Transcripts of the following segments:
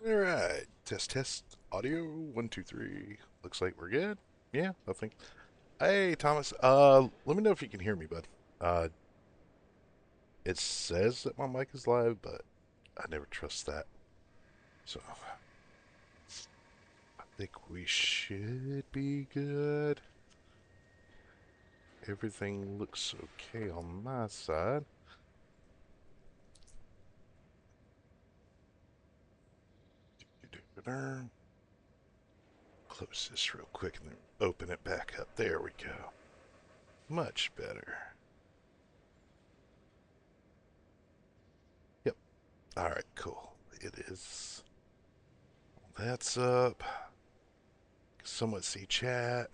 Alright, test, audio, 1, 2, 3. Looks like we're good. Yeah, I think. Hey, Thomas, let me know if you can hear me, bud. It says that my mic is live, but I never trust that. So, I think we should be good. Everything looks okay on my side. Close this real quick and then open it back up. There we go. Much better. Yep. Alright, cool. It is. That's up. Somewhat see chat.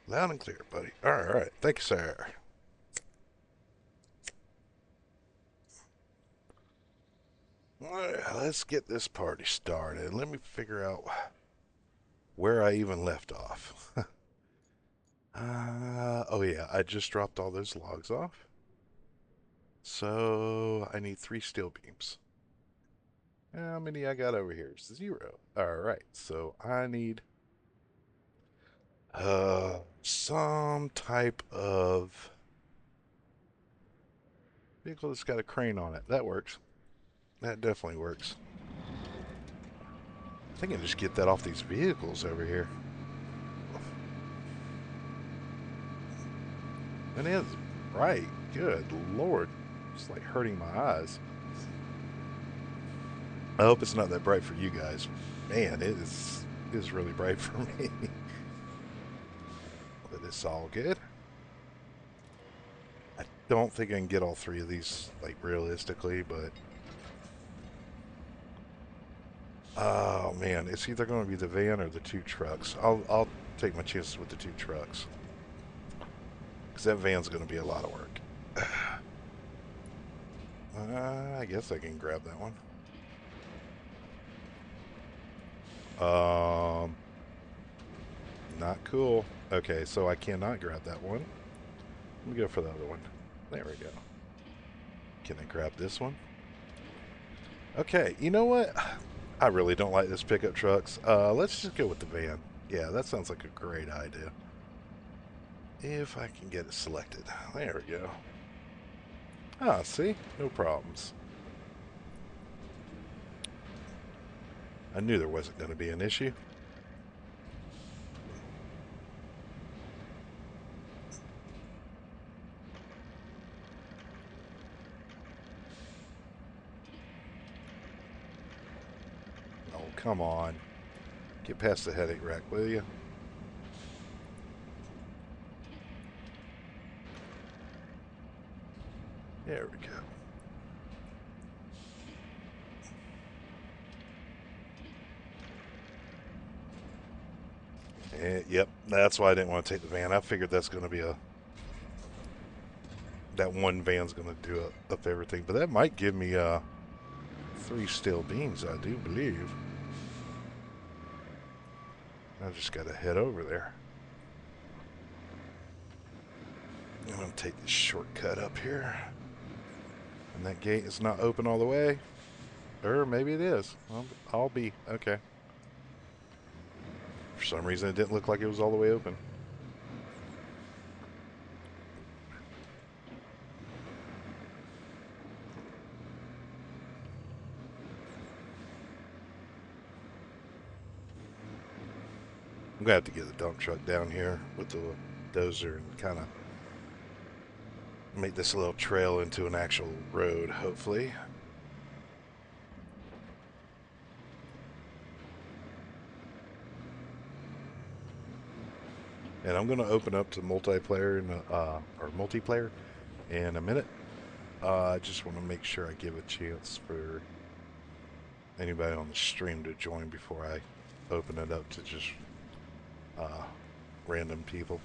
Loud and clear, buddy. All right. Thank you, sir. All right, let's get this party started. Let me figure out where I even left off. Oh, yeah. I just dropped all those logs off. So I need 3 steel beams. How many I got over here? 0. All right. So I need some type of vehicle that's got a crane on it. That works. That definitely works. I think I can just get that off these vehicles over here. And it's bright. Good Lord. It's like hurting my eyes. I hope it's not that bright for you guys. Man, it is really bright for me. But it's all good. I don't think I can get all 3 of these, like, realistically, but... Oh, man. It's either going to be the van or the 2 trucks. I'll take my chances with the 2 trucks. Because that van's going to be a lot of work. I guess I can grab that one. Um, Not cool. Okay, so I cannot grab that one. Let me go for the other one. There we go. Can I grab this one? Okay, you know what? I really don't like this pickup trucks. Let's just go with the van. Yeah, that sounds like a great idea. If I can get it selected. There we go. Ah, see? No problems. I knew there wasn't going to be an issue. Oh, come on. Get past the headache rack, will you? There we go. Yep, that's why I didn't want to take the van. I figured that's going to be that one van's going to do up everything. But that might give me 3 steel beams, I do believe. I just got to head over there. I'm going to take this shortcut up here. And that gate is not open all the way. Or maybe it is. I'll be. Okay. For some reason, it didn't look like it was all the way open. I'm going to have to get the dump truck down here with the dozer and kind of make this little trail into an actual road, hopefully. And I'm going to open up to multiplayer or multiplayer in a minute. I just want to make sure I give a chance for anybody on the stream to join before I open it up to just uh, random people.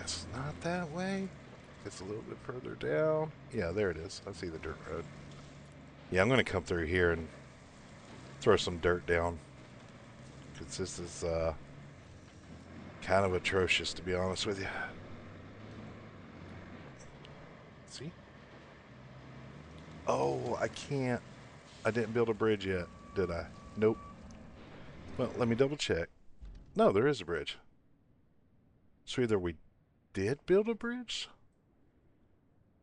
It's not that way. It's a little bit further down. Yeah, there it is. I see the dirt road. Yeah, I'm going to come through here and throw some dirt down. Because this is kind of atrocious, to be honest with you. See? Oh, I can't. I didn't build a bridge yet, did I? Nope. Well, let me double check. No, there is a bridge. So either we did build a bridge?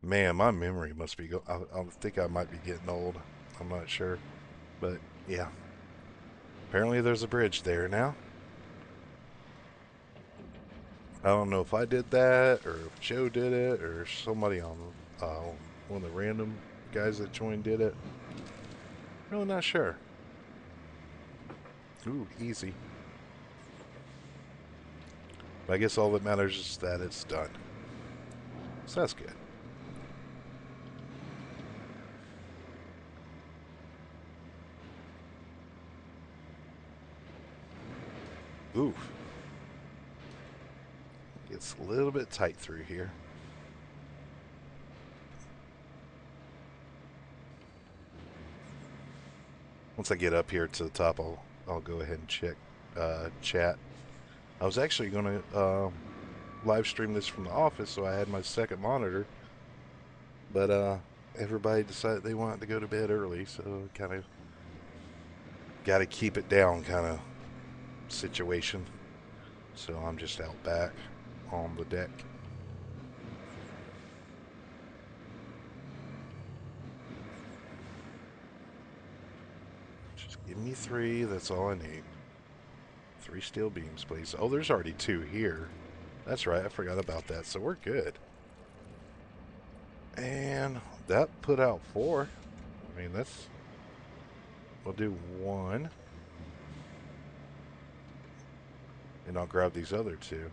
Man, my memory must be go. I think I might be getting old. I'm not sure. But yeah, apparently there's a bridge there now. I don't know if I did that or if Joe did it or somebody on one of the random guys that joined did it. Really not sure. Ooh, easy. But I guess all that matters is that it's done. So that's good. Oof. It's a little bit tight through here. Once I get up here to the top, I'll go ahead and check chat. I was actually going to live stream this from the office, so I had my second monitor. But everybody decided they wanted to go to bed early, so kind of got to keep it down kind of situation. So I'm just out back on the deck. Just give me 3, that's all I need. 3 steel beams, please. Oh, there's already 2 here. That's right, I forgot about that, so we're good. And that put out 4. I mean, we'll do 1. And I'll grab these other 2.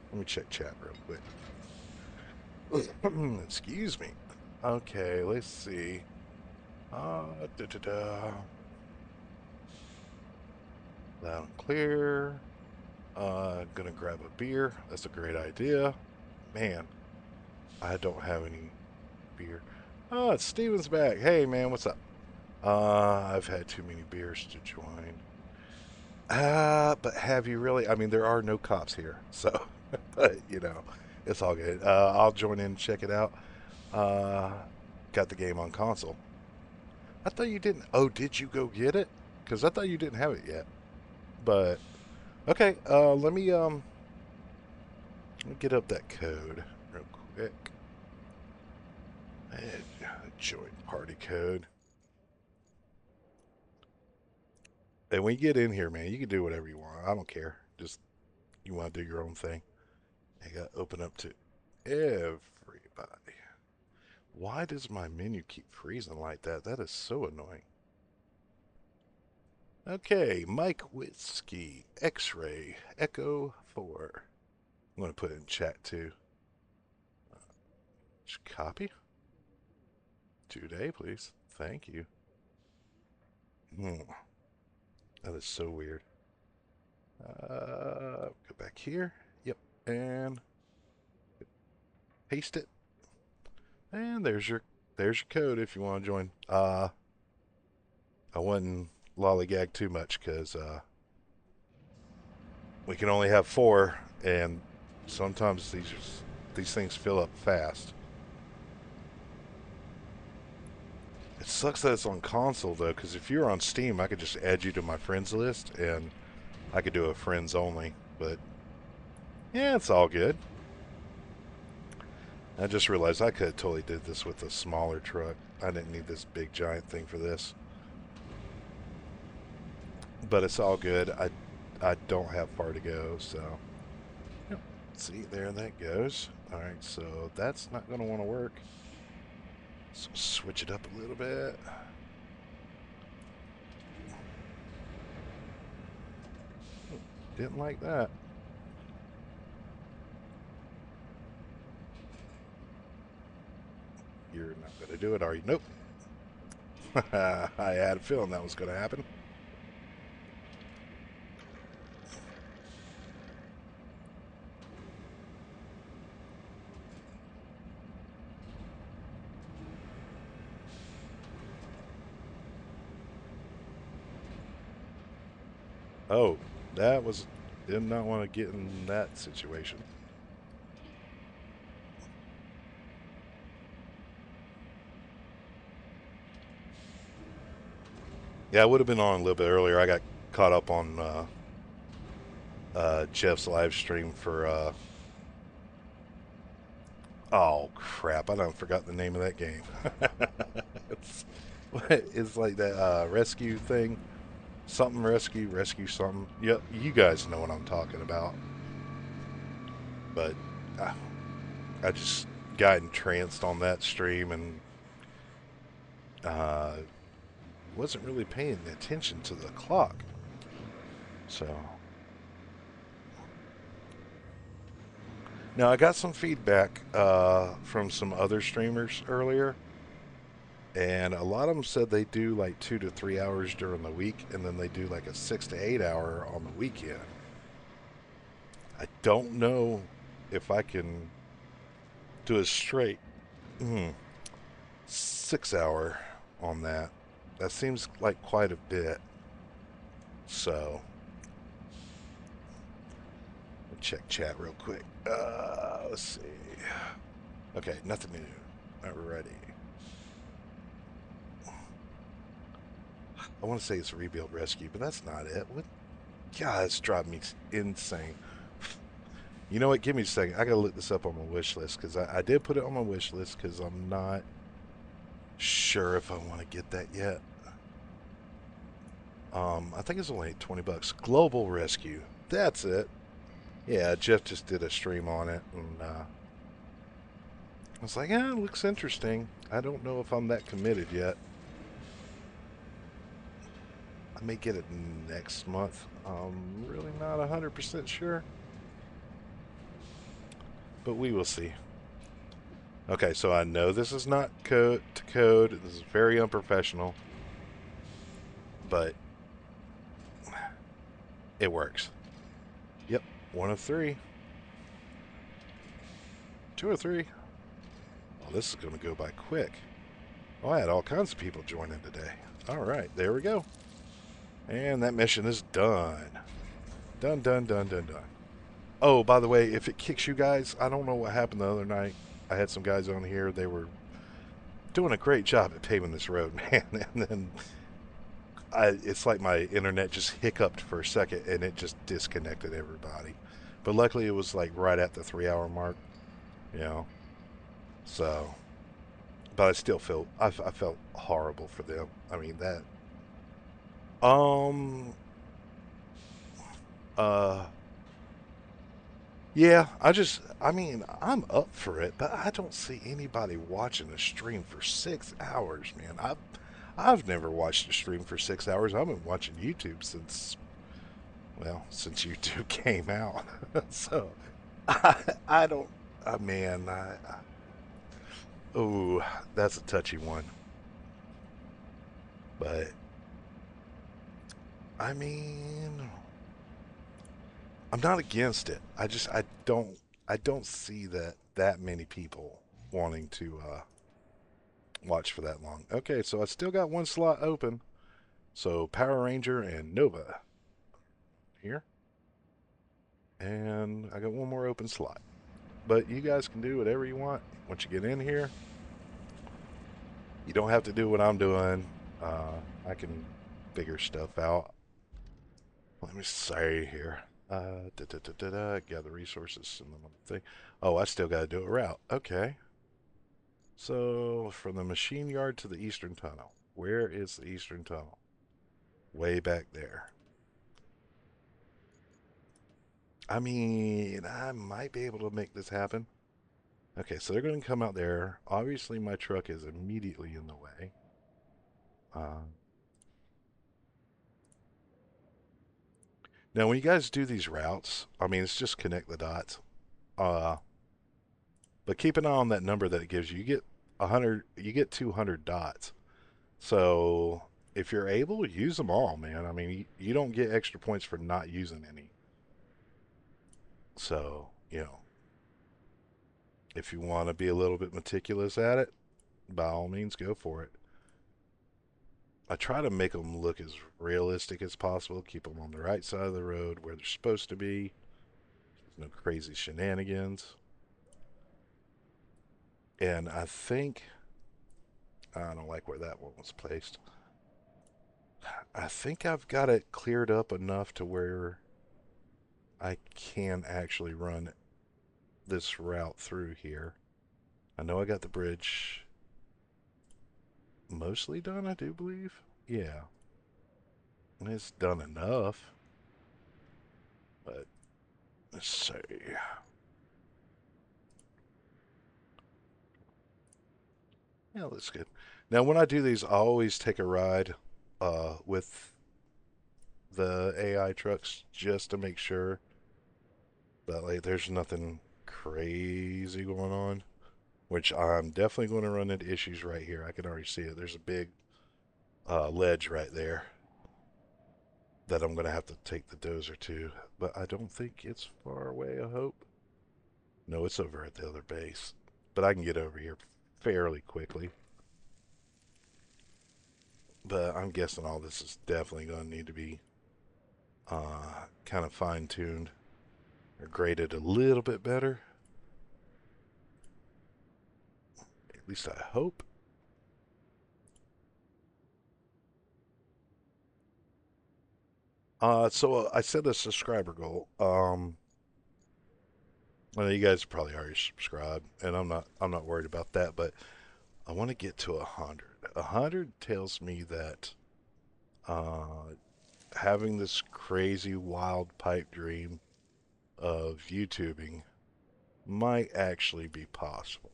Let me check chat real quick. Excuse me. Okay, let's see. Loud and clear. Gonna grab a beer. That's a great idea. Man, I don't have any beer. Oh, it's Steven's back. Hey, man, what's up? I've had too many beers to join. But have you really? I mean, there are no cops here, so, but, it's all good. I'll join in and check it out. Uh, got the game on console. I thought you didn't. Oh, did you go get it? Because I thought you didn't have it yet. But okay, let me get up that code real quick. And join party code. And when you get in here, man, you can do whatever you want. I don't care. Just you want to do your own thing. I got to open up to everybody. Why does my menu keep freezing like that? That is so annoying. Okay, Mike Whiskey, X-Ray, Echo 4. I'm going to put it in chat too. Just copy. Today, please. Thank you. That is so weird. Go back here. Yep. And paste it. And there's your code if you want to join. I wouldn't lollygag too much because we can only have 4, and sometimes these things fill up fast. It sucks that it's on console though, because if you're on Steam, I could just add you to my friends list, and I could do a friends only. But yeah, it's all good. I just realized I could have totally did this with a smaller truck. I didn't need this big giant thing for this. But it's all good. I don't have far to go, so yep. See, there that goes. Alright, so that's not going to want to work. So switch it up a little bit. Didn't like that. You're not going to do it, are you? Nope. I had a feeling that was going to happen. Oh, did not want to get in that situation. Yeah, I would have been on a little bit earlier. I got caught up on Jeff's live stream for oh crap! I don't forgot the name of that game. it's, it's like that rescue thing, something rescue, rescue something. Yeah, you guys know what I'm talking about. But uh, I just got entranced on that stream and uh, wasn't really paying attention to the clock. So now I got some feedback from some other streamers earlier, and a lot of them said they do like 2 to 3 hours during the week, and then they do like a 6 to 8 hour on the weekend. I don't know if I can do a straight 6 hour on that. That seems like quite a bit. So, check chat real quick. Let's see. Okay, nothing new. Alrighty. I want to say it's Rebuild Rescue, but that's not it. What? God, it's driving me insane. You know what? Give me a second. I gotta look this up on my wish list because I did put it on my wish list because I'm not sure if I want to get that yet. I think it's only 20 bucks. Global Rescue. That's it. Yeah, Jeff just did a stream on it, and I was like, yeah, it looks interesting. I don't know if I'm that committed yet. I may get it next month. I'm really not 100% sure, but we will see. Okay, so I know this is not code to code. This is very unprofessional, but it works. Yep, one of three. Two or three. Well, this is going to go by quick. Oh, I had all kinds of people joining today. All right, there we go. And that mission is done. Done, done, done, done, done. Oh, by the way, if it kicks you guys, I don't know what happened the other night. I had some guys on here. They were doing a great job at paving this road, man. And then it's like my internet just hiccuped for a second and it just disconnected everybody. But luckily, it was like right at the 3 hour mark, you know. So, but I still felt I felt horrible for them. I mean that. Um. Uh. Yeah, I mean, I'm up for it, but I don't see anybody watching a stream for 6 hours, man. I've never watched a stream for 6 hours. I've been watching YouTube since, well, since YouTube came out. So, I don't, man, oh, that's a touchy one. But, I mean, I'm not against it. I don't see that many people wanting to, watch for that long. Okay, so I still got one slot open. So Power Ranger and Nova here. And I got one more open slot. But you guys can do whatever you want. Once you get in here, you don't have to do what I'm doing. I can figure stuff out. Let me say here. Gather resources and the thing. Oh, I still got to do a route. Okay. So from the machine yard to the eastern tunnel. Where is the eastern tunnel? Way back there. I mean, I might be able to make this happen. Okay, so they're going to come out there. Obviously, my truck is immediately in the way. Uh, Now, when you guys do these routes, I mean, it's just connect the dots. Uh, but keep an eye on that number that it gives you. You get 100, you get 200 dots. So if you're able, use them all, man. I mean, you don't get extra points for not using any. So, if you want to be a little bit meticulous at it, by all means, go for it. I try to make them look as realistic as possible. Keep them on the right side of the road where they're supposed to be. No crazy shenanigans. And I think I don't like where that one was placed. I think I've got it cleared up enough to where I can actually run this route through here. I know I got the bridge mostly done, I do believe. Yeah, and it's done enough. But let's see. Yeah, that's good. Now, when I do these, I always take a ride with the AI trucks just to make sure that like there's nothing crazy going on. Which I'm definitely going to run into issues right here. I can already see it. There's a big ledge right there that I'm going to have to take the dozer to. But I don't think it's far away, I hope. No, it's over at the other base. But I can get over here fairly quickly. But I'm guessing all this is definitely going to need to be kind of fine-tuned or graded a little bit better. At least I hope. So I set a subscriber goal. I know you guys probably already subscribed, and I'm not worried about that, but I want to get to 100. 100 tells me that uh, having this crazy wild pipe dream of YouTubing might actually be possible.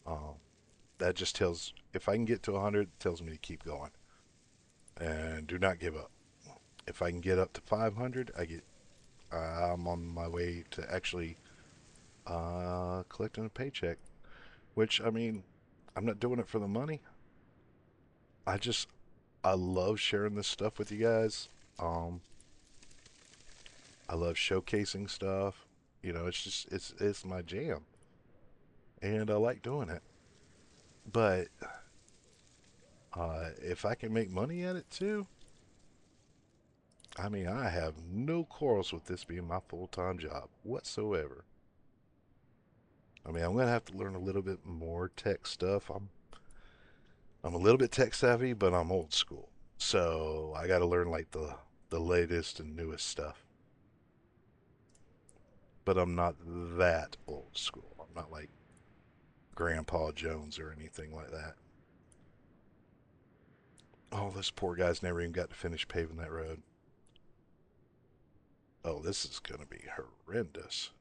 Um, that just tells if I can get to 100, it tells me to keep going and do not give up. If I can get up to 500, I'm on my way to actually collecting a paycheck. Which I mean, I'm not doing it for the money. I just I love sharing this stuff with you guys. Um, I love showcasing stuff. You know, it's my jam, and I like doing it. But if I can make money at it too, I mean, I have no quarrels with this being my full-time job whatsoever. I mean, I'm gonna have to learn a little bit more tech stuff. I'm a little bit tech savvy, but I'm old school, so I got to learn like the latest and newest stuff. But I'm not that old school. I'm not like Grandpa Jones or anything like that. Oh, this poor guy's never even got to finish paving that road. Oh, this is going to be horrendous.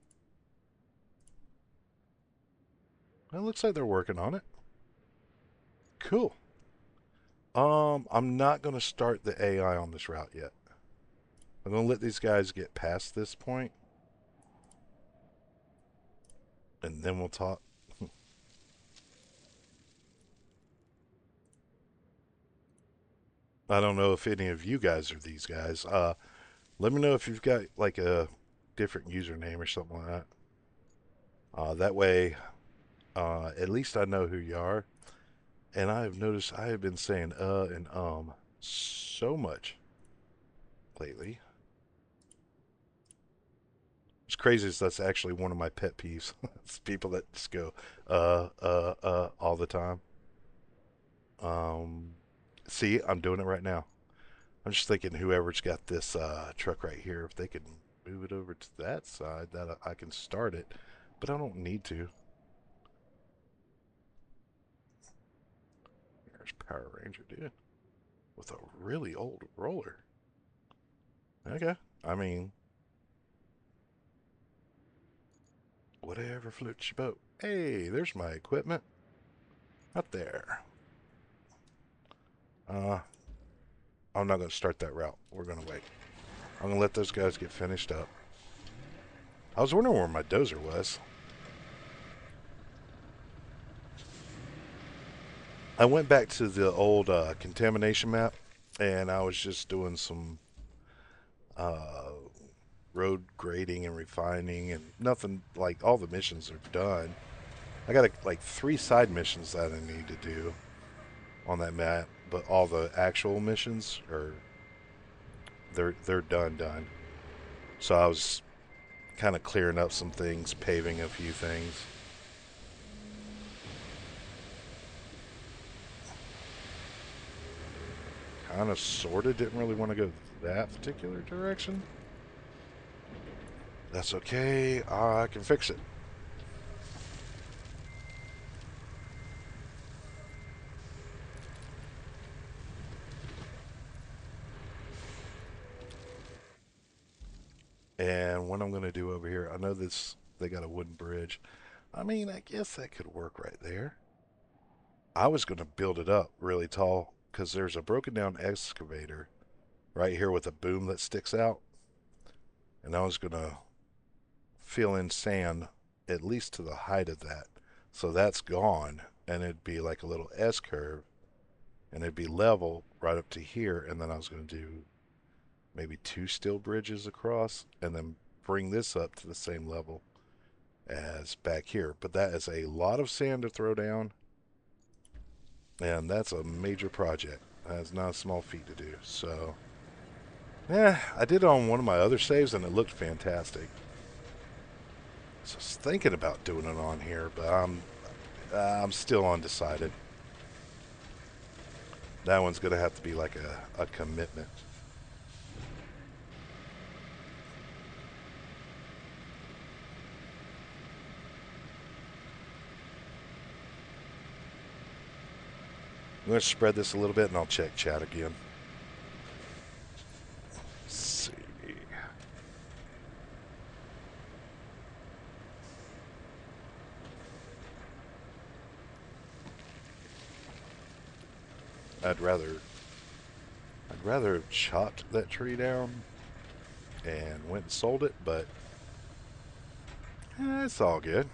Well, it looks like they're working on it. Cool. I'm not going to start the AI on this route yet. I'm going to let these guys get past this point, and then we'll talk. I don't know if any of you guys are these guys. Let me know if you've got like a different username or something like that. That way, at least I know who you are. And I have noticed I have been saying and so much lately. It's crazy as that's actually one of my pet peeves. It's people that just go all the time. Um, see, I'm doing it right now. I'm just thinking whoever's got this truck right here, if they could move it over to that side, that I can start it, but I don't need to. There's Power Ranger, dude, with a really old roller. Okay, I mean, whatever floats your boat. Hey, there's my equipment up there. Uh, I'm not going to start that route. We're going to wait. I'm going to let those guys get finished up. I was wondering where my dozer was. I went back to the old contamination map, and I was just doing some uh, road grading and refining, and nothing like all the missions are done. I got like 3 side missions that I need to do on that map, but all the actual missions are they're done. So I was kind of clearing up some things, paving a few things. kind of sort of didn't really want to go that particular direction. That's okay. I can fix it. And what I'm going to do over here, I know this, they got a wooden bridge. I mean, I guess that could work right there. I was going to build it up really tall because there's a broken down excavator right here with a boom that sticks out. And I was going to fill in sand at least to the height of that. So that's gone. And it'd be like a little S curve. And it'd be level right up to here. And then I was going to do maybe 2 steel bridges across and then bring this up to the same level as back here. But that is a lot of sand to throw down. And that's a major project. That's not a small feat to do. So, yeah, I did it on one of my other saves and it looked fantastic. So I was thinking about doing it on here, but I'm still undecided. That one's going to have to be like a commitment. I'm going to spread this a little bit and I'll check chat again. Let's see. I'd rather have chopped that tree down and went and sold it, but it's all good.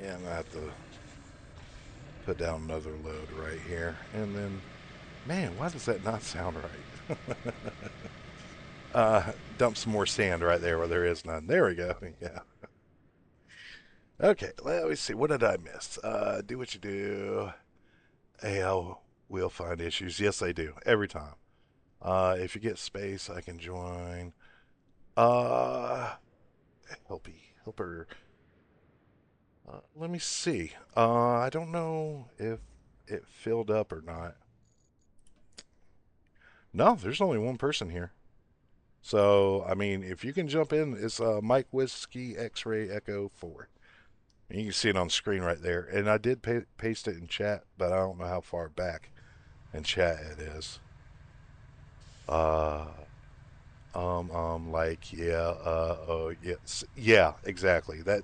Yeah, I'm gonna have to put down another load right here, and then, man, why does that not sound right? Dump some more sand right there where there is none. There we go. Yeah. Okay, let me see. What did I miss? Do what you do. AL will find issues. Yes, they do. Every time. If you get space, I can join. Uh, helper. Let me see. I don't know if it filled up or not. No, there's only one person here. So, I mean, if you can jump in, it's Mike Whiskey X-Ray Echo 4. And you can see it on screen right there. And I did paste it in chat, but I don't know how far back in chat it is. Uh, like, yeah, oh, yes, yeah, exactly. That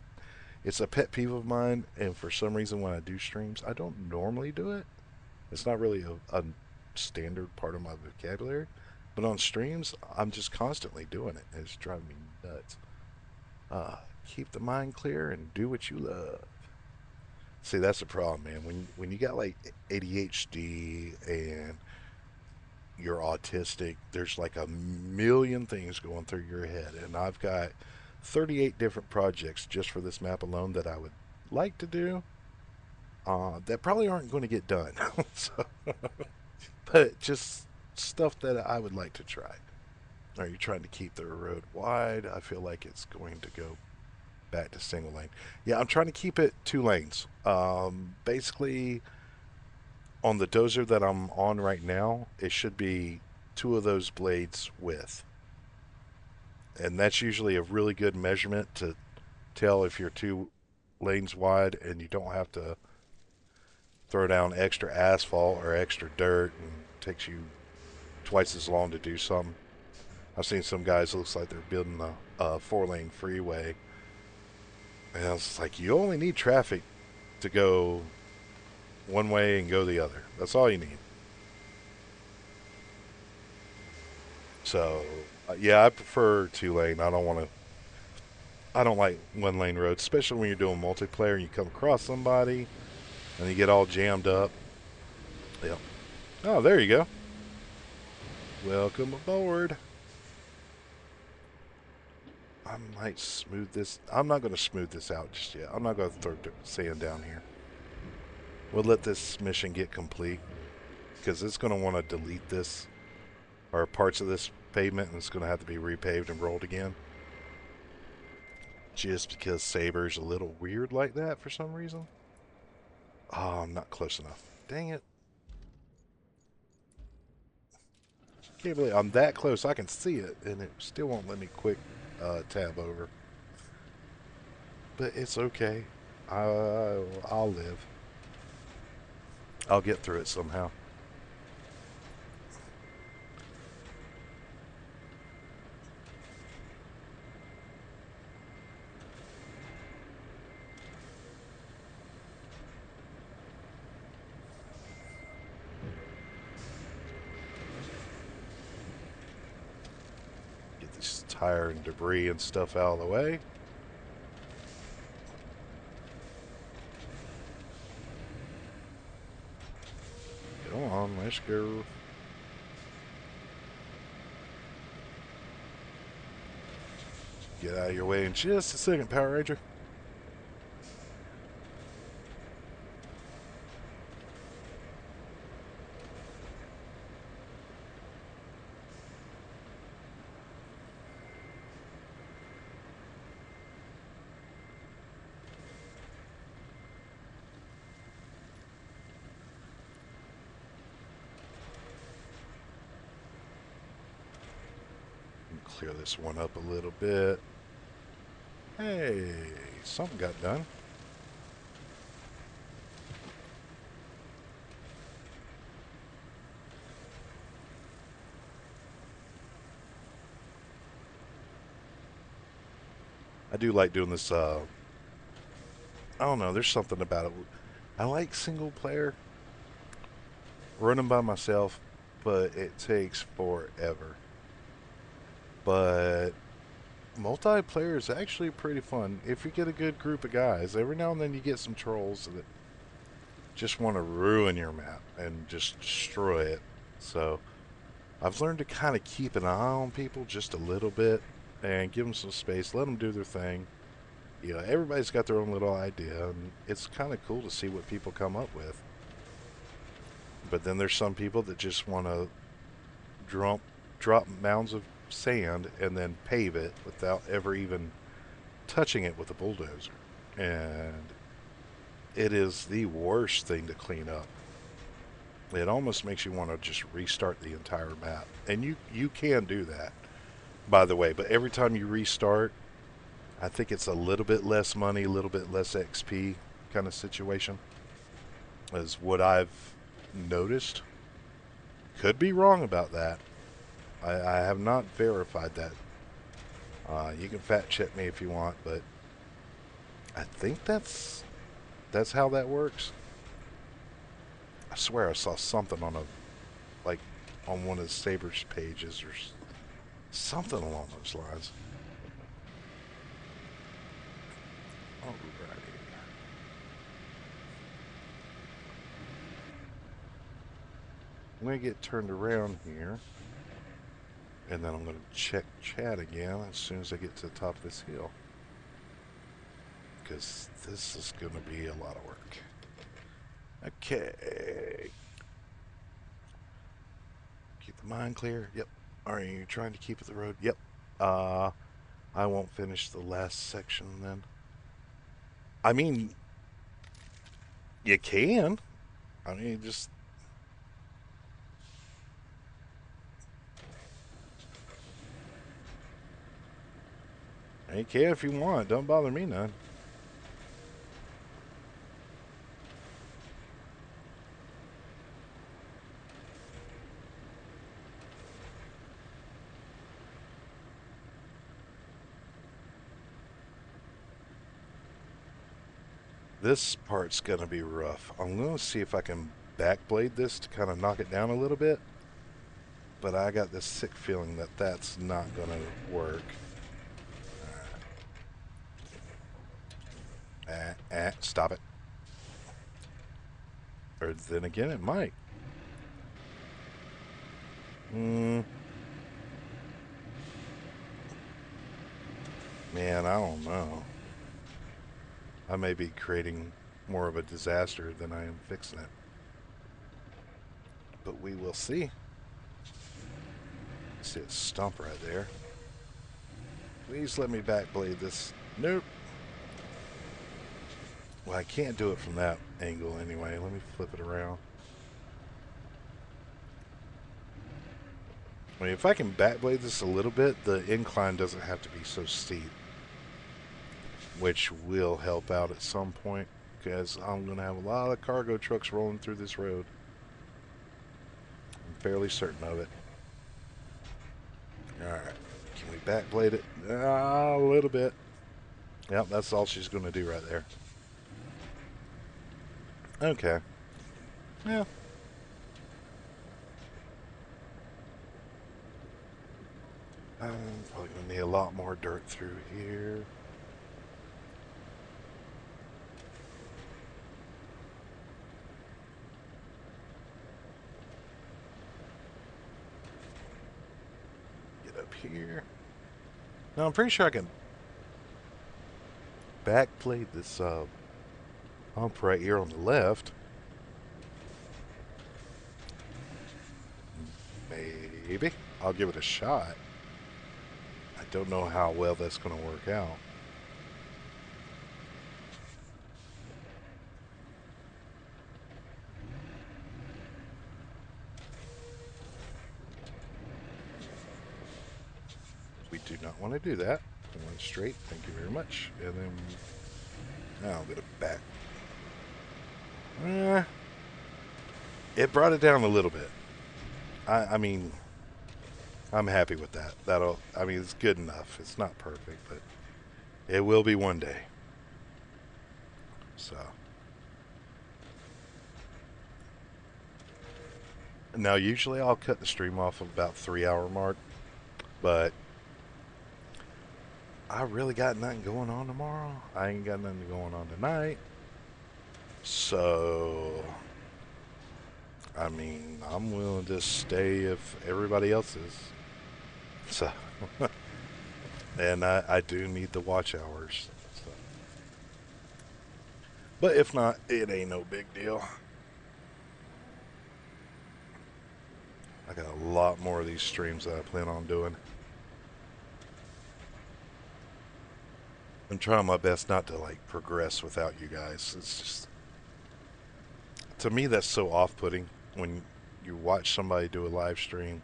it's a pet peeve of mine, and for some reason, when I do streams, I don't normally do it. It's not really a standard part of my vocabulary, but on streams, I'm just constantly doing it. It's driving me nuts. Keep the mind clear and do what you love. See, that's the problem, man. When you got like ADHD and you're autistic, there's like a million things going through your head, and I've got 38 different projects just for this map alone that I would like to do. That probably aren't going to get done. So, but just stuff that I would like to try. Are you trying to keep the road wide? I feel like it's going to go back to single lane. Yeah, I'm trying to keep it 2 lanes. Basically, on the dozer that I'm on right now, it should be 2 of those blades width. And that's usually a really good measurement to tell if you're 2 lanes wide and you don't have to throw down extra asphalt or extra dirt and it takes you twice as long to do something. I've seen some guys, it looks like they're building a 4-lane freeway. And I was like, you only need traffic to go one way and go the other. That's all you need. So, yeah, I prefer 2 lane. I don't like 1 lane roads, especially when you're doing multiplayer and you come across somebody and you get all jammed up. Yep. Oh, there you go. Welcome aboard. I might smooth this. I'm not going to smooth this out just yet. I'm not going to throw sand down here. We'll let this mission get complete. because it's going to want to delete this or parts of this pavement, and it's going to have to be repaved and rolled again. Just because Saber's a little weird like that for some reason. Oh, I'm not close enough. Dang it. Can't believe I'm that close. I can see it, and it still won't let me quick tab over. But it's okay. I'll live. I'll get through it somehow. Get this tire and debris and stuff out of the way. Come on, let's go. Get out of your way in just a second, Power Ranger. Clear this one up a little bit. Hey, something got done. I do like doing this, I don't know, there's something about it. I like single player, running by myself, but it takes forever. But multiplayer is actually pretty fun if you get a good group of guys. Every now and then you get some trolls that just want to ruin your map and just destroy it. So I've learned to kind of keep an eye on people just a little bit and give them some space, let them do their thing. You know, everybody's got their own little idea, and it's kind of cool to see what people come up with. But then there's some people that just want to drop mounds of sand and then pave it without ever even touching it with a bulldozer. And it is the worst thing to clean up. It almost makes you want to just restart the entire map. And you can do that, by the way. But every time you restart, I think it's a little bit less money, a little bit less XP kind of situation, is what I've noticed. Could be wrong about that. I have not verified that. You can fact check me if you want, but I think that's how that works. I swear I saw something on on one of Saber's pages or something along those lines. Alrighty. I'm going to get turned around here. And then I'm going to check chat again as soon as I get to the top of this hill. Because this is going to be a lot of work. Okay. Keep the mine clear. Yep. Are you trying to keep the road? Yep. I won't finish the last section then. I mean, you can. I mean, just... You can if you want. Don't bother me none. This part's going to be rough. I'm going to see if I can backblade this to kind of knock it down a little bit. But I got this sick feeling that that's not going to work. Stop it. Or then again, it might. Man, I don't know. I may be creating more of a disaster than I am fixing it. but we will see. See a stump right there. Please let me backblade this. Nope. Well, I can't do it from that angle anyway. Let me flip it around. I mean, if I can backblade this a little bit, the incline doesn't have to be so steep, which will help out at some point, because I'm going to have a lot of cargo trucks rolling through this road. I'm fairly certain of it. Alright, can we backblade it? A little bit. Yep, that's all she's going to do right there. Okay. Yeah. I'm probably going to need a lot more dirt through here. Get up here. Now, I'm pretty sure I can backblade this hump right here on the left. Maybe. I'll give it a shot. I don't know how well that's going to work out. We do not want to do that. We want straight. Thank you very much. And then now I'll get it back. It brought it down a little bit. I mean, I'm happy with that. I mean, it's good enough. It's not perfect, but it will be one day. So. Now, usually I'll cut the stream off of about 3-hour mark, but I really got nothing going on tomorrow. I ain't got nothing going on tonight. So, I mean, I'm willing to stay if everybody else is. So, and I do need the watch hours. So. But if not, it ain't no big deal. I got a lot more of these streams that I plan on doing. I'm trying my best not to like progress without you guys. It's just, to me, that's so off-putting when you watch somebody do a live stream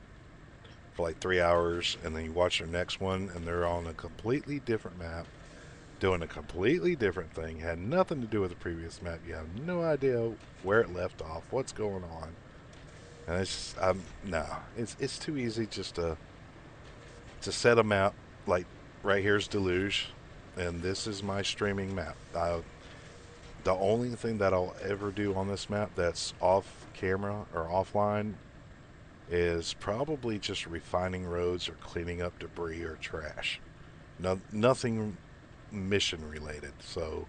for like 3 hours and then you watch their next one and they're on a completely different map doing a completely different thing, had nothing to do with the previous map. You have no idea where it left off, what's going on. And it's just, no, it's too easy just to set a map. Like right here's Deluge, and this is my streaming map. The only thing that I'll ever do on this map that's off camera or offline is probably just refining roads or cleaning up debris or trash. No, nothing mission related. So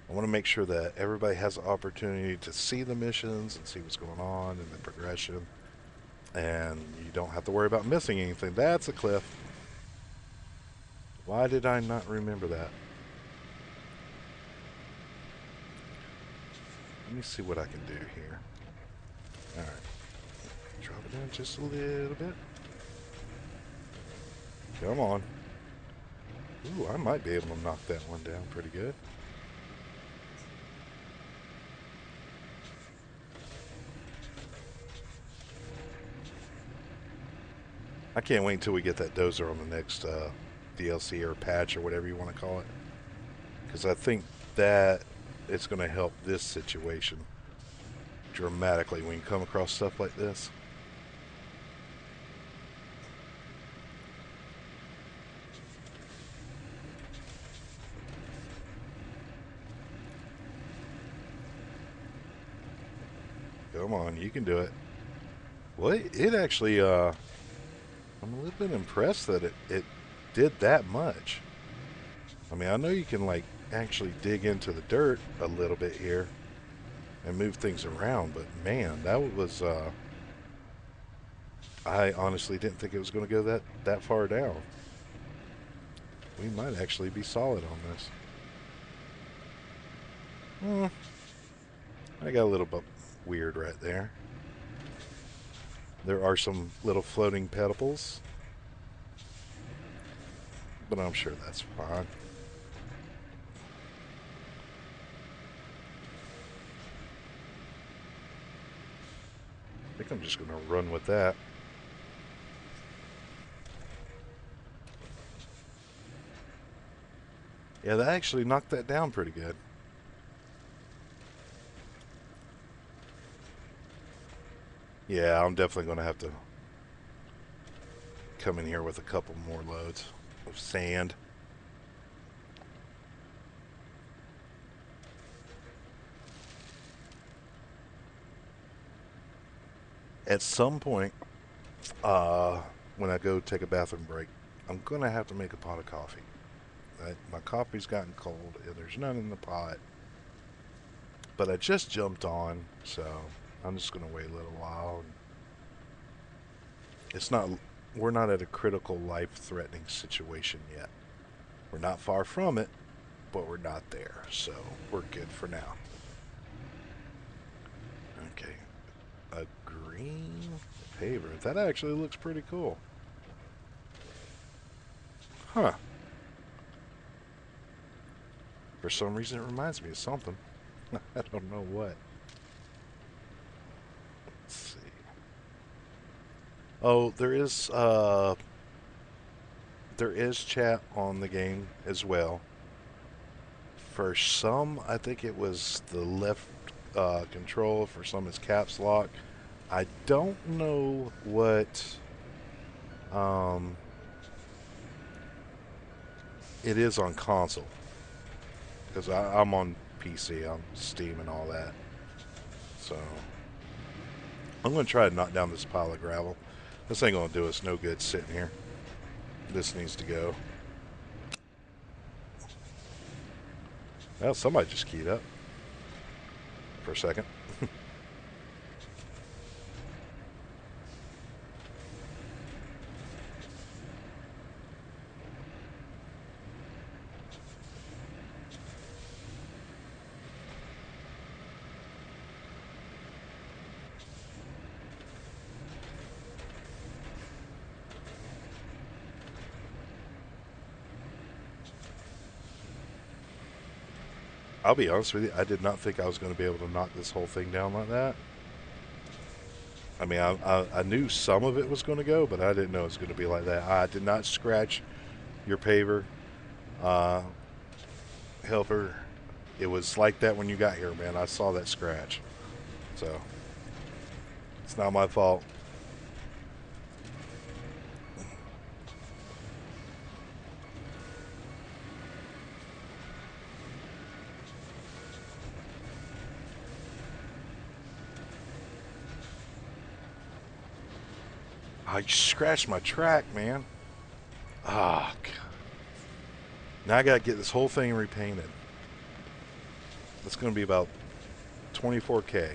I want to make sure that everybody has the opportunity to see the missions and see what's going on and the progression, and you don't have to worry about missing anything. That's a cliff. Why did I not remember that? Let me see what I can do here. Alright. Drop it down just a little bit. Come on. Ooh, I might be able to knock that one down pretty good. I can't wait until we get that dozer on the next DLC or patch or whatever you want to call it. Because I think that it's going to help this situation dramatically when you come across stuff like this. Come on, you can do it. Well, it actually, I'm a little bit impressed that it did that much. I mean, I know you can, like, actually dig into the dirt a little bit here and move things around, but man, that was, I honestly didn't think it was going to go that far down. We might actually be solid on this. I got a little bit weird right there. There are some little floating pedals, but I'm sure that's fine. I think I'm just going to run with that. Yeah, that actually knocked that down pretty good. Yeah, I'm definitely going to have to come in here with a couple more loads of sand. At some point, when I go take a bathroom break, I'm going to have to make a pot of coffee. My coffee's gotten cold and there's none in the pot. But I just jumped on, so I'm just going to wait a little while. It's not, we're not at a critical life-threatening situation yet. We're not far from it, but we're not there, so we're good for now. Okay, a green paver. That actually looks pretty cool. Huh. For some reason, it reminds me of something. I don't know what. Let's see. Oh, there is chat on the game as well. For some, I think it was the left control. For some, it's caps lock. I don't know what it is on console because I'm on PC, on Steam and all that. So I'm going to try to knock down this pile of gravel. This ain't going to do us no good sitting here. This needs to go. Well, somebody just keyed up for a second. I'll be honest with you, I did not think I was going to be able to knock this whole thing down like that. I mean, I knew some of it was going to go, but I didn't know it was going to be like that. I did not scratch your paver, uh, helper. It was like that when you got here, man. I saw that scratch. So, it's not my fault. I scratched my track, man. Ah, God. Now I got to get this whole thing repainted. That's going to be about 24K.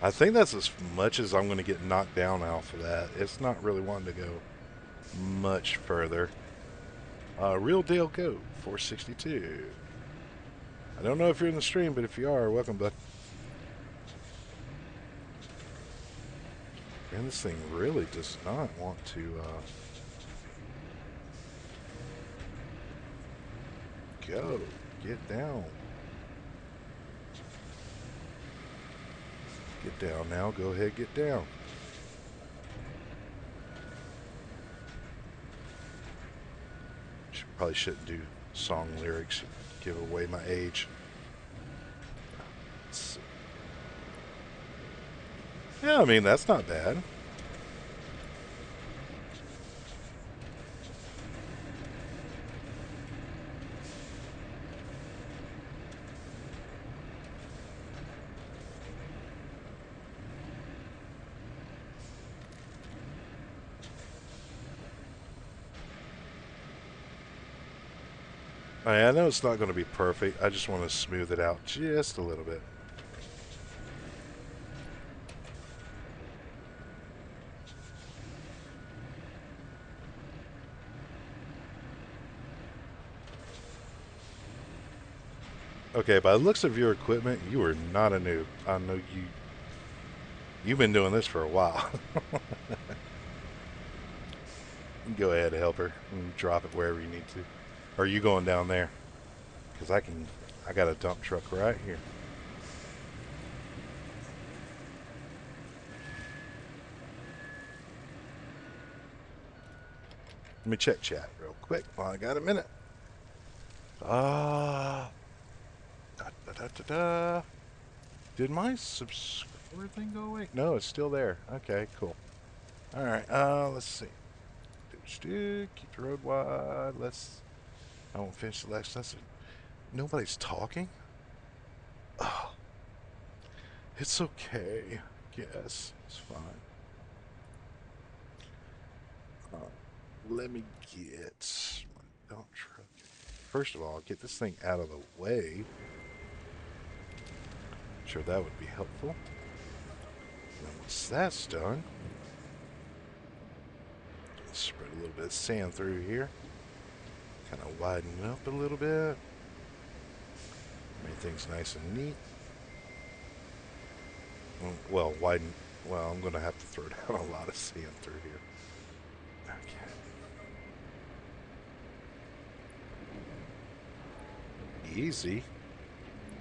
I think that's as much as I'm going to get knocked down off of that. It's not really wanting to go much further. Real Deal Goat, 462. I don't know if you're in the stream, but if you are, welcome, bud. Man, this thing really does not want to go. Get down. Get down now. Go ahead, get down. Probably shouldn't do song lyrics. Give away my age. Yeah, I mean, that's not bad. I know it's not going to be perfect. I just want to smooth it out just a little bit. Okay, by the looks of your equipment, you are not a noob. I know you've been doing this for a while. Go ahead, help her, and drop it wherever you need to. Or are you going down there? Because I got a dump truck right here. Let me check chat real quick while I got a minute. Da, da, da, da, da. Did my subscriber thing go away? No, it's still there. Okay, cool. All right, let's see. Keep the road wide. I won't finish the last lesson. Nobody's talking? Oh, it's okay. Yes, it's fine. Uh, Let me get my dump truck. First of all, get this thing out of the way. Sure, that would be helpful. And then once that's done, spread a little bit of sand through here. Kind of widen it up a little bit. Make things nice and neat. Well, widen. Well, I'm going to have to throw down a lot of sand through here. Okay. Easy.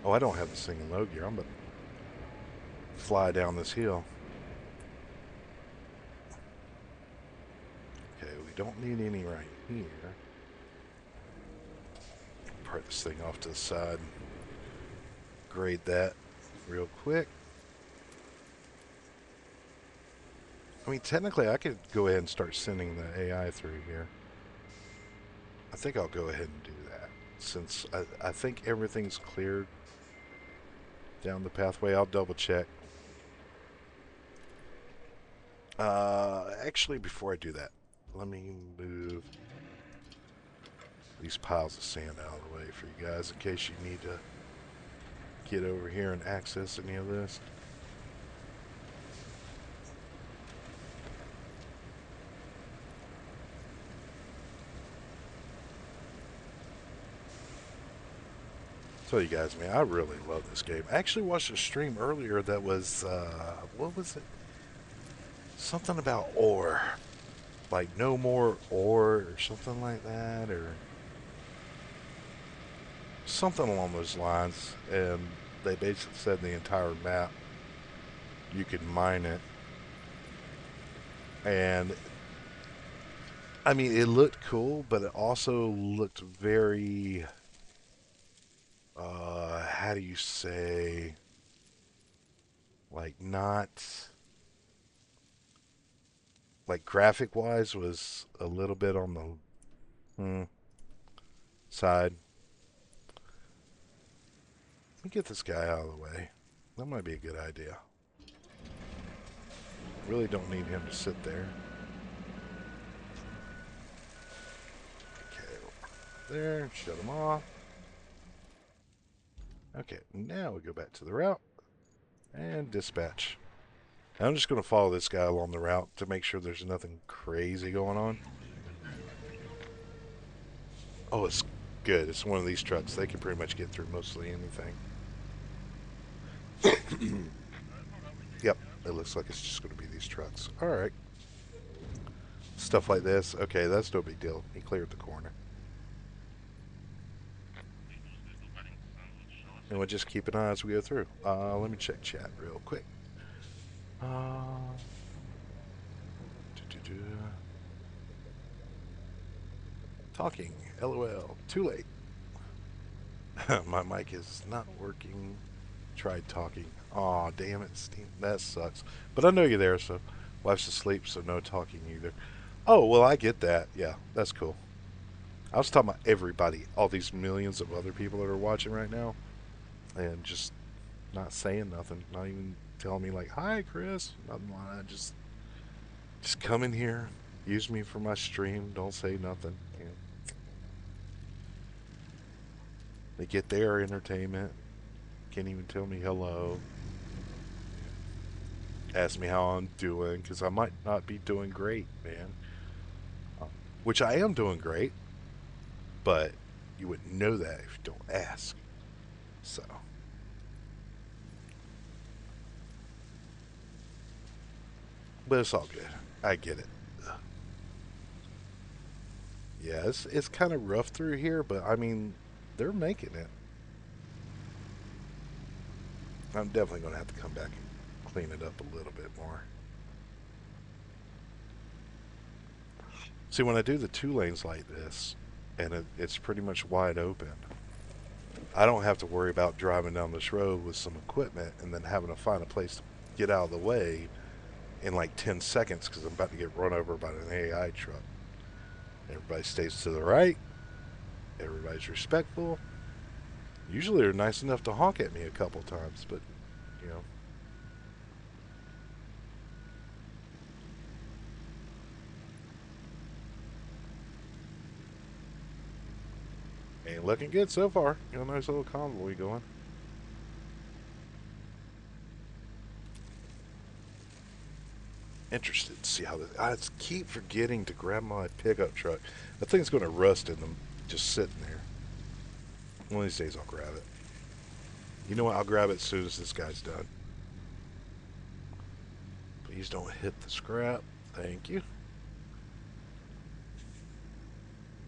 Oh, I don't have this thing in low gear. I'm going to fly down this hill. Okay, we don't need any right here. Part this thing off to the side. Grade that real quick. I mean, technically, I could go ahead and start sending the AI through here. I think I'll go ahead and do that. Since I think everything's cleared down the pathway, I'll double check. Actually, before I do that, let me move these piles of sand out of the way for you guys in case you need to get over here and access any of this. Tell you guys, man, I really love this game. I actually watched a stream earlier that was, what was it? Something about ore. Like no more ore or something like that, or something along those lines. And they basically said the entire map, you could mine it. And, I mean, it looked cool, but it also looked very, how do you say, like not, like graphic wise was a little bit on the side. Let me get this guy out of the way. That might be a good idea. Really don't need him to sit there. Okay, there, shut him off. Okay, now we go back to the route and dispatch. I'm just going to follow this guy along the route to make sure there's nothing crazy going on. Oh, it's good. It's one of these trucks. They can pretty much get through mostly anything. Yep, it looks like it's just going to be these trucks. All right. Stuff like this. Okay, that's no big deal. He cleared the corner. And we'll just keep an eye as we go through. Let me check chat real quick. Talking. LOL. Too late. My mic is not working. Tried talking. Aw, damn it, Steam. That sucks. But I know you're there, so wife's asleep, so no talking either. Oh, well, I get that. Yeah, that's cool. I was talking about everybody, all these millions of other people that are watching right now, and just not saying nothing, not even telling me like, "Hi, Chris," nothing like that. Just come in here, use me for my stream, don't say nothing. You know. They get their entertainment, can't even tell me hello, ask me how I'm doing, because I might not be doing great, man. Which I am doing great, but you wouldn't know that if you don't ask. So, but it's all good. I get it. Yeah, it's kind of rough through here, but I mean, they're making it. I'm definitely going to have to come back and clean it up a little bit more. See, when I do the two lanes like this, and it's pretty much wide open, I don't have to worry about driving down this road with some equipment and then having to find a place to get out of the way in like 10 seconds because I'm about to get run over by an AI truck. Everybody stays to the right. Everybody's respectful. Usually they're nice enough to honk at me a couple times, but, you know, ain't looking good so far. Got a nice little convoy going. Interested to see how this. I keep forgetting to grab my pickup truck. That thing's going to rust in them just sitting there. One of these days I'll grab it. You know what? I'll grab it as soon as this guy's done. Please don't hit the scrap. Thank you.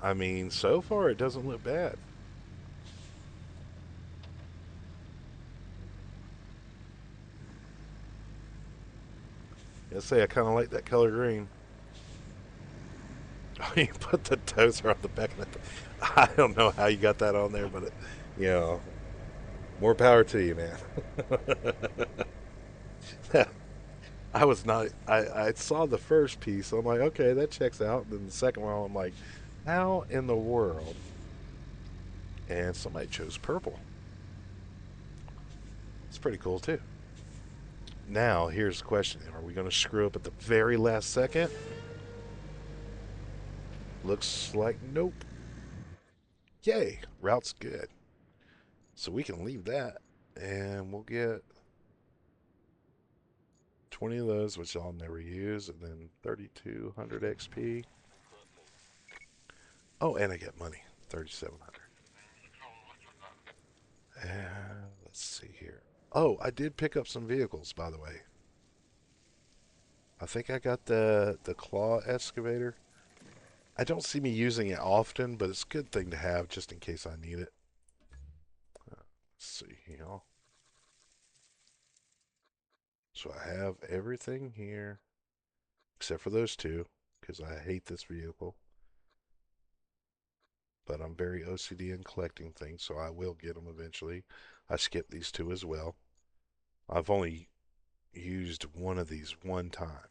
I mean, so far it doesn't look bad. I say I kind of like that color green. Oh, you put the toaster on the back of the. I don't know how you got that on there, but you know, more power to you, man. I was not. I saw the first piece. So I'm like, okay, that checks out. And then the second one, I'm like, how in the world? And somebody chose purple. It's pretty cool too. Now, here's the question: are we going to screw up at the very last second? Looks like nope. Yay, route's good. So we can leave that, and we'll get 20 of those, which I'll never use, and then 3,200 XP. Oh, and I get money, 3,700. And let's see here. Oh, I did pick up some vehicles, by the way. I think I got the claw excavator. I don't see me using it often, but it's a good thing to have just in case I need it. Let's see here. So I have everything here except for those two because I hate this vehicle. But I'm very OCD in collecting things, so I will get them eventually. I skipped these two as well. I've only used one of these one time,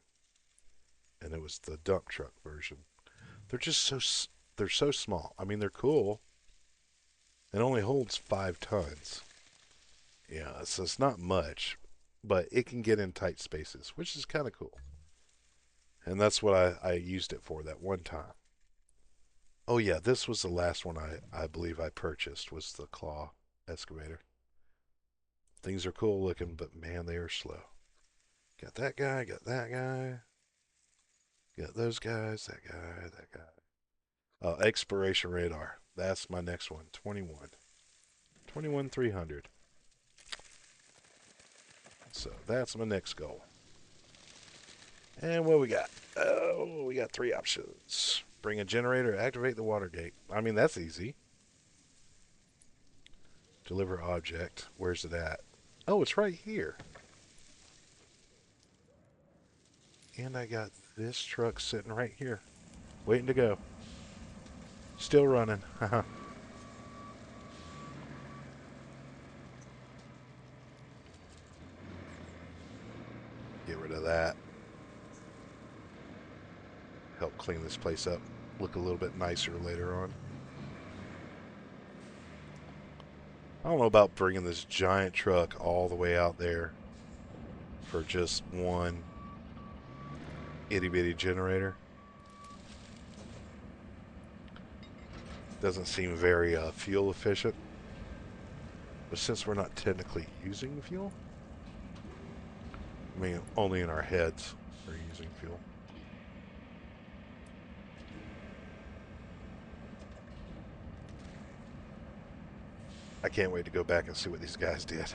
and it was the dump truck version. They're just they're so small. I mean, they're cool. It only holds 5 tons. Yeah, so it's not much, but it can get in tight spaces, which is kind of cool. And that's what I used it for that one time. Oh yeah, this was the last one I believe I purchased was the claw excavator. Things are cool looking, but man, they are slow. Got that guy, got that guy, got those guys, that guy, that guy. Exploration radar. That's my next one. 21. 21 300. So that's my next goal. And what we got? Oh, we got 3 options. Bring a generator, activate the water gate. I mean, that's easy. Deliver object. Where's it at? Oh, it's right here. And I got this truck sitting right here, waiting to go. Still running. Get rid of that. Help clean this place up. Look a little bit nicer later on. I don't know about bringing this giant truck all the way out there for just one itty bitty generator. Doesn't seem very fuel efficient. But since we're not technically using fuel, I mean, only in our heads we're using fuel. I can't wait to go back and see what these guys did.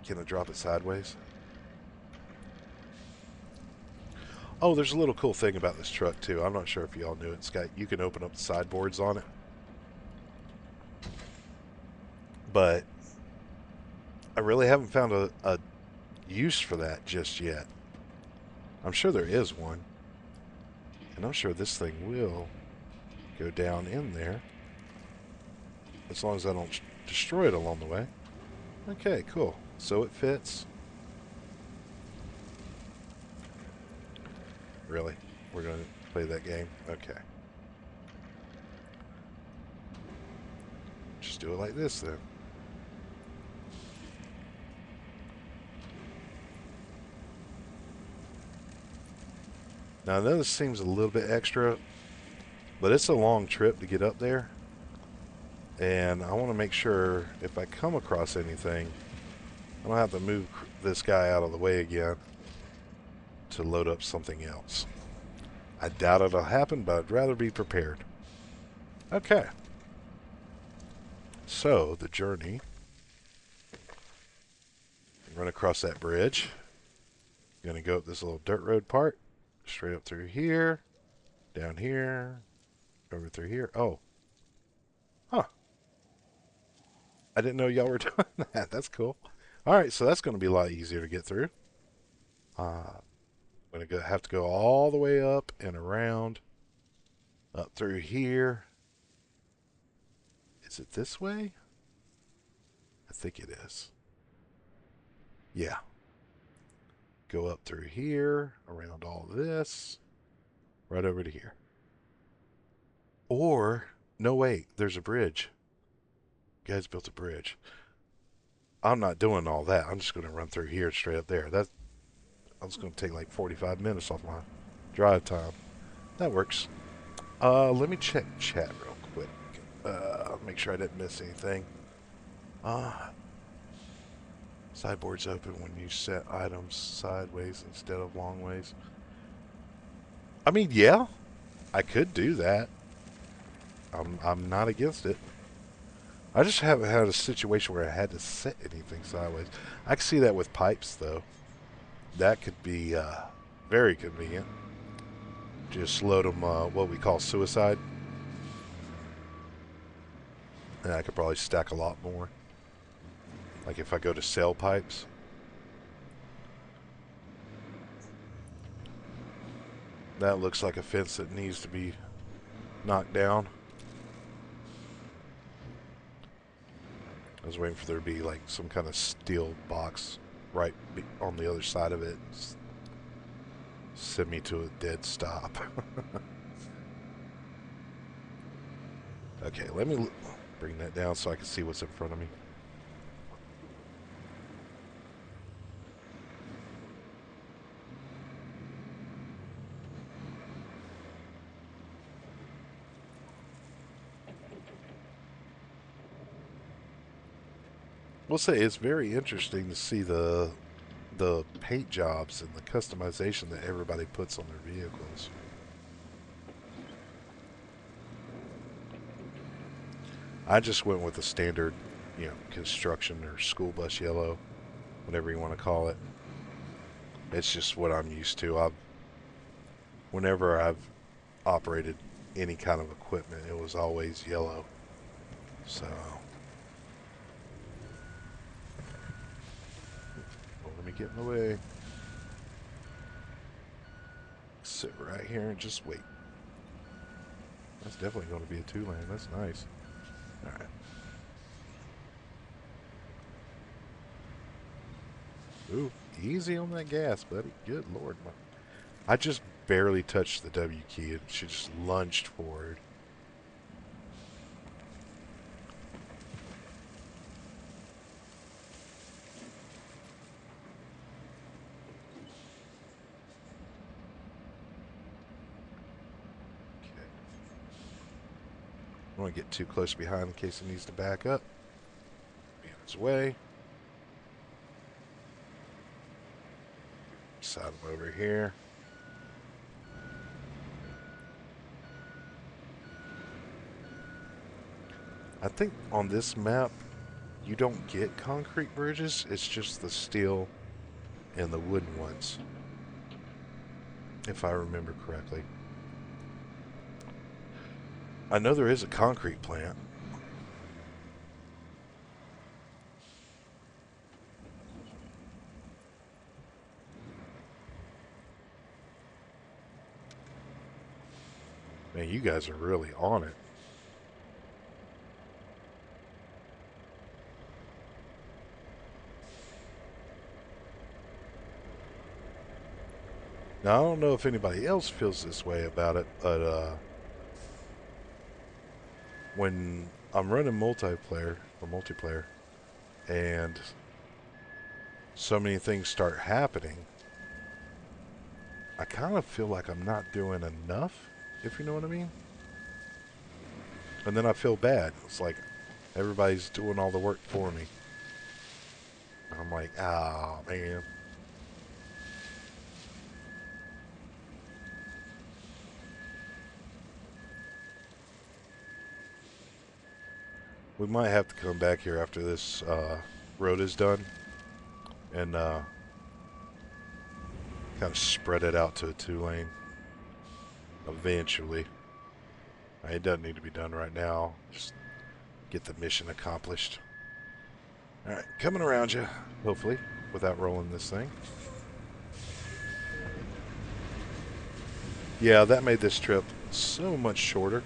Can I drop it sideways? Oh, there's a little cool thing about this truck too. I'm not sure if y'all knew it. It's got, you can open up the sideboards on it, but I really haven't found a use for that just yet. I'm sure there is one, and I'm sure this thing will go down in there as long as I don't destroy it along the way. Okay, cool. So it fits. Really? We're going to play that game? Okay. Just do it like this then. Now I know this seems a little bit extra, but it's a long trip to get up there. And I want to make sure if I come across anything, I don't have to move this guy out of the way again to load up something else. I doubt it'll happen, but I'd rather be prepared. Okay. So, the journey. Run across that bridge. I'm going to go up this little dirt road part. Straight up through here. Down here. Over through here. Oh. Huh. I didn't know y'all were doing that. That's cool. Alright, so that's going to be a lot easier to get through. I'm going to have to go all the way up and around. Up through here. Is it this way? I think it is. Yeah. Go up through here, around all this, right over to here. Or, no wait, there's a bridge. Guys built a bridge. I'm not doing all that. I'm just going to run through here straight up there. That's going to take like 45 minutes off my drive time. That works. Let me check chat real quick. Make sure I didn't miss anything. Sideboards open when you set items sideways instead of long ways. I mean, yeah, I could do that. I'm not against it. I just haven't had a situation where I had to set anything sideways. I can see that with pipes, though. That could be very convenient. Just load them what we call suicide. And I could probably stack a lot more. Like if I go to sell pipes. That looks like a fence that needs to be knocked down. I was waiting for there to be like some kind of steel box right on the other side of it. Send me to a dead stop. Okay, let me bring that down so I can see what's in front of me. We'll say it's very interesting to see the paint jobs and the customization that everybody puts on their vehicles. I just went with the standard, construction or school bus yellow, whatever you want to call it. It's just what I'm used to. Whenever I've operated any kind of equipment, it was always yellow. So, don't let me get in the way. Sit right here and just wait. That's definitely going to be a 2-lane. That's nice. All right. Ooh, easy on that gas, buddy. Good Lord. I just barely touched the W key and she just lunged forward. Okay. I don't want to get too close behind in case it needs to back up. Be in its way. Side him over here. I think on this map, you don't get concrete bridges. It's just the steel and the wooden ones, if I remember correctly. I know there is a concrete plant. Man, you guys are really on it. Now, I don't know if anybody else feels this way about it, but when I'm running multiplayer, and so many things start happening, I kind of feel like I'm not doing enough, if you know what I mean. And then I feel bad. It's like everybody's doing all the work for me. I'm like, ah, man. We might have to come back here after this road is done and kind of spread it out to a 2-lane eventually. It doesn't need to be done right now. Just get the mission accomplished. All right, coming around you, hopefully, without rolling this thing. Yeah, that made this trip so much shorter.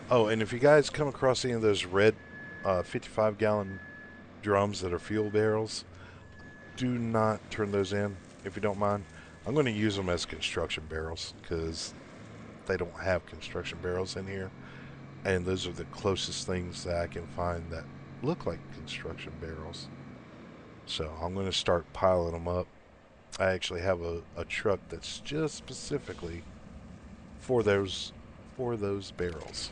Oh, and if you guys come across any of those red 55-gallon drums that are fuel barrels, do not turn those in, if you don't mind. I'm going to use them as construction barrels because they don't have construction barrels in here. And those are the closest things that I can find that look like construction barrels. So I'm going to start piling them up. I actually have a truck that's just specifically for those barrels.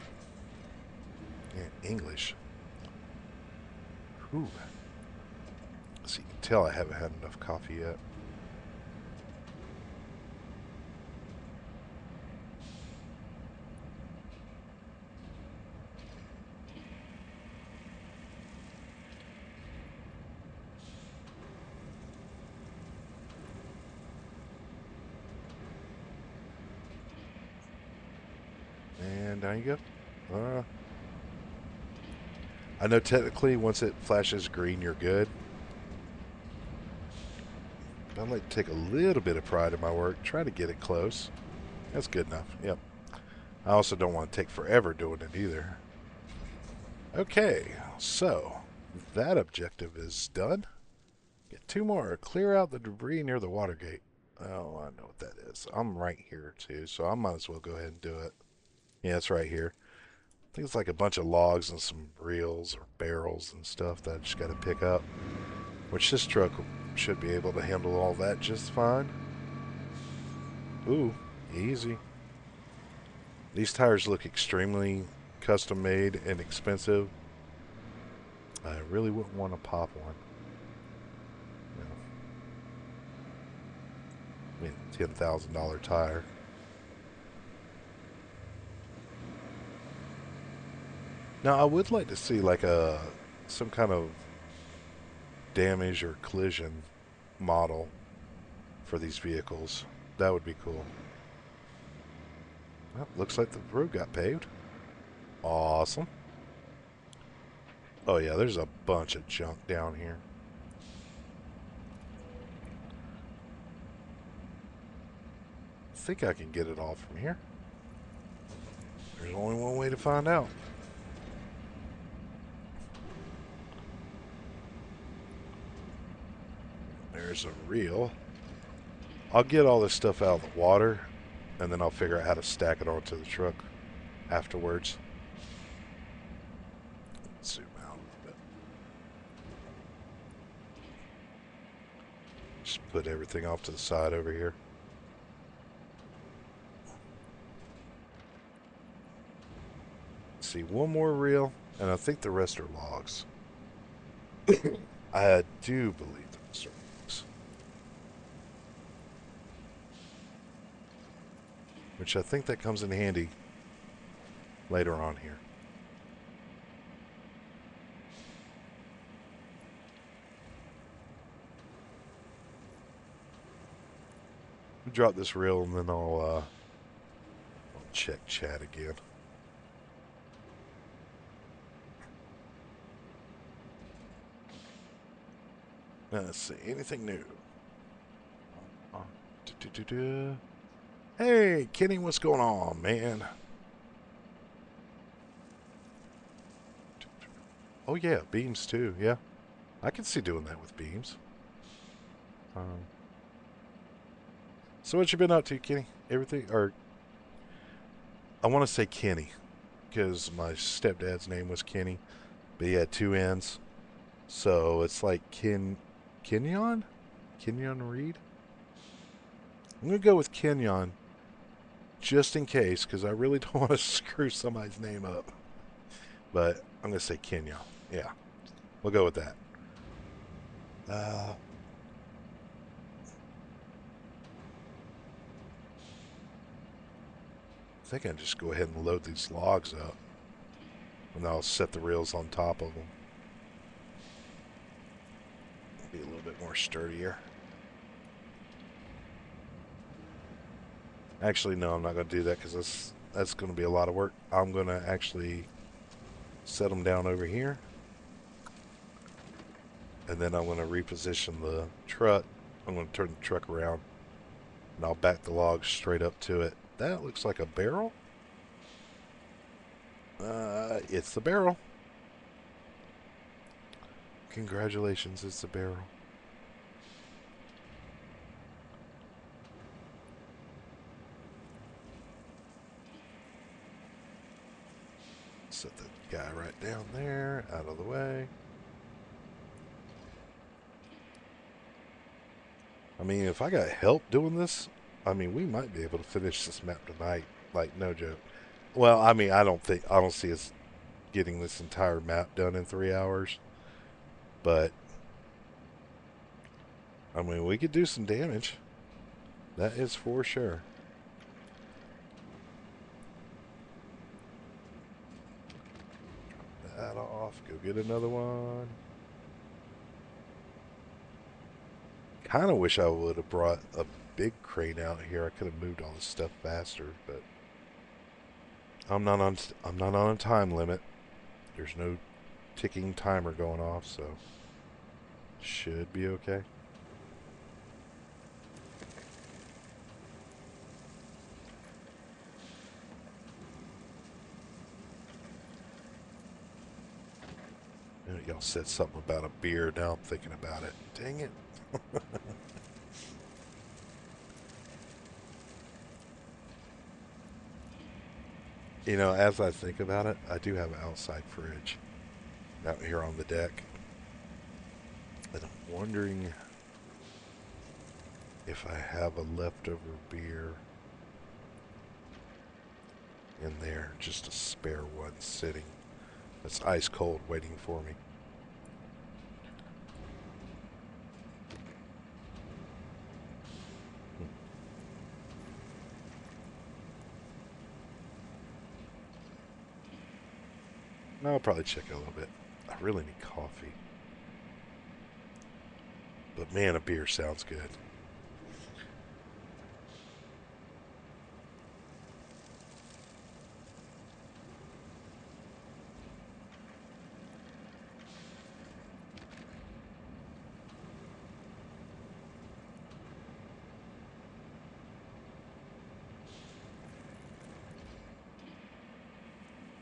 Yeah, English. Whew. So you can tell I haven't had enough coffee yet. And down you go. I know technically once it flashes green, you're good. But I like to take a little bit of pride in my work. Try to get it close. That's good enough. Yep. I also don't want to take forever doing it either. Okay, so that objective is done. Get 2 more. Clear out the debris near the water gate. Oh, I know what that is. I'm right here too, so I might as well go ahead and do it. Yeah, it's right here. I think it's like a bunch of logs and some reels or barrels and stuff that I just got to pick up. Which this truck should be able to handle all that just fine. Ooh, easy. These tires look extremely custom made and expensive. I really wouldn't want to pop one. No. I mean, $10,000 tire. Now, I would like to see like some kind of damage or collision model for these vehicles. That would be cool. Well, looks like the road got paved. Awesome. Oh yeah, there's a bunch of junk down here. I think I can get it all from here. There's only one way to find out. There's a reel. I'll get all this stuff out of the water, and then I'll figure out how to stack it onto the truck afterwards. Zoom out a little bit. Just put everything off to the side over here. See, one more reel, and I think the rest are logs. I do believe the rest are logs. Which I think that comes in handy later on here. Drop this reel and then I'll check chat again. Let's see, anything new? Hey, Kenny, what's going on, man? Oh yeah, beams too. Yeah, I can see doing that with beams. Um, so what you been up to, Kenny? Everything, or I want to say Kenny because my stepdad's name was Kenny, but he had two N's, so it's like Kenyon Reed. I'm gonna go with Kenyon just in case because I really don't want to screw somebody's name up. But I'm gonna say Kenyon. Yeah, we'll go with that. I think I can just go ahead and load these logs up, and I'll set the rails on top of them. Be a little bit more sturdier. Actually, no, I'm not going to do that because that's going to be a lot of work. I'm going to actually set them down over here, and then I'm going to reposition the truck. I'm going to turn the truck around, and I'll back the logs straight up to it. That looks like a barrel. It's the barrel. Congratulations, it's the barrel. Set the guy right down there, out of the way. I mean, if I got help doing this, I mean, we might be able to finish this map tonight. Like, no joke. Well, I mean, I don't see us getting this entire map done in 3 hours. But, I mean, we could do some damage. That is for sure. Drop that off. Go get another one. Kind of wish I would have brought a big crane out here. I could have moved all this stuff faster, but I'm not on a time limit. There's no ticking timer going off, so should be okay. Y'all said something about a beer. Now I'm thinking about it. Dang it. You know, as I think about it, I do have an outside fridge out here on the deck. And I'm wondering if I have a leftover beer in there, just a spare one sitting that's ice cold waiting for me. No, I'll probably check it a little bit. I really need coffee. But man, a beer sounds good.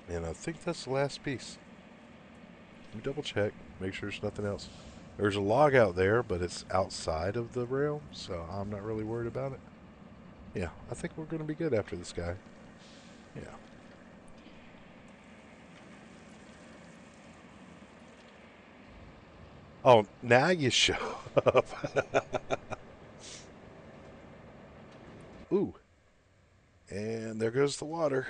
And I think that's the last piece. Let me double check, make sure there's nothing else. There's a log out there, but it's outside of the rail, so I'm not really worried about it. Yeah, I think we're going to be good after this guy. Yeah. Oh, now you show up. Ooh. And there goes the water.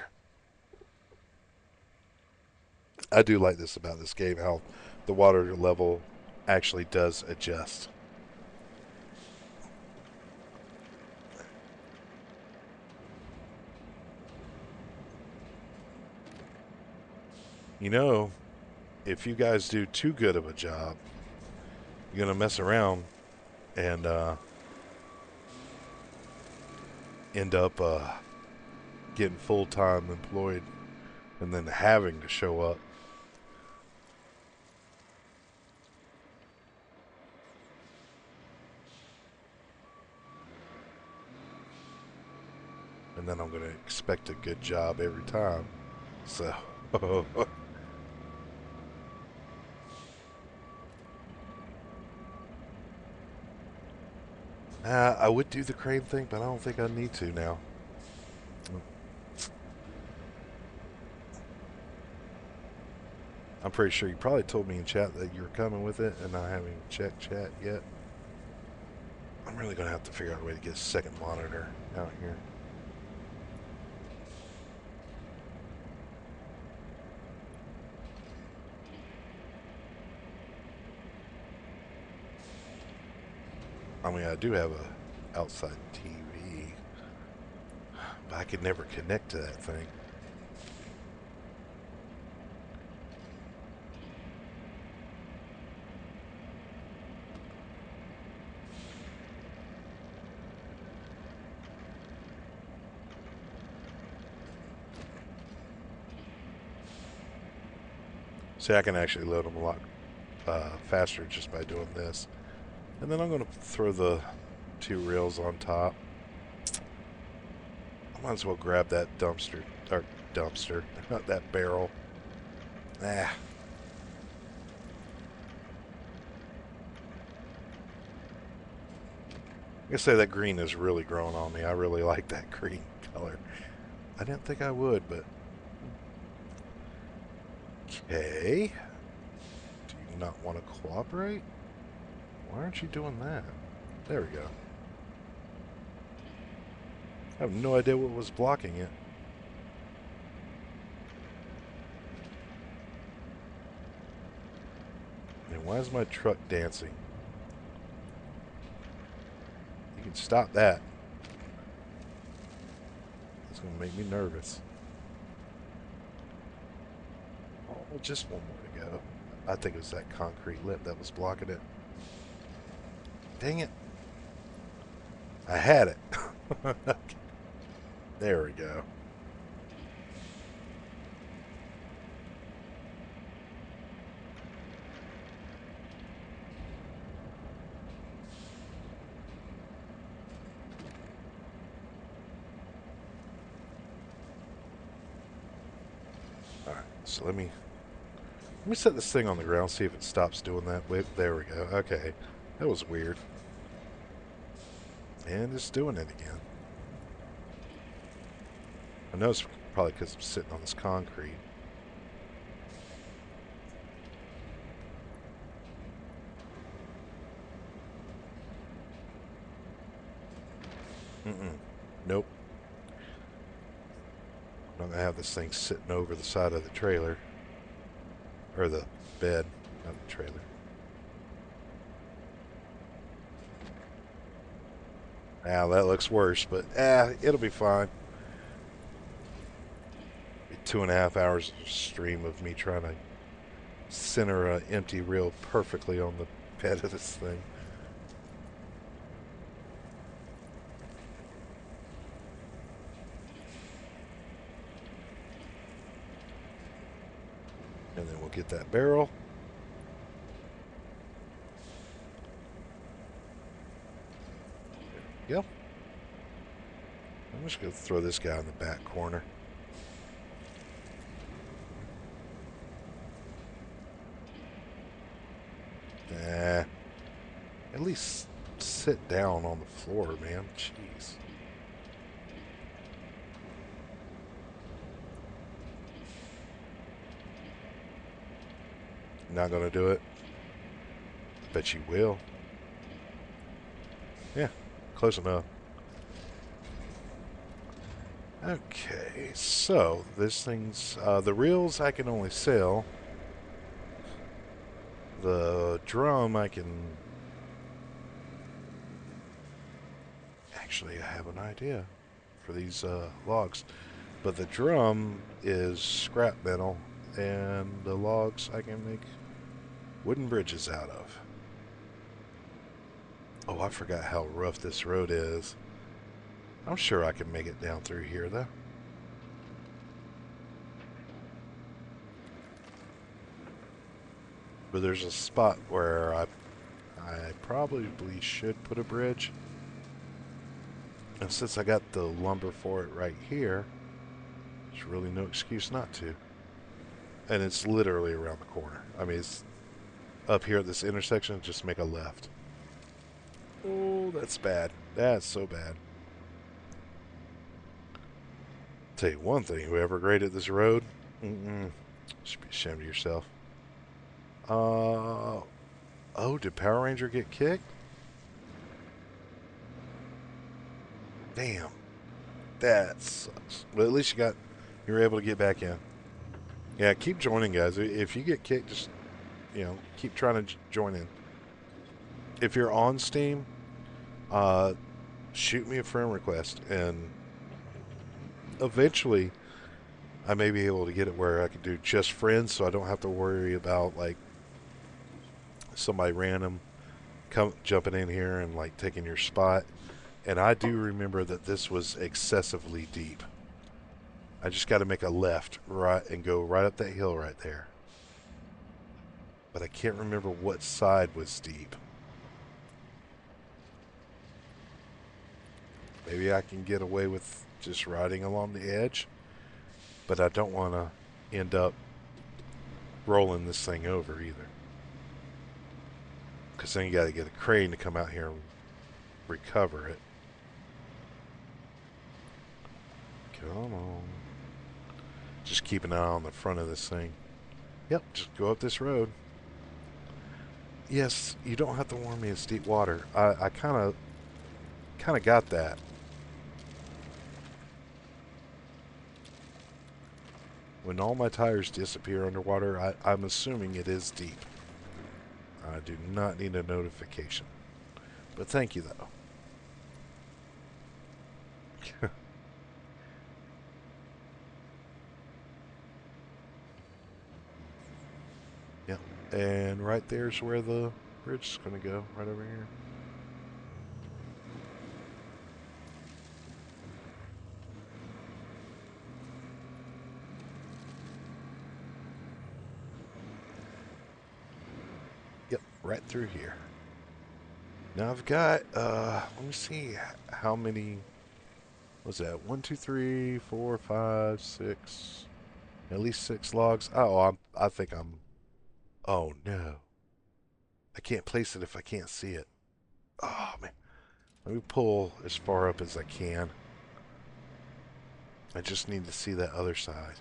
I do like this about this game, how the water level actually does adjust. You know, if you guys do too good of a job, you're gonna mess around and end up getting full-time employed and then having to show up. And then I'm going to expect a good job every time. So, I would do the crane thing, but I don't think I need to now. I'm pretty sure you probably told me in chat that you were coming with it, and I haven't even checked chat yet. I'm really going to have to figure out a way to get a second monitor out here. I mean, I do have a outside TV, but I could never connect to that thing. See, I can actually load them a lot faster just by doing this. And then I'm going to throw the 2 rails on top. I might as well grab that dumpster, not that barrel. Ah. I say that green is really growing on me. I really like that green color. I didn't think I would, but... Okay. Do you not want to cooperate? Why aren't you doing that? There we go. I have no idea what was blocking it. And why is my truck dancing? You can stop that. It's going to make me nervous. Oh, just one more to go. I think it was that concrete lip that was blocking it. Dang it. I had it. There we go. Alright, so let me set this thing on the ground, see if it stops doing that. Wait, there we go. Okay. That was weird. And it's doing it again. I know it's probably because I'm sitting on this concrete. Nope. I'm going to have this thing sitting over the side of the trailer. Or the bed, not the trailer. Ah, that looks worse, but it'll be fine. 2.5 hours of stream of me trying to center an empty reel perfectly on the bed of this thing. And then we'll get that barrel. There we go. I'm just going to throw this guy in the back corner. At least sit down on the floor, man. Jeez. Not gonna do it? Bet you will. Yeah, close enough. Okay, so this thing's the reels I can only sell. The drum I can... Actually, I have an idea for these logs. But the drum is scrap metal, and the logs I can make wooden bridges out of. Oh, I forgot how rough this road is. I'm sure I can make it down through here, though. But there's a spot where I probably should put a bridge. And since I got the lumber for it right here, there's really no excuse not to. And it's literally around the corner. I mean, it's up here at this intersection, just make a left. Oh, that's bad. That's so bad. Tell you one thing, whoever graded this road, should be ashamed of yourself. Oh, did Power Ranger get kicked? Damn. That sucks. But at least you were able to get back in. Yeah, keep joining, guys. If you get kicked, just, keep trying to join in. If you're on Steam, shoot me a friend request, and eventually I may be able to get it where I can do just friends, so I don't have to worry about, like, somebody random jumping in here and, like, taking your spot. And I do remember that this was excessively deep. I just got to make a left right and go right up that hill right there. But I can't remember what side was steep. Maybe I can get away with just riding along the edge. But I don't want to end up rolling this thing over either. Because then you got to get a crane to come out here and recover it. Come on. Just keep an eye on the front of this thing. Yep, just go up this road. Yes, you don't have to warn me it's deep water. I kind of got that. When all my tires disappear underwater, I'm assuming it is deep. I do not need a notification. But thank you, though. Yep. And right there's where the bridge is going to go, right over here. Yep, right through here. Now I've got, let me see how many, what's that? 1, 2, 3, 4, 5, 6, at least 6 logs. Oh, I think I'm, oh no. I can't place it if I can't see it. Oh man. Let me pull as far up as I can. I just need to see that other side.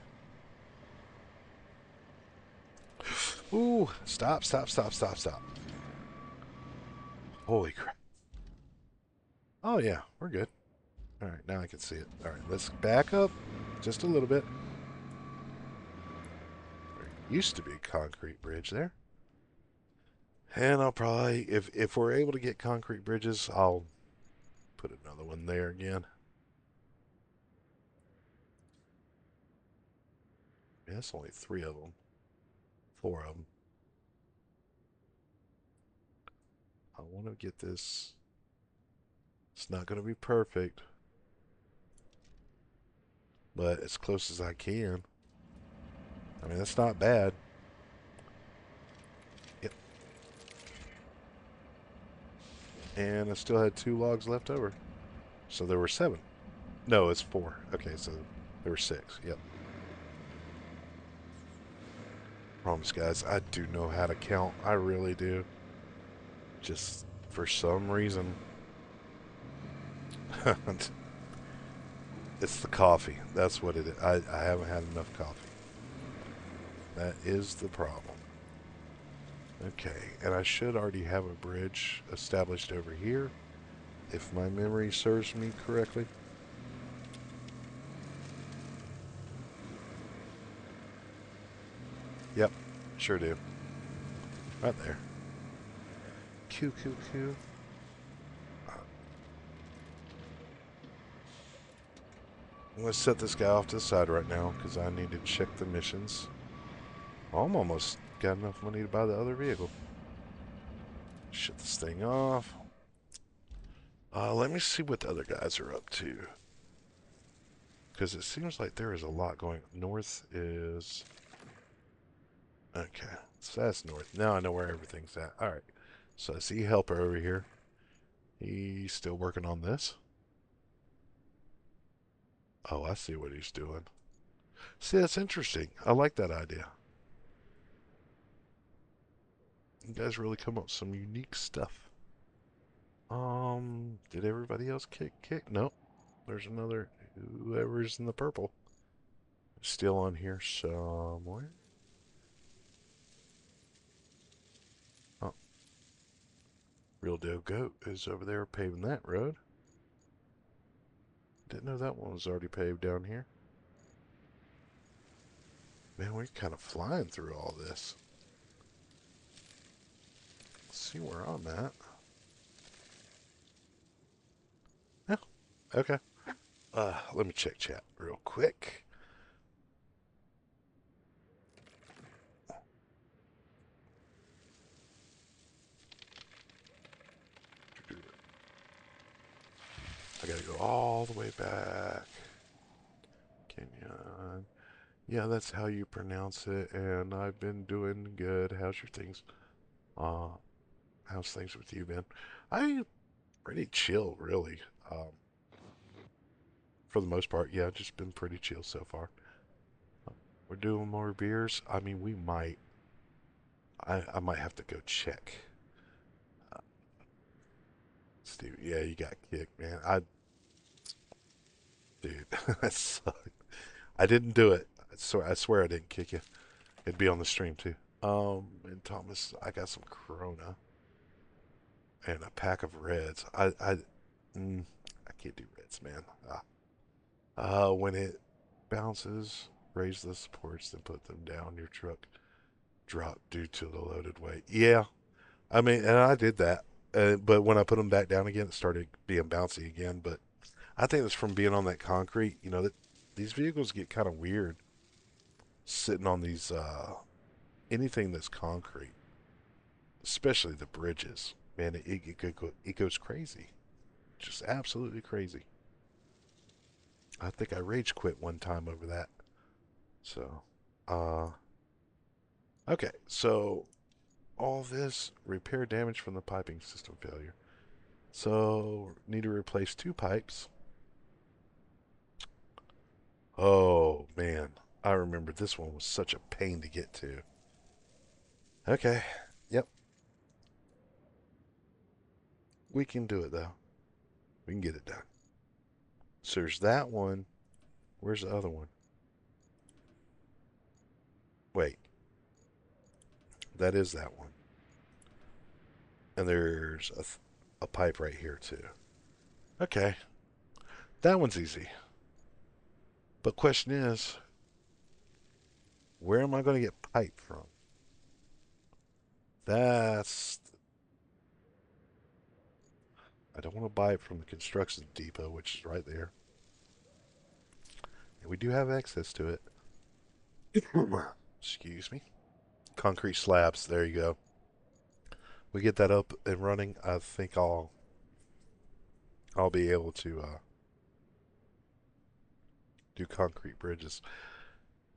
Ooh, stop. Holy crap. Oh yeah, we're good. Alright, now I can see it. Alright, let's back up just a little bit. There used to be a concrete bridge there. And I'll probably, if we're able to get concrete bridges, I'll put another one there again. Yeah, that's only 3 of them. 4 of them. I want to get this. It's not going to be perfect, but as close as I can. I mean, that's not bad. Yep. And I still had 2 logs left over. So there were 7. No, it's 4. Okay, so there were 6. Yep. Promise, guys, I do know how to count. I really do. Just for some reason. It's the coffee. That's what it is. I haven't had enough coffee. That is the problem. Okay, and I should already have a bridge established over here, if my memory serves me correctly. Yep, sure do. Right there. Q. I'm going to set this guy off to the side right now because I need to check the missions. I'm almost got enough money to buy the other vehicle. Shut this thing off. Let me see what the other guys are up to. Because it seems like there is a lot going. North is... Okay, so that's north. Now I know where everything's at. Alright, so I see Helper over here. He's still working on this. Oh, I see what he's doing. See, that's interesting. I like that idea. You guys really come up with some unique stuff. Did everybody else kick? Nope. There's another, whoever's in the purple. Still on here somewhere. Oh, Real Deal Goat is over there paving that road. Didn't know that one was already paved down here. Man, we're kind of flying through all this. Let's see where I'm at. Yeah, okay. Let me check chat real quick. I gotta go all the way back. Kenyon. Yeah, that's how you pronounce it, and I've been doing good. How's your things? Uh, how's things with you, Ben? I pretty chill, really. For the most part, yeah, just been pretty chill so far. We're doing more beers. I mean, we might. I might have to go check. Uh, Steve, yeah, you got kicked, man. Dude, that sucked. I didn't do it. I swear I didn't kick you. It'd be on the stream too. And Thomas, I got some Corona and a pack of Reds. Mm, I can't do Reds, man. When it bounces, raise the supports, then put them down. Your truck drop due to the loaded weight. Yeah, I mean, and I did that. But when I put them back down again, it started being bouncy again. But I think it's from being on that concrete. You know that these vehicles get kind of weird sitting on these anything that's concrete, especially the bridges. Man, it goes crazy, just absolutely crazy. I think I rage quit one time over that. So, uh, okay, so all this repair damage from the piping system failure. So need to replace two pipes. Oh man, I remember this one was such a pain to get to. Okay, yep, we can do it though. We can get it done. So there's that one. Where's the other one? Wait, that is that one. And there's a pipe right here too. Okay, that one's easy. But question is, where am I going to get pipe from? That's I don't want to buy it from the construction depot, which is right there. And we do have access to it. Excuse me. Concrete slabs. There you go. We get that up and running. I think I'll be able to do concrete bridges.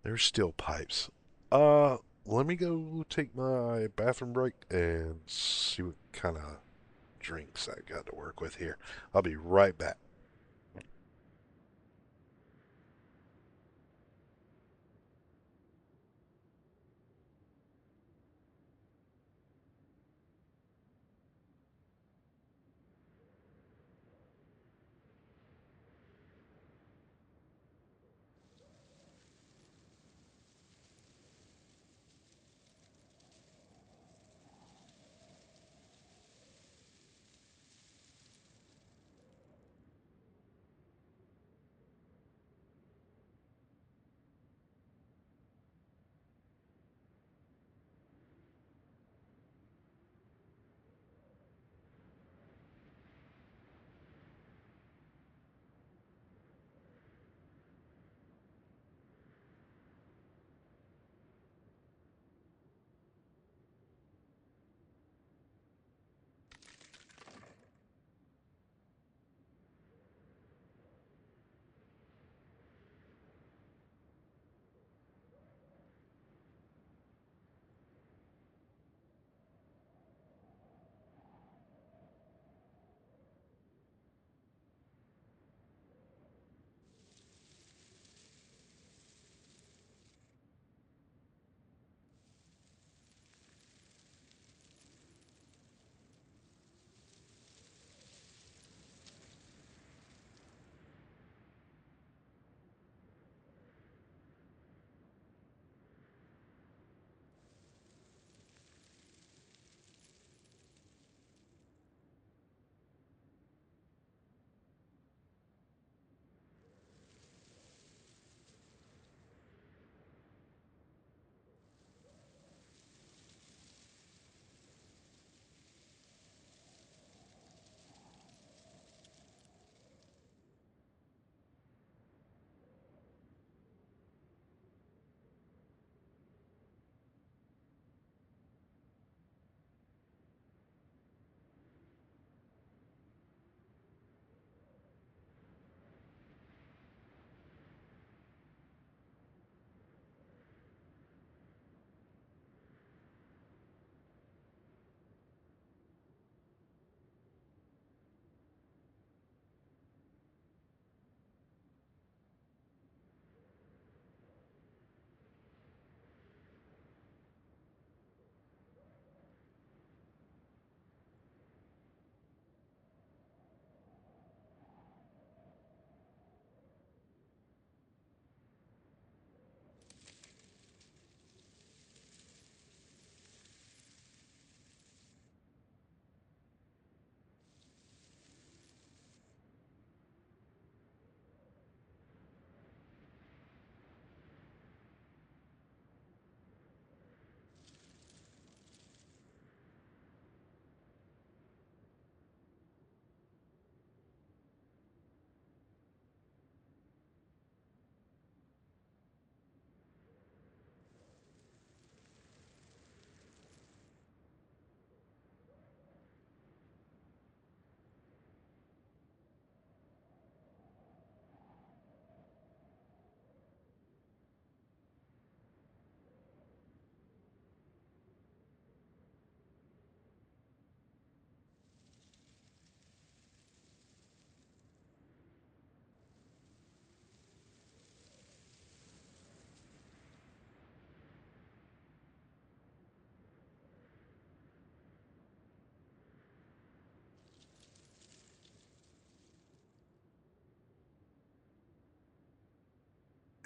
There's still pipes. Uh, Let me go take my bathroom break and see what kind of drinks I got to work with here. I'll be right back.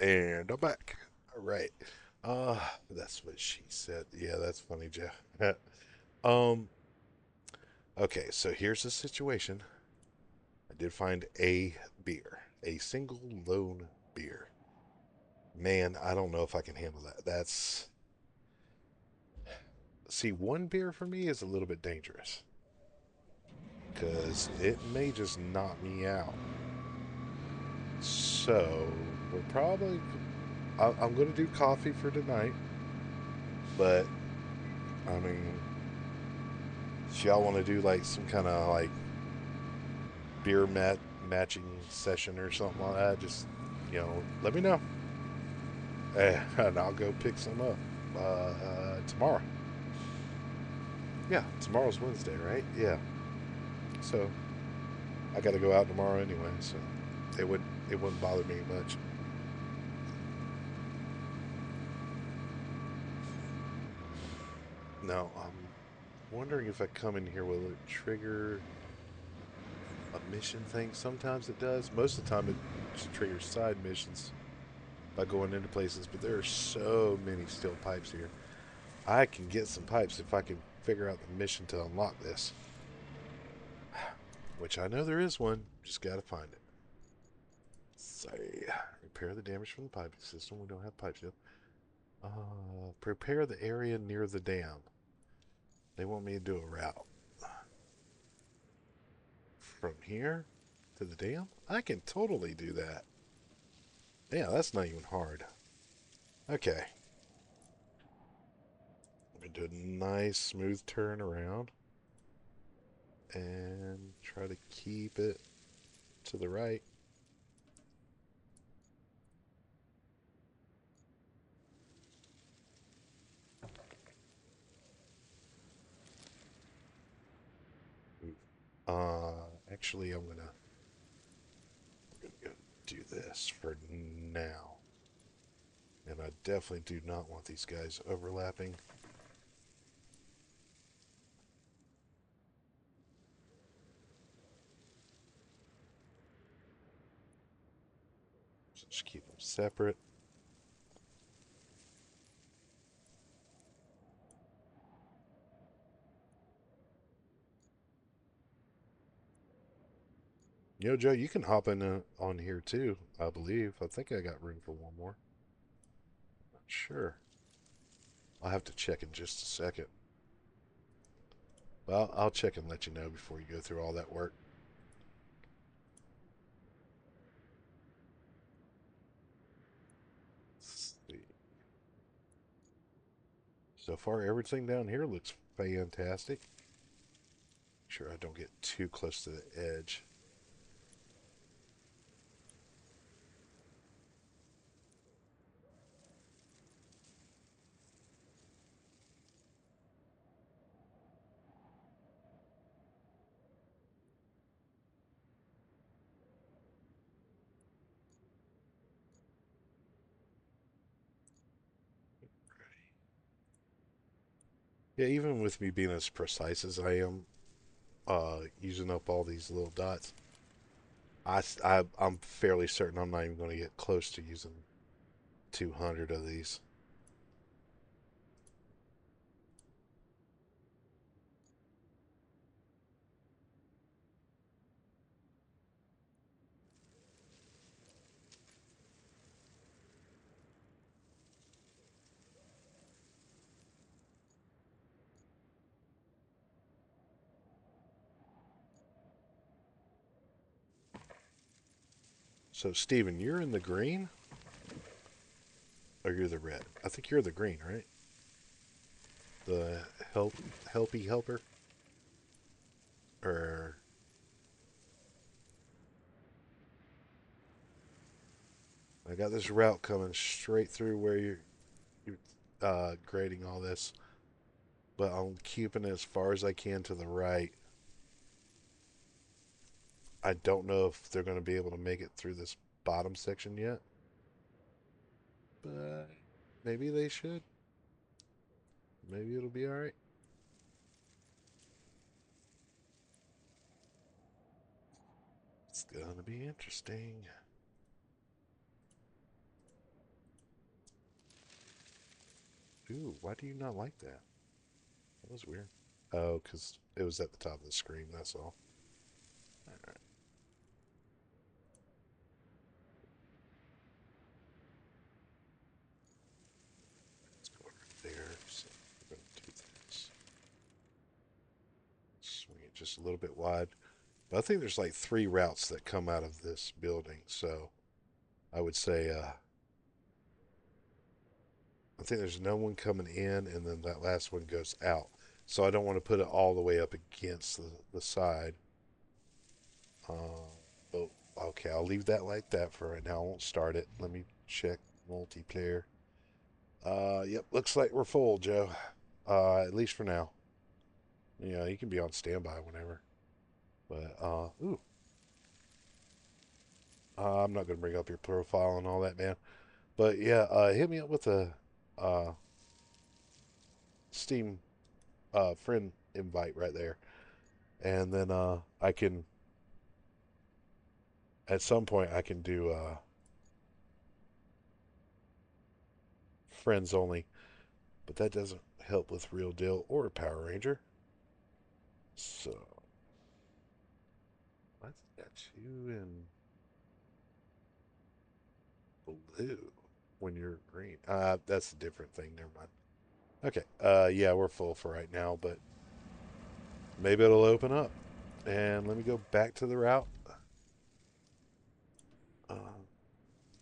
And I'm back. All right. That's what she said. Yeah, that's funny, Jeff. um, okay, so here's the situation. I did find a beer, a single lone beer. Man, I don't know if I can handle that. That's see, one beer for me is a little bit dangerous because it may just knock me out. So we're probably I'm going to do coffee for tonight, but I mean, if y'all want to do like some kind of like matching session or something like that, just let me know, and I'll go pick some up tomorrow. Yeah, tomorrow's Wednesday, right? Yeah. So I got to go out tomorrow anyway, so it wouldn't bother me much. No, I'm wondering if I come in here, will it trigger a mission thing? Sometimes it does. Most of the time, it triggers side missions by going into places. But there are so many steel pipes here. I can get some pipes if I can figure out the mission to unlock this. Which I know there is one. Just gotta find it. Say, repair the damage from the piping system. We don't have pipes yet. Prepare the area near the dam. They want me to do a route from here to the dam. I can totally do that. Yeah, that's not even hard. Okay, I'm gonna do a nice smooth turn around and try to keep it to the right. Actually, I'm gonna go do this for now. And I definitely do not want these guys overlapping. So just keep them separate. Joe, you can hop in on here too, I believe. I think I got room for one more. Not sure. I'll have to check in just a second. Well, I'll check and let you know before you go through all that work. Let's see. So far, everything down here looks fantastic. Make sure I don't get too close to the edge. Yeah, even with me being as precise as I am, using up all these little dots, I'm fairly certain I'm not even going to get close to using 200 of these. So, Steven, you're in the green or you're the red? I think you're the green, right? The help, helpy helper? Or I got this route coming straight through where you're grading all this, but I'm keeping it as far as I can to the right. I don't know if they're going to be able to make it through this bottom section yet, but maybe they should. Maybe it'll be all right. It's gonna be interesting. Ooh, why do you not like that? That was weird. Oh, because it was at the top of the screen, that's all. All right, let's go over there. So we're going to do this. Swing it just a little bit wide. But I think there's like 3 routes that come out of this building, so I would say I think there's no one coming in, and then that last one goes out. So I don't want to put it all the way up against the side. But okay, I'll leave that like that for right now. I won't start it. Let me check multiplayer. Yep, looks like we're full, Joe. At least for now. Yeah, you can be on standby whenever. But ooh, I'm not gonna bring up your profile and all that, man. But yeah, hit me up with a uh Steam friend invite right there, and then I can at some point I can do friends only, but that doesn't help with Real Deal or Power Ranger. So let's get you in blue when you're green. That's a different thing. Never mind. Okay. Yeah, we're full for right now, but maybe it'll open up. And let me go back to the route. Uh,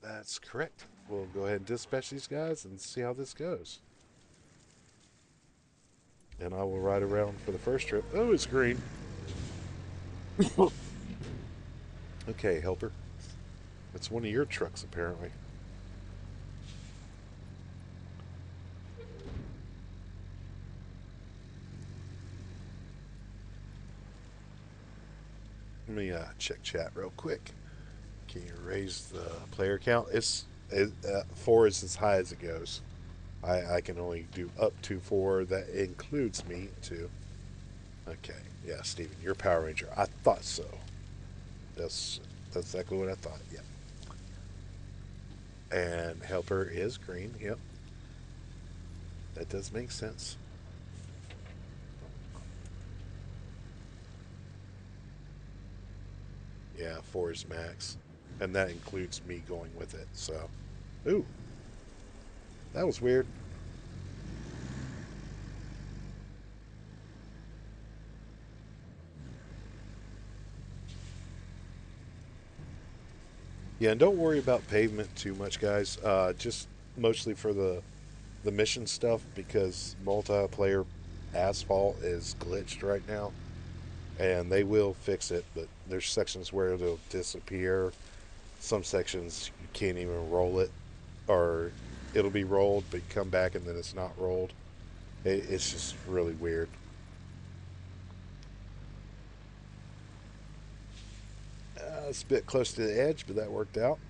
that's correct. We'll go ahead and dispatch these guys and see how this goes. And I will ride around for the first trip. Oh, it's green. Okay, helper. It's one of your trucks, apparently. Let me check chat real quick. Can you raise the player count? 4 is as high as it goes. I can only do up to 4. That includes me, too. Okay. Yeah, Steven, you're Power Ranger. I thought so. That's, that's exactly what I thought. Yeah. And helper is green. Yep. That does make sense. Yeah, 4 is max. And that includes me going with it. So, ooh, that was weird. Yeah, and don't worry about pavement too much, guys. Just mostly for the mission stuff because multiplayer asphalt is glitched right now, and they will fix it. But there's sections where it'll disappear. Some sections you can't even roll it, or it'll be rolled but come back and then it's not rolled. It's just really weird. It's a bit close to the edge, but that worked out.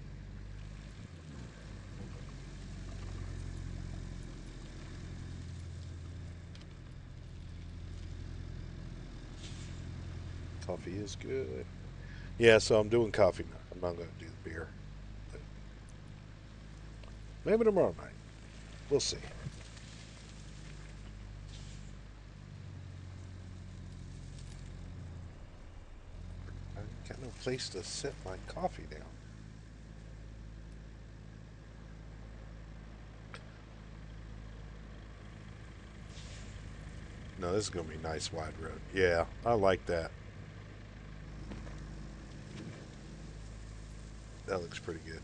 Coffee is good. Yeah, so I'm doing coffee now. I'm not going to do the beer. But maybe tomorrow night. We'll see. I got no place to set my coffee down. No, this is going to be a nice wide road. Yeah, I like that. That looks pretty good.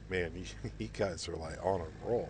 Man, you guys are like on a roll.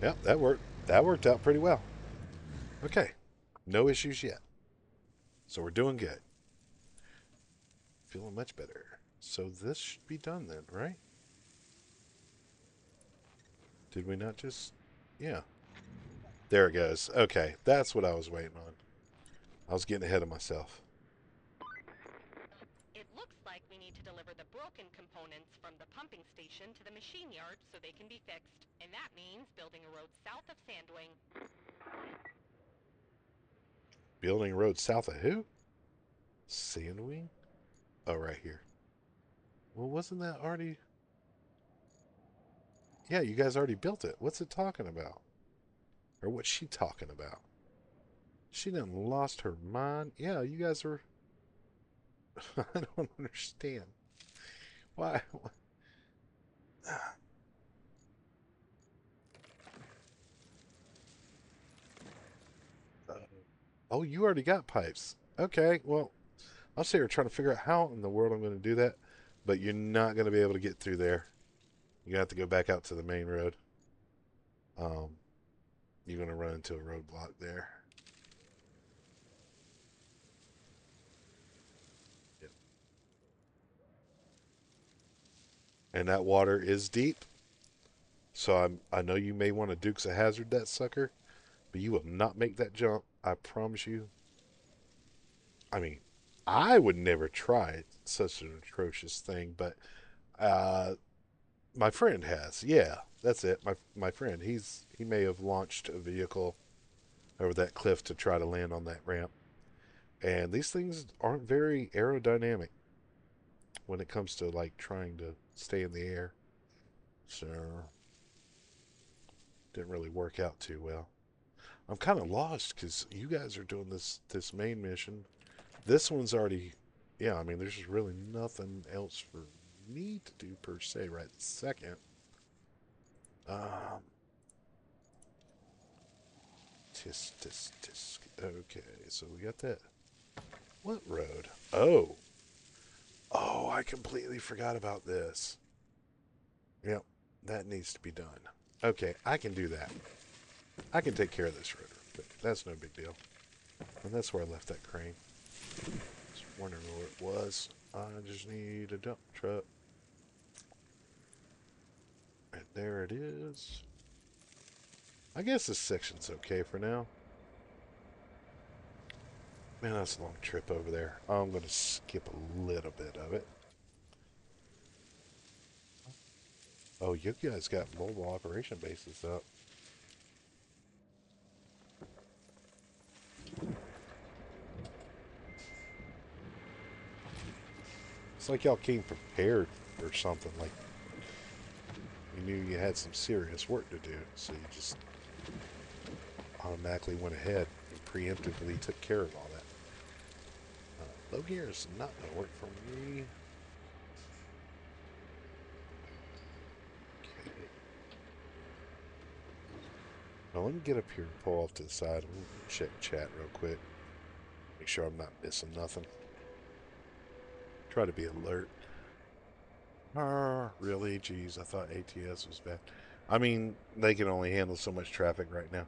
Yeah, that worked. That worked out pretty well. Okay, no issues yet. So we're doing good. Feeling much better. So this should be done then, right? Did we not just... Yeah. There it goes. Okay, that's what I was waiting on. I was getting ahead of myself. It looks like we need to deliver the broken components from the pumping station to the machine yard so they can be fixed. And that means building a road south of Sandwing. Building a road south of who? Sandwing? Oh, right here. Well, wasn't that already... Yeah, you guys already built it. What's it talking about? Or what's she talking about? She done lost her mind? Yeah, you guys are... I don't understand. Why? Oh, you already got pipes. Okay, well, I'll sit here trying to figure out how in the world I'm going to do that, but you're not going to be able to get through there. You have to go back out to the main road. Um, you're going to run into a roadblock there. Yep. And that water is deep, so I know you may want to Dukes a Hazard that sucker, but you will not make that jump. I promise you. I mean, I would never try such an atrocious thing, but uh, my friend has. Yeah, that's it. My friend. He may have launched a vehicle over that cliff to try to land on that ramp. And these things aren't very aerodynamic when it comes to like trying to stay in the air. So didn't really work out too well. I'm kind of lost because you guys are doing this main mission. This one's already, yeah. I mean, there's just really nothing else for me to do per se right this second. Um, tisk tisk tisk. Okay, so we got that. What road? Oh, I completely forgot about this. Yep, that needs to be done. Okay, I can do that. I can take care of this rotor, but that's no big deal. And that's where I left that crane. Just wondering where it was. I just need a dump truck. And there it is. I guess this section's okay for now. Man, that's a long trip over there. I'm going to skip a little bit of it. Oh, you guys got mobile operation bases up. It's like y'all came prepared or something. Like you knew you had some serious work to do, so you just automatically went ahead and preemptively took care of all that. Low gear is not going to work for me. Okay. Now let me get up here and pull off to the side. We'll check chat real quick. Make sure I'm not missing nothing. Try to be alert. Really? Jeez, I thought ATS was bad. I mean, they can only handle so much traffic right now.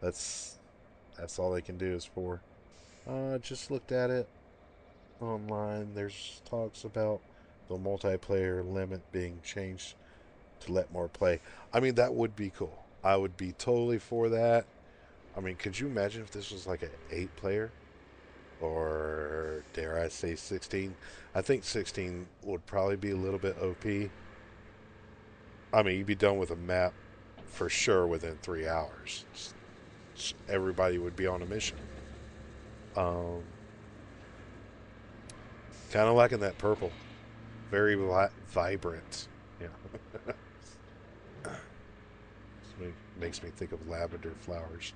That's that's all they can do is for. Just looked at it online. There's talks about the multiplayer limit being changed to let more play. I mean, that would be cool. I would be totally for that. I mean, could you imagine if this was like an 8 player? Or dare I say 16? I think 16 would probably be a little bit OP. I mean, you'd be done with a map for sure within 3 hours. Everybody would be on a mission. Um, kind of liking that purple. Very vibrant. Yeah. Makes me think of lavender flowers.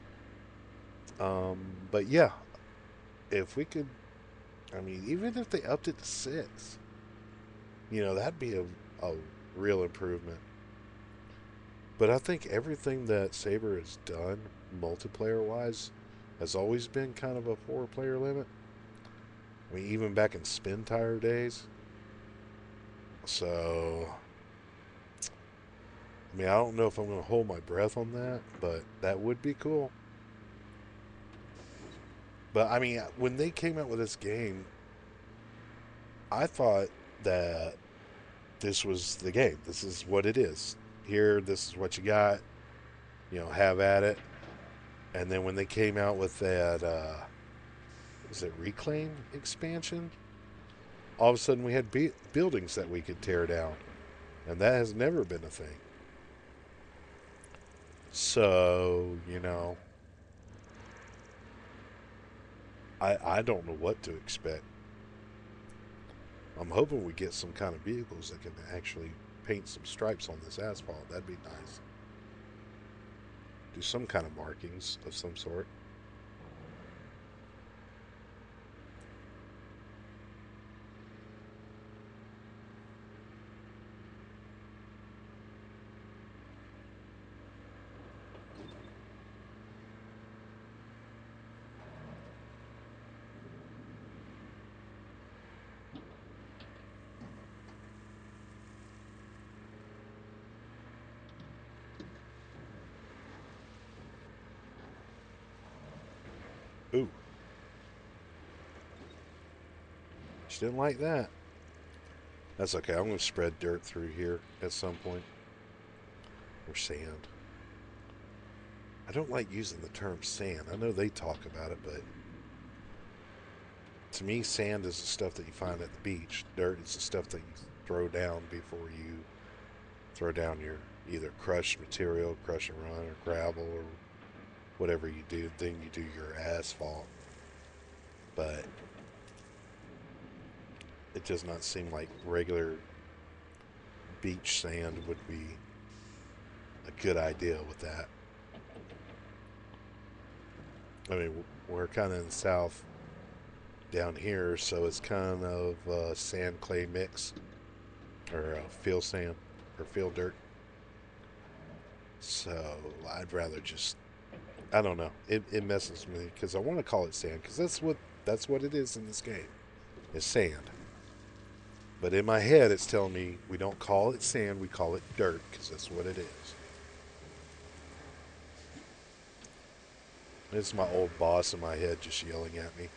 But yeah, if we could, I mean, even if they upped it to 6, that'd be a real improvement. But I think everything that Saber has done multiplayer wise has always been kind of a 4-player limit. I mean, even back in Spin Tire days. So I mean, I don't know if I'm going to hold my breath on that, but that would be cool. But I mean, when they came out with this game, I thought that this was the game. This is what it is. Here, this is what you got. You know, have at it. And then when they came out with that, was it Reclaim expansion? All of a sudden, we had buildings that we could tear down, and that has never been a thing. So, I don't know what to expect. I'm hoping we get some kind of vehicles that can actually paint some stripes on this asphalt. That'd be nice. Do some kind of markings of some sort. Ooh, she didn't like that. That's okay. I'm going to spread dirt through here at some point. Or sand. I don't like using the term sand. I know they talk about it, but to me, sand is the stuff that you find at the beach. Dirt is the stuff that you throw down before you throw down your either crushed material, crush and run, or gravel, or whatever you do. Then you do your asphalt. But it does not seem like regular beach sand would be a good idea with that. I mean, we're kind of in the south down here, so it's kind of sand clay mix or field sand or field dirt. So I'd rather just I don't know. It messes with me because I want to call it sand because that's what it is in this game. It's sand. But in my head, it's telling me we don't call it sand, we call it dirt because that's what it is. It's my old boss in my head just yelling at me.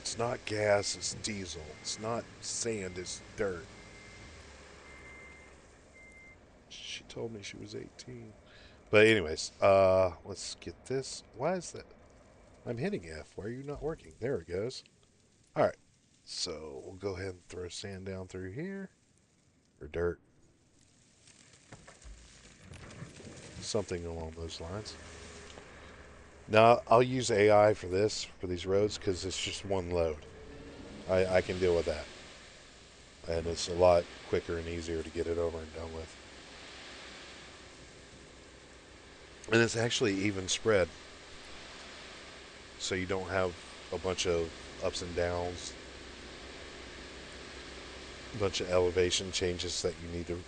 It's not gas, it's diesel. It's not sand, it's dirt. She told me she was 18. But anyways, let's get this. Why is that? I'm hitting F. Why are you not working? There it goes. All right. So we'll go ahead and throw sand down through here, or dirt, something along those lines. Now I'll use AI for this for these roads because it's just one load. I can deal with that, and it's a lot quicker and easier to get it over and done with. And it's actually even spread, so you don't have a bunch of ups and downs, a bunch of elevation changes that you need to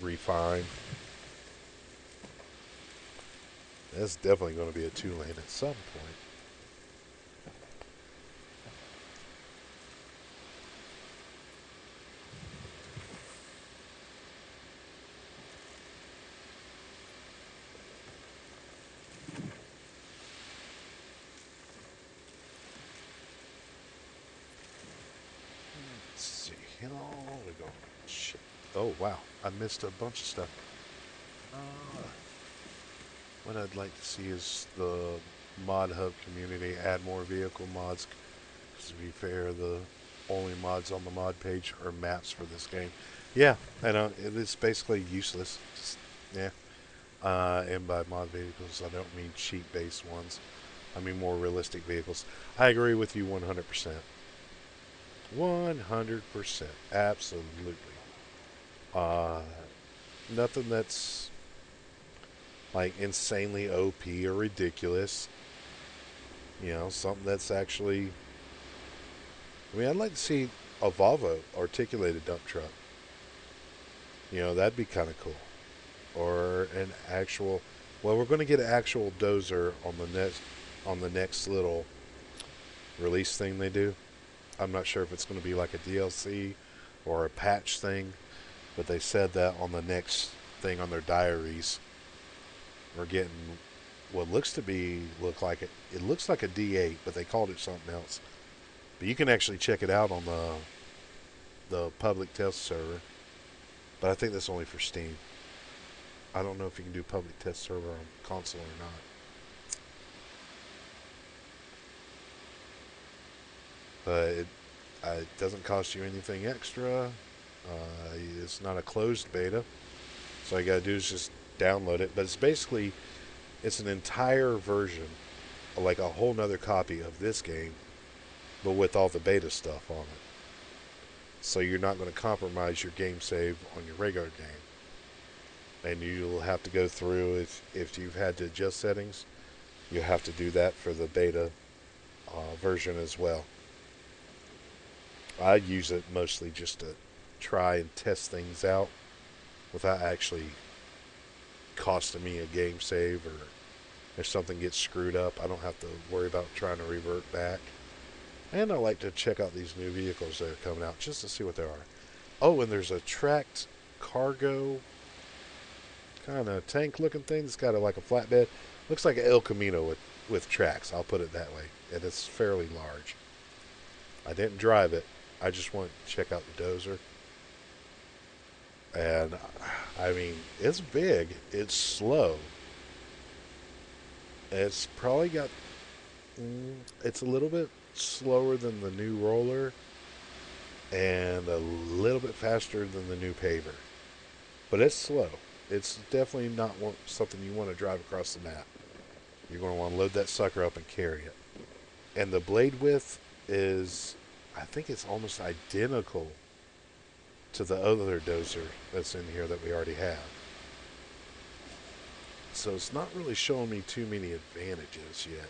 refine. That's definitely going to be a two lane at some point. Let's see. Here we go. Shit. Oh, wow. I missed a bunch of stuff. Uh, what I'd like to see is the mod hub community add more vehicle mods. Because to be fair, the only mods on the mod page are maps for this game. Yeah, I know. It's basically useless. Just, yeah. And by mod vehicles, I don't mean cheap-based ones. I mean more realistic vehicles. I agree with you 100%. 100%. Absolutely. Uh, Nothing that's like insanely OP or ridiculous. Something that's actually. I mean, I'd like to see a Volvo articulated dump truck. That'd be kind of cool. Or an actual. Well, we're going to get an actual dozer on the next little release thing they do. I'm not sure if it's going to be like a DLC or a patch thing, but they said that on the next thing on their diaries, we're getting what looks to be look like it looks like a D8, but they called it something else. But you can actually check it out on the public test server. But I think that's only for Steam. I don't know if you can do public test server on console or not. But it doesn't cost you anything extra. It's not a closed beta, so all you gotta do is just download it. But it's an entire version, like a whole nother copy of this game, but with all the beta stuff on it. So you're not going to compromise your game save on your regular game, and you'll have to go through if you've had to adjust settings, you have to do that for the beta version as well. I use it mostly just to try and test things out without actually costing me a game save, or if something gets screwed up, I don't have to worry about trying to revert back. And I like to check out these new vehicles that are coming out just to see what they are. Oh, and there's a tracked cargo kind of tank looking thing. It's got like a flatbed. Looks like an El Camino with tracks. I'll put it that way. And it's fairly large. I didn't drive it. I just wanted to check out the dozer. And I mean, it's big. It's slow. It's probably got. It's a little bit slower than the new roller and a little bit faster than the new paver. But it's slow. It's definitely not something you want to drive across the map. You're going to want to load that sucker up and carry it. And the blade width is, I think it's almost identical to the other dozer that's in here that we already have. So it's not really showing me too many advantages yet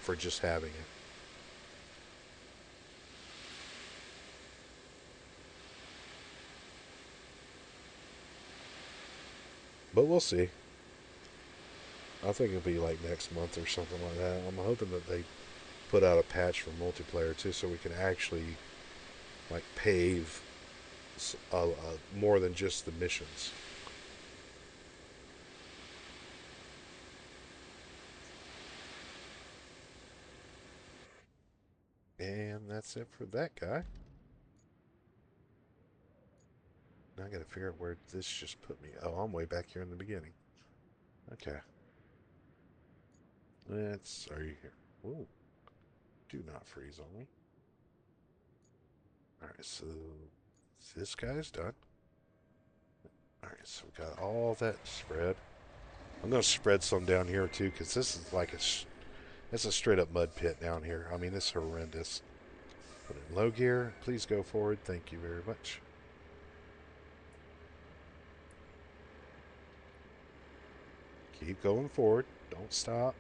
for just having it. But we'll see. I think it'll be like next month or something like that. I'm hoping that they put out a patch for multiplayer too, so we can actually like pave more than just the missions. And that's it for that guy. Now I gotta figure out where this just put me. Oh, I'm way back here in the beginning. Okay. Are you here? Ooh, do not freeze on me. Alright, so this guy's done. Alright, so we got all that spread. I'm gonna spread some down here too, because this is like it's a straight up mud pit down here. I mean, it's horrendous. Put it in low gear. Please go forward. Thank you very much. Keep going forward. Don't stop.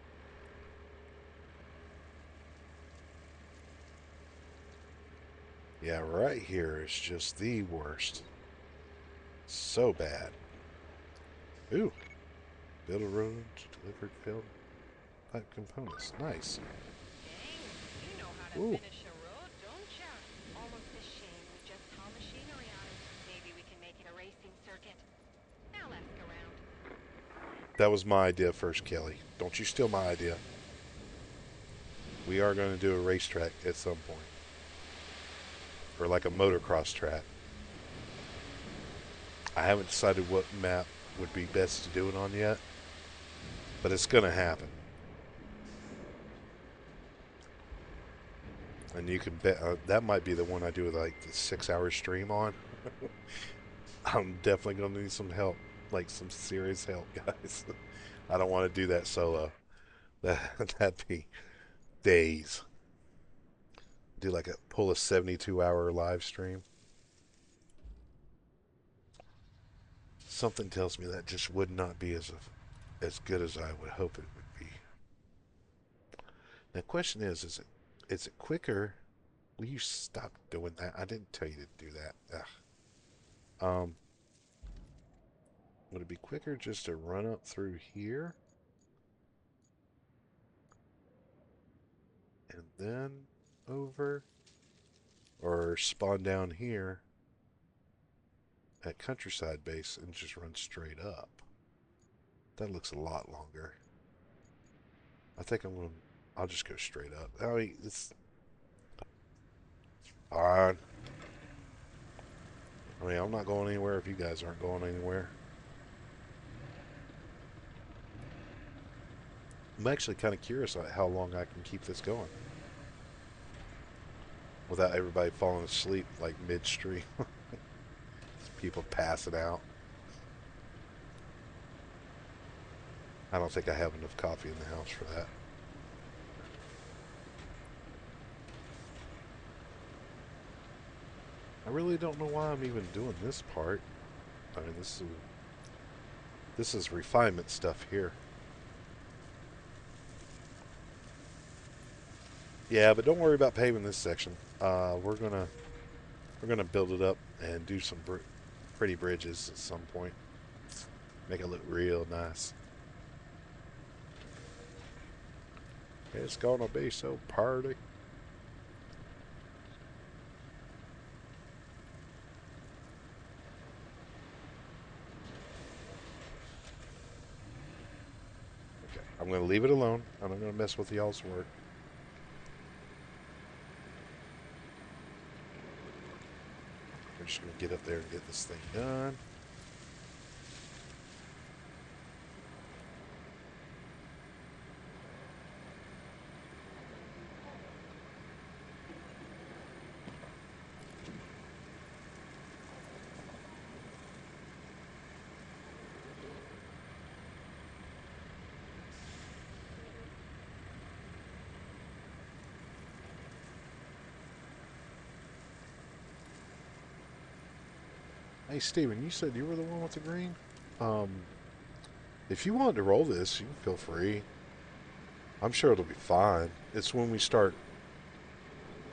Yeah, right here is just the worst. So bad. Ooh, build a road, delivered failed pipe components. Nice. Dang, you know how to Ooh, finish a road, don't ya? Almost a shame we just haul machinery on it. Maybe we can make it a racing circuit. Now let's go round. that was my idea first, Kelly. Don't you steal my idea. We are going to do a racetrack at some point, or like a motocross track. I haven't decided what map would be best to do it on yet, but it's going to happen. And you can bet that might be the one I do like the 6 hour stream on. I'm definitely going to need some help, like some serious help, guys. I don't want to do that solo. That'd be days. Do like pull a 72-hour live stream. Something tells me that just would not be as good as I would hope it would be. Now, the question is it quicker? Will you stop doing that? I didn't tell you to do that. Ugh. Um, would it be quicker just to run up through here and then over, or spawn down here at Countryside Base and just run straight up. That looks a lot longer. I think I'll just go straight up. I mean, it's all right. I mean, I'm not going anywhere if you guys aren't going anywhere. I'm actually kind of curious about how long I can keep this going without everybody falling asleep like midstream. People passing out. I don't think I have enough coffee in the house for that. I really don't know why I'm even doing this part. I mean, this is refinement stuff here. Yeah, but don't worry about paving this section. We're gonna build it up and do some pretty bridges at some point. Make it look real nice. It's gonna be so party. Okay, I'm gonna leave it alone. I'm not gonna mess with y'all's work. We're just gonna get up there and get this thing done. Hey, Steven, you said you were the one with the green? Um, if you want to roll this, you can feel free. I'm sure it'll be fine. It's when we start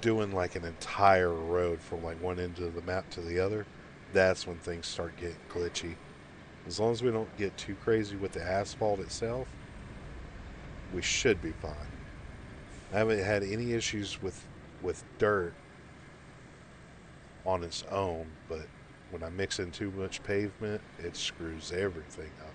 doing like an entire road from like one end of the map to the other, that's when things start getting glitchy. As long as we don't get too crazy with the asphalt itself, we should be fine. I haven't had any issues with dirt on its own, but when I mix in too much pavement, it screws everything up.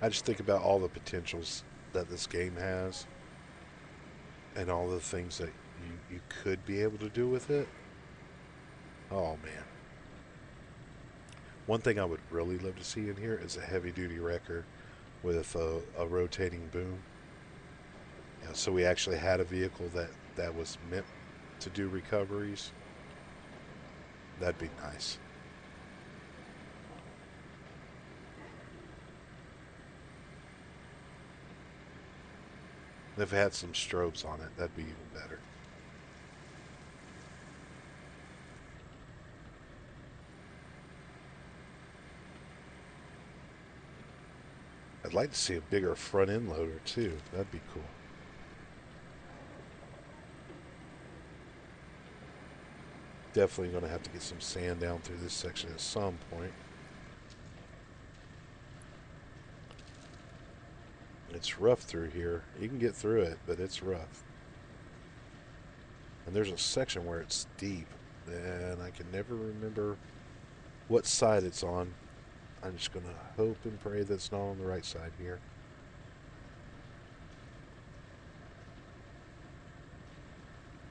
I just think about all the potentials that this game has and all the things that you could be able to do with it. Oh man. One thing I would really love to see in here is a heavy duty wrecker with a rotating boom. You know, so we actually had a vehicle that was meant to do recoveries. That'd be nice. And if it had some strobes on it, that'd be even better. I'd like to see a bigger front end loader too. That'd be cool. Definitely going to have to get some sand down through this section at some point. It's rough through here. You can get through it, but it's rough. And there's a section where it's deep, and I can never remember what side it's on. I'm just going to hope and pray that it's not on the right side here.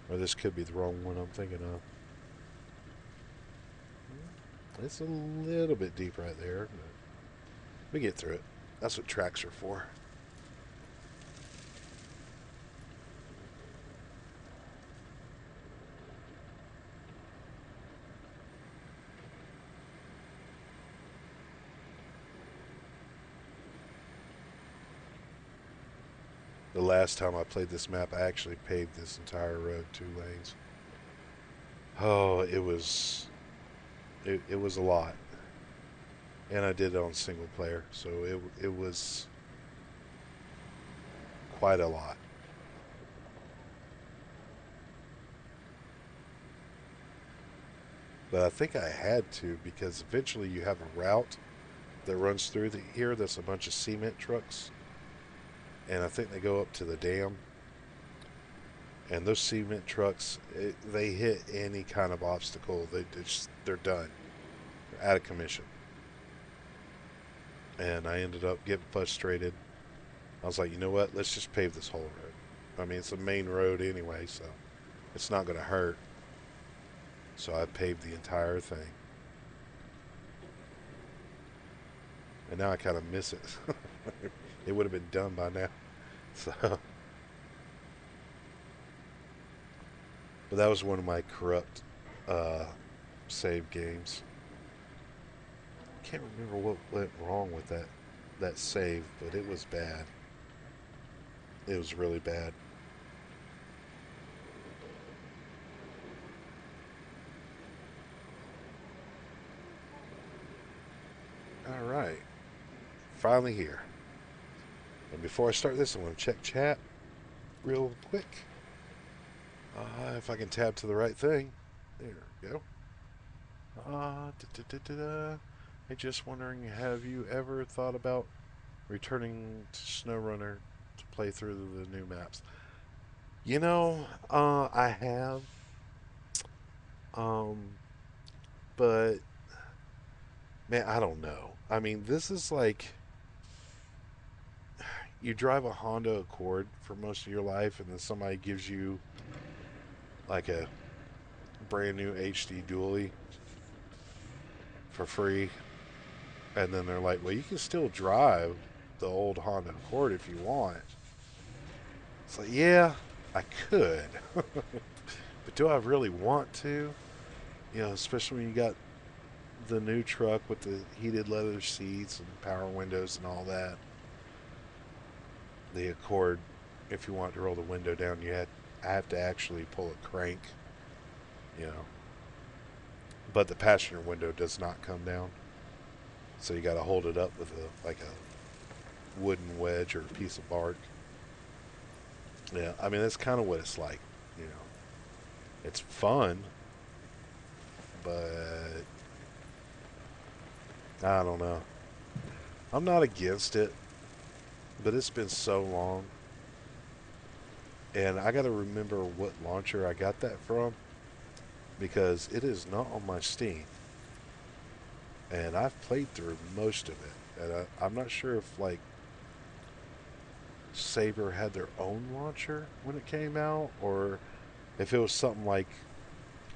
Or this could be the wrong one I'm thinking of. It's a little bit deep right there, but we get through it. That's what tracks are for. The last time I played this map, I actually paved this entire road 2 lanes. Oh, it was a lot, and I did it on single player, so it was quite a lot. But I think I had to because eventually you have a route that runs through here that's a bunch of cement trucks and I think they go up to the dam. And those cement trucks, they hit any kind of obstacle, they're done. They're out of commission. And I ended up getting frustrated. I was like, you know what? Let's just pave this whole road. I mean, it's a main road anyway, so it's not going to hurt. So I paved the entire thing. And now I kind of miss it. It would have been done by now. So, but that was one of my corrupt uh, save games. Can't remember what went wrong with that save, but it was bad. It was really bad. All right, finally here. And before I start this, I'm going to check chat real quick. If I can tab to the right thing. There we go. I'm just wondering, have you ever thought about returning to SnowRunner to play through the new maps? I have, um, but man, I don't know. I mean, this is like you drive a Honda Accord for most of your life, and then somebody gives you like a brand new HD dually for free, and then they're like, "Well, you can still drive the old Honda Accord if you want." It's like, yeah, I could, but do I really want to? Especially when you got the new truck with the heated leather seats and power windows and all that. The Accord, if you want to roll the window down, I have to actually pull a crank, you know. But the passenger window does not come down, so you got to hold it up with a wooden wedge or a piece of bark. Yeah, I mean that's kind of what it's like, you know. It's fun, but I don't know. I'm not against it, but it's been so long, and I got to remember what launcher I got that from because it is not on my Steam, and I've played through most of it, and I'm not sure if like Saber had their own launcher when it came out, or if it was something like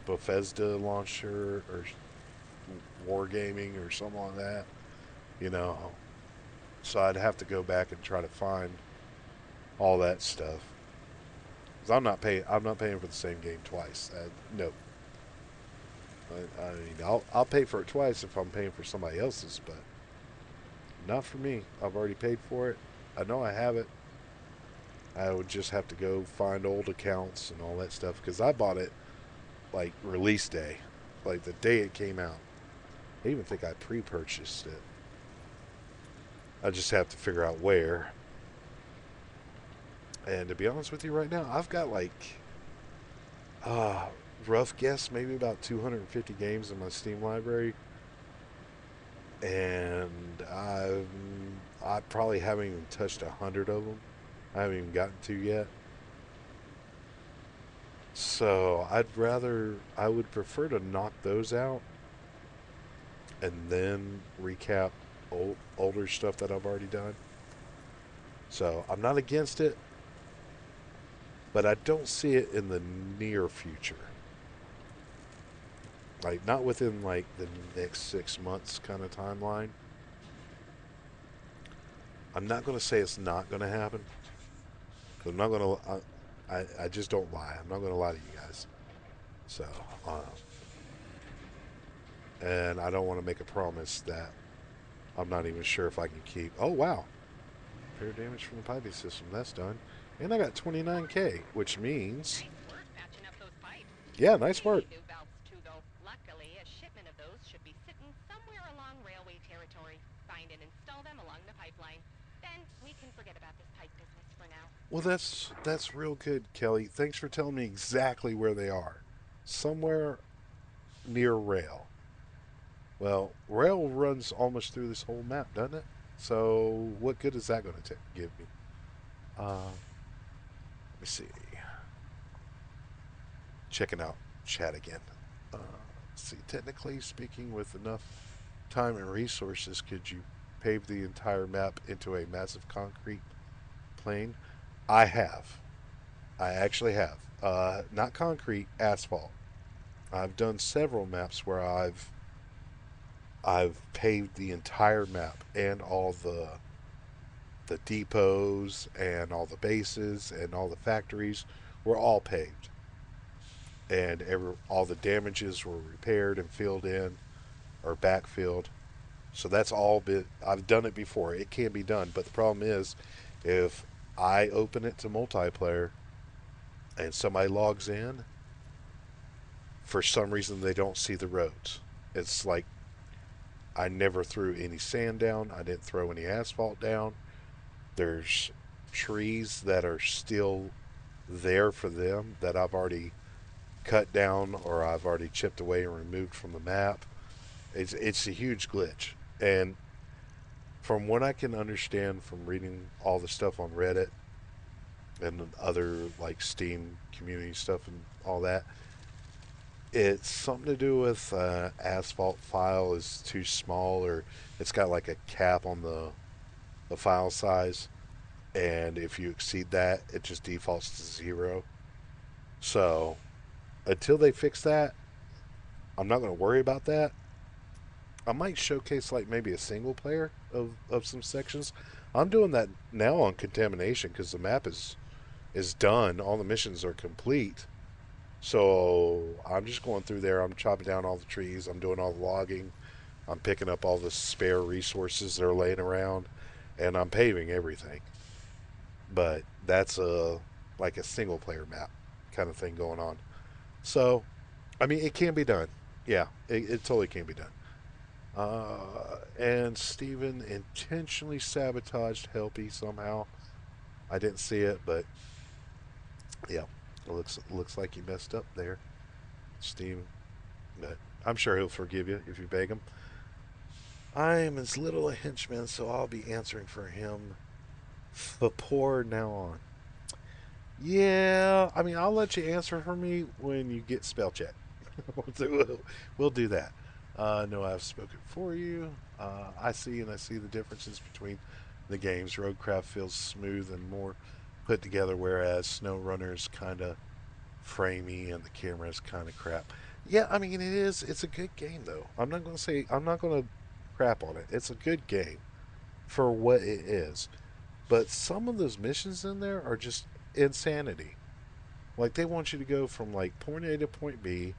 Bethesda launcher or Wargaming or something like that, you know. So I'd have to go back and try to find all that stuff. Cause I'm not paying for the same game twice. No, I mean, I'll pay for it twice if I'm paying for somebody else's, but not for me. I've already paid for it. I know I have it. I would just have to go find old accounts and all that stuff because I bought it like release day, like the day it came out. I even think I pre-purchased it. I just have to figure out where. And to be honest with you, right now I've got like uh, rough guess maybe about 250 games in my Steam library, and I probably haven't even touched 100 of them. I haven't even gotten to yet. So I would prefer to knock those out and then recap older stuff that I've already done. So I'm not against it, but I don't see it in the near future. Like not within like the next 6 months kind of timeline. I'm not going to say it's not going to happen. 'Cause I'm not going to. I just don't lie. I'm not going to lie to you guys. So, uh, and I don't want to make a promise that I'm not even sure if I can keep. Oh wow, repair damage from the piping system. That's done. And I got 29K, which means Nice work patching up those pipes. yeah, nice We work. need new valves too, though. Luckily, a shipment of those should be sitting somewhere along railway territory. Find and install them along the pipeline. Then we can forget about this pipe business for now. Well, that's real good, Kelly. Thanks for telling me exactly where they are. Somewhere near rail. Well, rail runs almost through this whole map, doesn't it? So what good is that going to give me? Let me see. Checking out chat again. See, technically speaking, with enough time and resources, could you pave the entire map into a massive concrete plain? I have. I actually have. Not concrete, asphalt. I've done several maps where I've paved the entire map and all the depots and all the bases and all the factories were all paved, and all the damages were repaired and filled in or backfilled. So that's all been. I've done it before. It can be done, but the problem is, if I open it to multiplayer and somebody logs in, for some reason they don't see the roads. It's like I never threw any sand down. I didn't throw any asphalt down. There's trees that are still there for them that I've already cut down or I've already chipped away and removed from the map. It's a huge glitch. And from what I can understand from reading all the stuff on Reddit and other like Steam community stuff and all that, it's something to do with asphalt file is too small, or it's got like a cap on the file size, and if you exceed that, it just defaults to zero. So until they fix that, I'm not going to worry about that. I might showcase like maybe a single player of some sections. I'm doing that now on contamination because the map is done. All the missions are complete. So I'm just going through there. I'm chopping down all the trees. I'm doing all the logging. I'm picking up all the spare resources that are laying around, and I'm paving everything. But that's a like a single player map kind of thing going on. So I mean, it can be done. Yeah, it totally can be done. And Steven intentionally sabotaged Helpy somehow. I didn't see it, but yeah, it looks like you messed up there, Steven. But I'm sure he'll forgive you if you beg him. I am his little a henchman, so I'll be answering for him before now on. Yeah, I mean, I'll let you answer for me when you get spell check. we'll do that. No, I've spoken for you. I see the differences between the games. Roadcraft feels smooth and more put together, whereas SnowRunner's kind of framey and the camera is kind of crap. Yeah, I mean, it is. It's a good game, though. I'm not going to crap on it. It's a good game for what it is. But some of those missions in there are just insanity. Like, they want you to go from, like, point A to point B.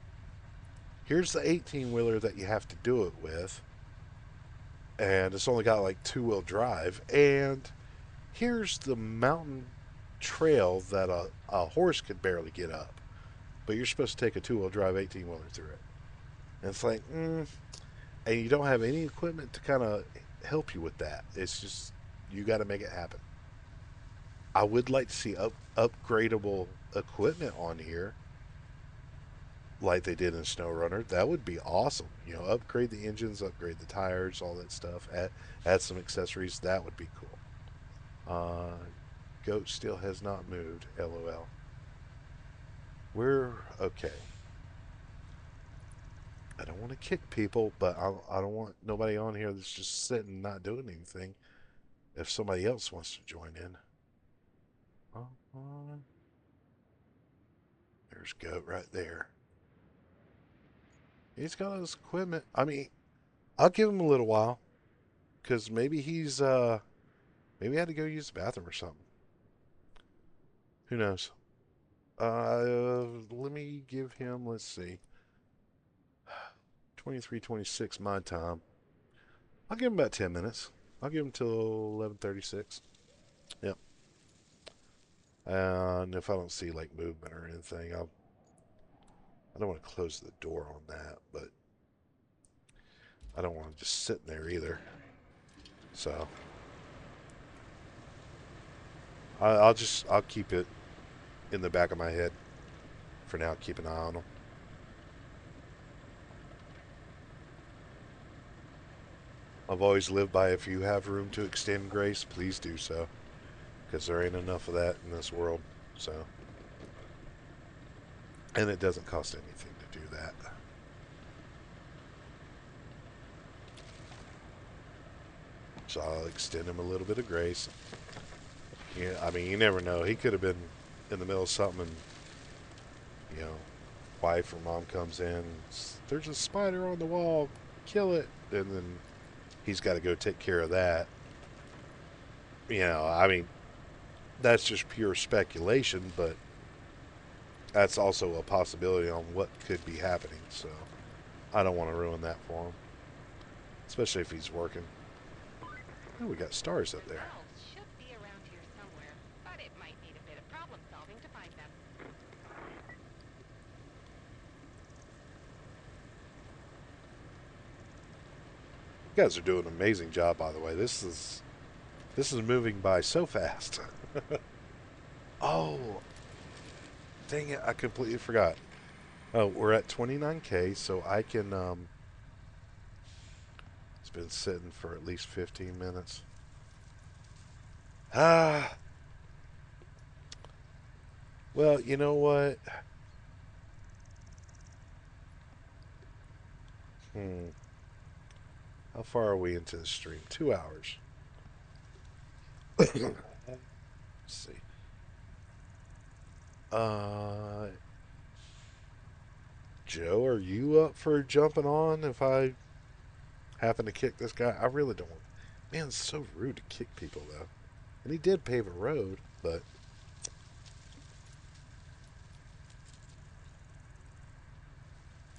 Here's the 18 wheeler that you have to do it with, and it's only got like two-wheel drive. And here's the mountain trail that a horse could barely get up, but you're supposed to take a two-wheel drive 18 wheeler through it. And it's like, and you don't have any equipment to kind of help you with that. It's just you got to make it happen. I would like to see upgradable equipment on here, like they did in SnowRunner. That would be awesome. You know, upgrade the engines, upgrade the tires, all that stuff. Add some accessories. That would be cool. Uh, Goat still has not moved. LOL. We're okay. I don't want to kick people, but I don't want nobody on here that's just sitting not doing anything. If somebody else wants to join in, uh, there's Goat right there. He's got his equipment. I mean, I'll give him a little while because maybe he had to go use the bathroom or something. Who knows? Let me give him. Let's see, 23:26 my time. I'll give him about 10 minutes. I'll give him till 11:36. Yep. And if I don't see like movement or anything, I don't want to close the door on that, but I don't want to just sit in there either. So I'll keep it in the back of my head for now. Keep an eye on them. I've always lived by if you have room to extend grace, please do so. because there ain't enough of that in this world. So, and it doesn't cost anything to do that. So I'll extend him a little bit of grace. Yeah, I mean, you never know. He could have been in the middle of something, and you know, wife or mom comes in. There's a spider on the wall. Kill it, and then he's got to go take care of that. I mean, that's just pure speculation, but that's also a possibility on what could be happening. So I don't want to ruin that for him, especially if he's working. Oh, we got stars up The there. valves should be around here somewhere, but it might need a bit of problem solving to find them. You guys are doing an amazing job, by the way. This is moving by so fast. Oh, dang it! I completely forgot. Oh, we're at 29K, so I can. It's been sitting for at least 15 minutes. Ah, well, you know what? Hmm. How far are we into the stream? 2 hours. Let's see. Uh, Joe, are you up for jumping on if I happen to kick this guy? I really don't want. Man, it's so rude to kick people though. And he did pave a road, but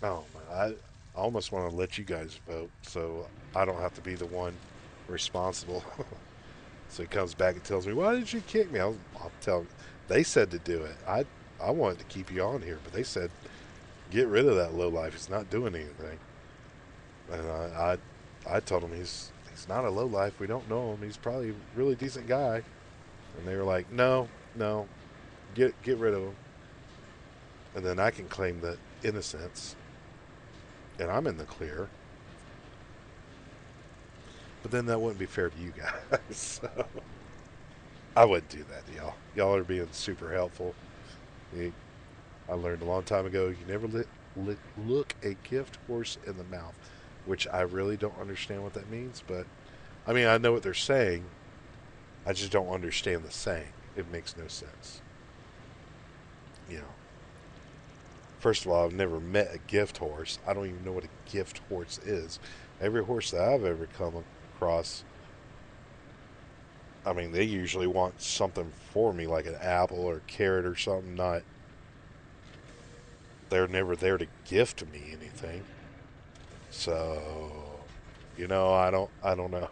oh man, I almost want to let you guys vote so I don't have to be the one responsible. So he comes back and tells me, "Why did you kick me?" I'll tell him. They said to do it. I wanted to keep you on here, but they said get rid of that low life. He's not doing anything. And I told him he's not a low life. We don't know him. He's probably a really decent guy. And they were like, no, no, get rid of him. And then I can claim the innocence, and I'm in the clear. But then that wouldn't be fair to you guys. So I wouldn't do that to y'all. Y'all are being super helpful. You, I learned a long time ago you never look a gift horse in the mouth, which I really don't understand what that means. But I mean, I know what they're saying. I just don't understand the saying. It makes no sense. You know, first of all, I've never met a gift horse. I don't even know what a gift horse is. Every horse that I've ever come across, I mean, they usually want something for me, like an apple or carrot or something. Not, they're never there to gift me anything. So, I don't know.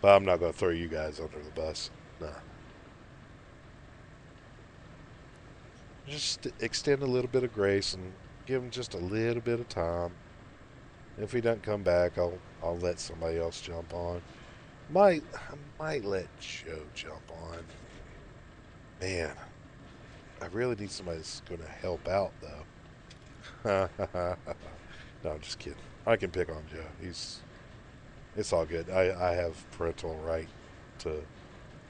But I'm not going to throw you guys under the bus. Nah. Just extend a little bit of grace and give him just a little bit of time. If he doesn't come back, I'll let somebody else jump on. I might let Joe jump on. Man, I really need somebody that's going to help out though. No, I'm just kidding. I can pick on Joe. It's all good. I have parental right to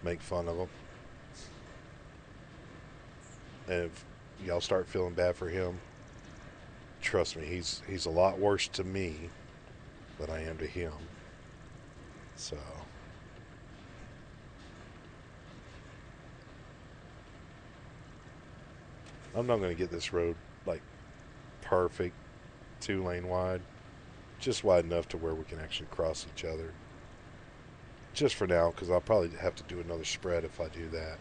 make fun of him. And if y'all start feeling bad for him, trust me, he's a lot worse to me than I am to him. So I'm not going to get this road like perfect, 2 lane wide, just wide enough to where we can actually cross each other. Just for now, because I'll probably have to do another spread if I do that.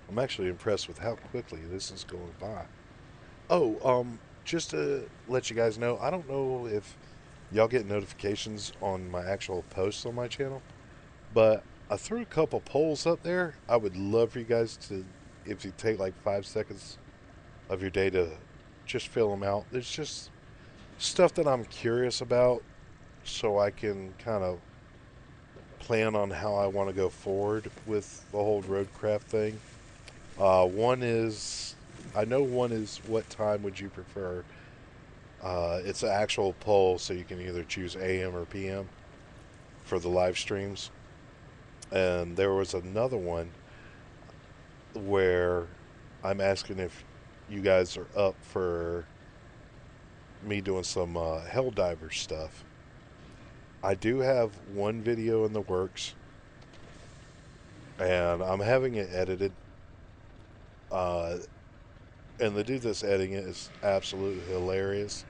I'm actually impressed with how quickly this is going by. Oh, just to let you guys know, I don't know if y'all get notifications on my actual posts on my channel. But I threw a couple polls up there. I would love for you guys to, if you take like 5 seconds of your day to just fill them out. There's just stuff that I'm curious about so I can kind of plan on how I want to go forward with the whole roadcraft thing. One is, I know one is what time would you prefer? It's an actual poll, so you can either choose AM or PM for the live streams. And there was another one where I'm asking if you guys are up for me doing some Helldiver stuff. I do have one video in the works, and I'm having it edited. Uh, and the dude that's editing it is absolutely hilarious.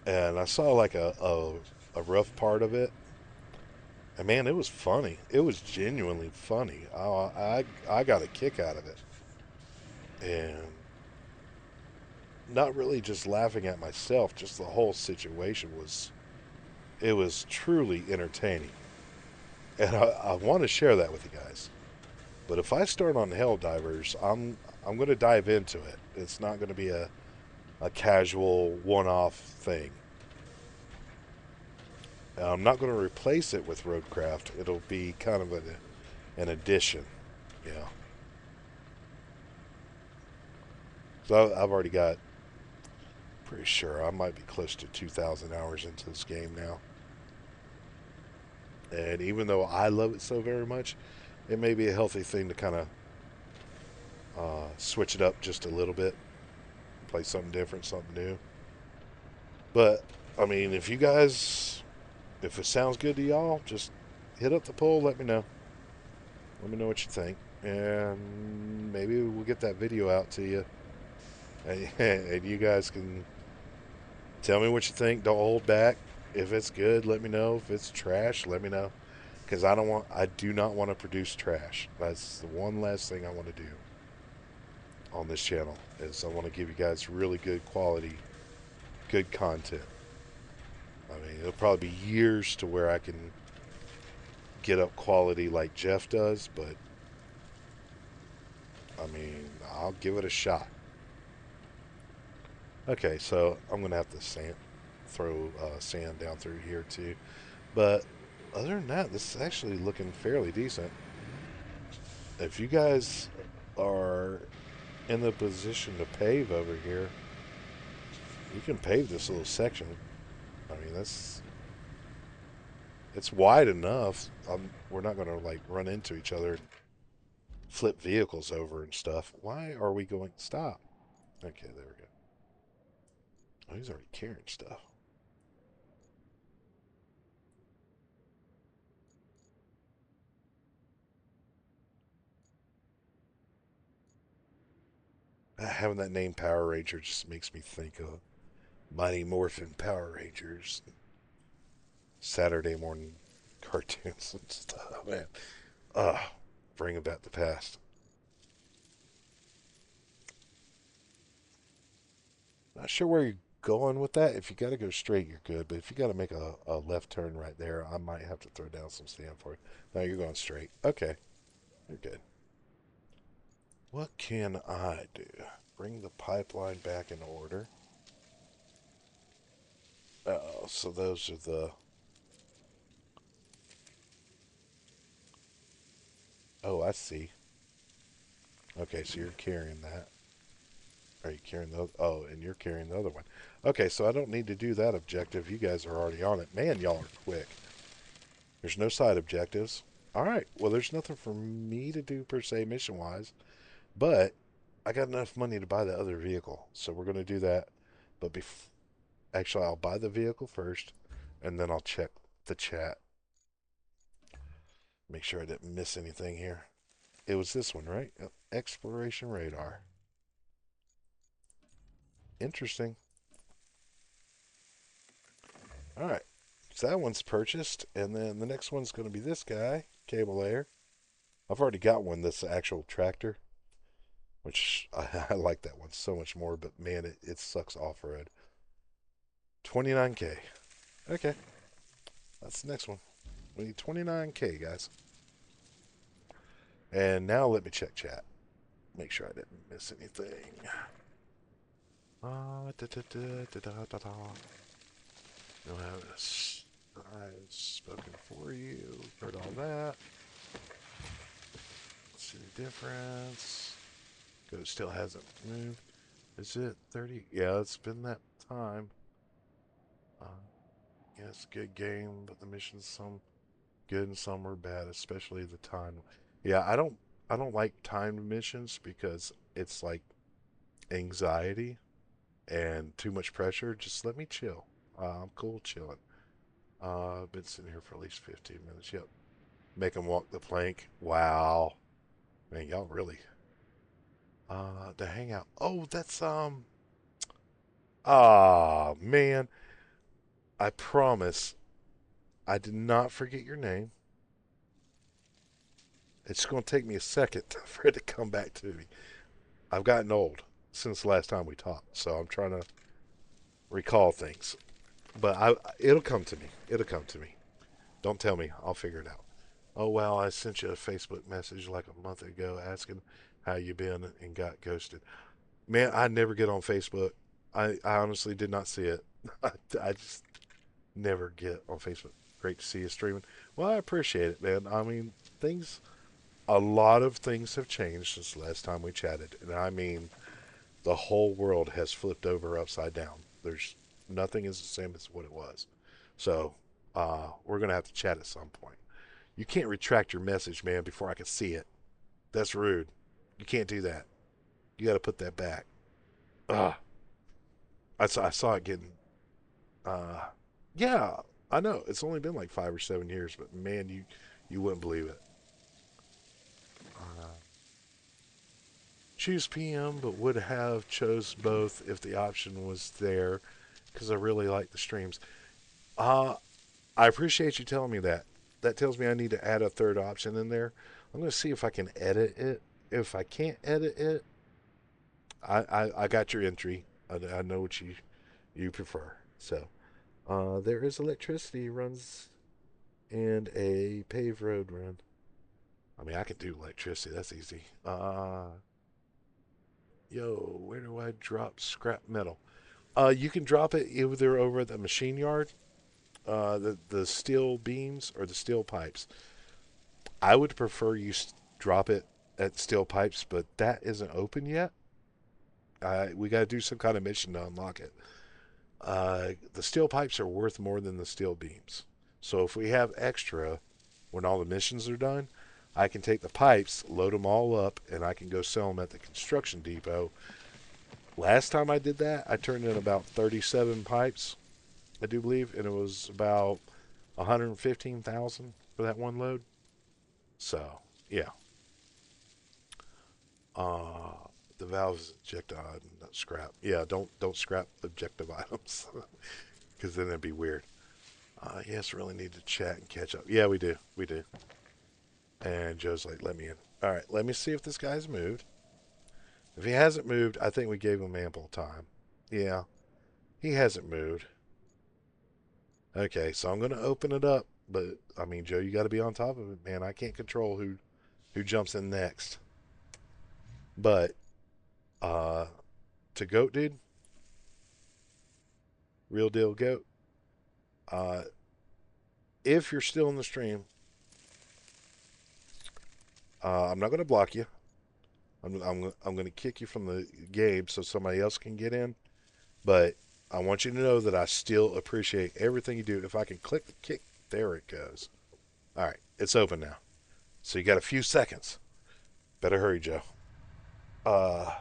And I saw like a rough part of it, and man, it was funny. It was genuinely funny. I got a kick out of it, and not really just laughing at myself. Just the whole situation was, it was truly entertaining, and I want to share that with you guys. But if I start on Helldivers, I'm going to dive into it. It's not going to be a casual one-off thing. I'm not going to replace it with Roadcraft. It'll be kind of an addition. Yeah. So I've already got, pretty sure I might be close to 2,000 hours into this game now. And even though I love it so very much, it may be a healthy thing to kind of switch it up just a little bit, play something different, something new. But I mean, if you guys, if it sounds good to y'all, just hit up the poll. Let me know. Let me know what you think, and maybe we'll get that video out to you, and you guys can tell me what you think. Don't hold back. If it's good, let me know. If it's trash, let me know. Because I do not want to produce trash. That's the one last thing I want to do on this channel. Is I want to give you guys really good quality, good content. I mean, it'll probably be years to where I can get up quality like Jeff does, but I mean, I'll give it a shot. Okay, so I'm gonna have to throw sand down through here too. But other than that, this is actually looking fairly decent. If you guys are in the position to pave over here, you can pave this little section. I mean, it's wide enough. We're not gonna like run into each other and flip vehicles over and stuff. Why are we going? Stop. Okay, there we go. Oh, he's already carrying stuff. Having that name Power Ranger just makes me think of Mighty Morphin Power Rangers, Saturday morning cartoons and stuff. Man, bringing back the past. Not sure where you're going with that. If you got to go straight, you're good. But if you got to make a left turn right there, I might have to throw down some sand for you. No, you're going straight. Okay, you're good. What can I do? Bring the pipeline back in order. Oh, so those are the. Oh, I see. Okay, so you're carrying that. Are you carrying the? Oh, and you're carrying the other one. Okay, so I don't need to do that objective. You guys are already on it. Man, y'all are quick. There's no side objectives. All right. Well, there's nothing for me to do per se mission wise, but I got enough money to buy the other vehicle, so we're gonna do that. But actually, I'll buy the vehicle first, and then I'll check the chat. Make sure I didn't miss anything here. It was this one, right? Yep. Exploration radar. Interesting. All right. So that one's purchased, and then the next one's going to be this guy, cable layer. I've already got one that's the actual tractor, which I like that one so much more, but man, it sucks off-road. 29K. Okay, that's the next one. We need 29K, guys. And now let me check chat. Make sure I didn't miss anything. Da, da, da, da, da, da, da. You'll have this. I've spoken for you. Heard all that. See the difference. It still hasn't moved. Is it 30? Yeah, it's been that time. Uh, yeah, it's a good game, but the missions some good and some were bad, especially the time. Yeah, I don't like timed missions because it's like anxiety and too much pressure. Just let me chill. I'm cool chilling. I've been sitting here for at least 15 minutes. Yep. Make them walk the plank. Wow. Man, y'all really. The hangout. Oh, that's ah man. I promise I did not forget your name. It's going to take me a second for it to come back to me. I've gotten old since the last time we talked, so I'm trying to recall things. But it'll come to me. It'll come to me. Don't tell me. I'll figure it out. Oh well, I sent you a Facebook message like a month ago asking how you been and got ghosted. Man, I never get on Facebook. I honestly did not see it. I just never get on Facebook. Great to see you streaming. Well, I appreciate it, man. I mean, a lot of things have changed since the last time we chatted, and I mean, the whole world has flipped over upside down. There's nothing is the same as what it was. So, we're gonna have to chat at some point. You can't retract your message, man, before I can see it. That's rude. You can't do that. You got to put that back. Ugh. I saw it getting. Uh, yeah, I know. It's only been like 5 or 7 years, but man, you wouldn't believe it. Uh, choose PM, but would have chose both if the option was there, because I really like the streams. Uh, I appreciate you telling me that. That tells me I need to add a third option in there. I'm going to see if I can edit it. If I can't edit it, I got your entry. I know what you prefer. So there is electricity runs and a paved road run. I mean, I can do electricity. That's easy. Yo, where do I drop scrap metal? You can drop it either over at the machine yard, the steel beams or the steel pipes. I would prefer you drop it at steel pipes, but that isn't open yet. We got to do some kind of mission to unlock it. The steel pipes are worth more than the steel beams. So if we have extra when all the missions are done, I can take the pipes, load them all up, and I can go sell them at the construction depot. Last time I did that, I turned in about 37 pipes, I do believe, and it was about 115,000 for that one load. So, yeah. Uh, the valves eject not scrap. Yeah, don't scrap objective items because then it'd be weird. Yes, really need to chat and catch up. Yeah, we do. We do. And Joe's like, let me in. All right, let me see if this guy's moved. If he hasn't moved, I think we gave him ample time. Yeah, he hasn't moved. Okay, so I'm going to open it up. But, I mean, Joe, you got to be on top of it, man. I can't control who jumps in next. But, uh, to Goat Dude, real deal Goat, uh, if you're still in the stream, I'm not going to block you. I'm going to kick you from the game so somebody else can get in. But I want you to know that I still appreciate everything you do. If I can click the kick, there it goes. All right, it's open now. So you got a few seconds. Better hurry, Joe. Uh,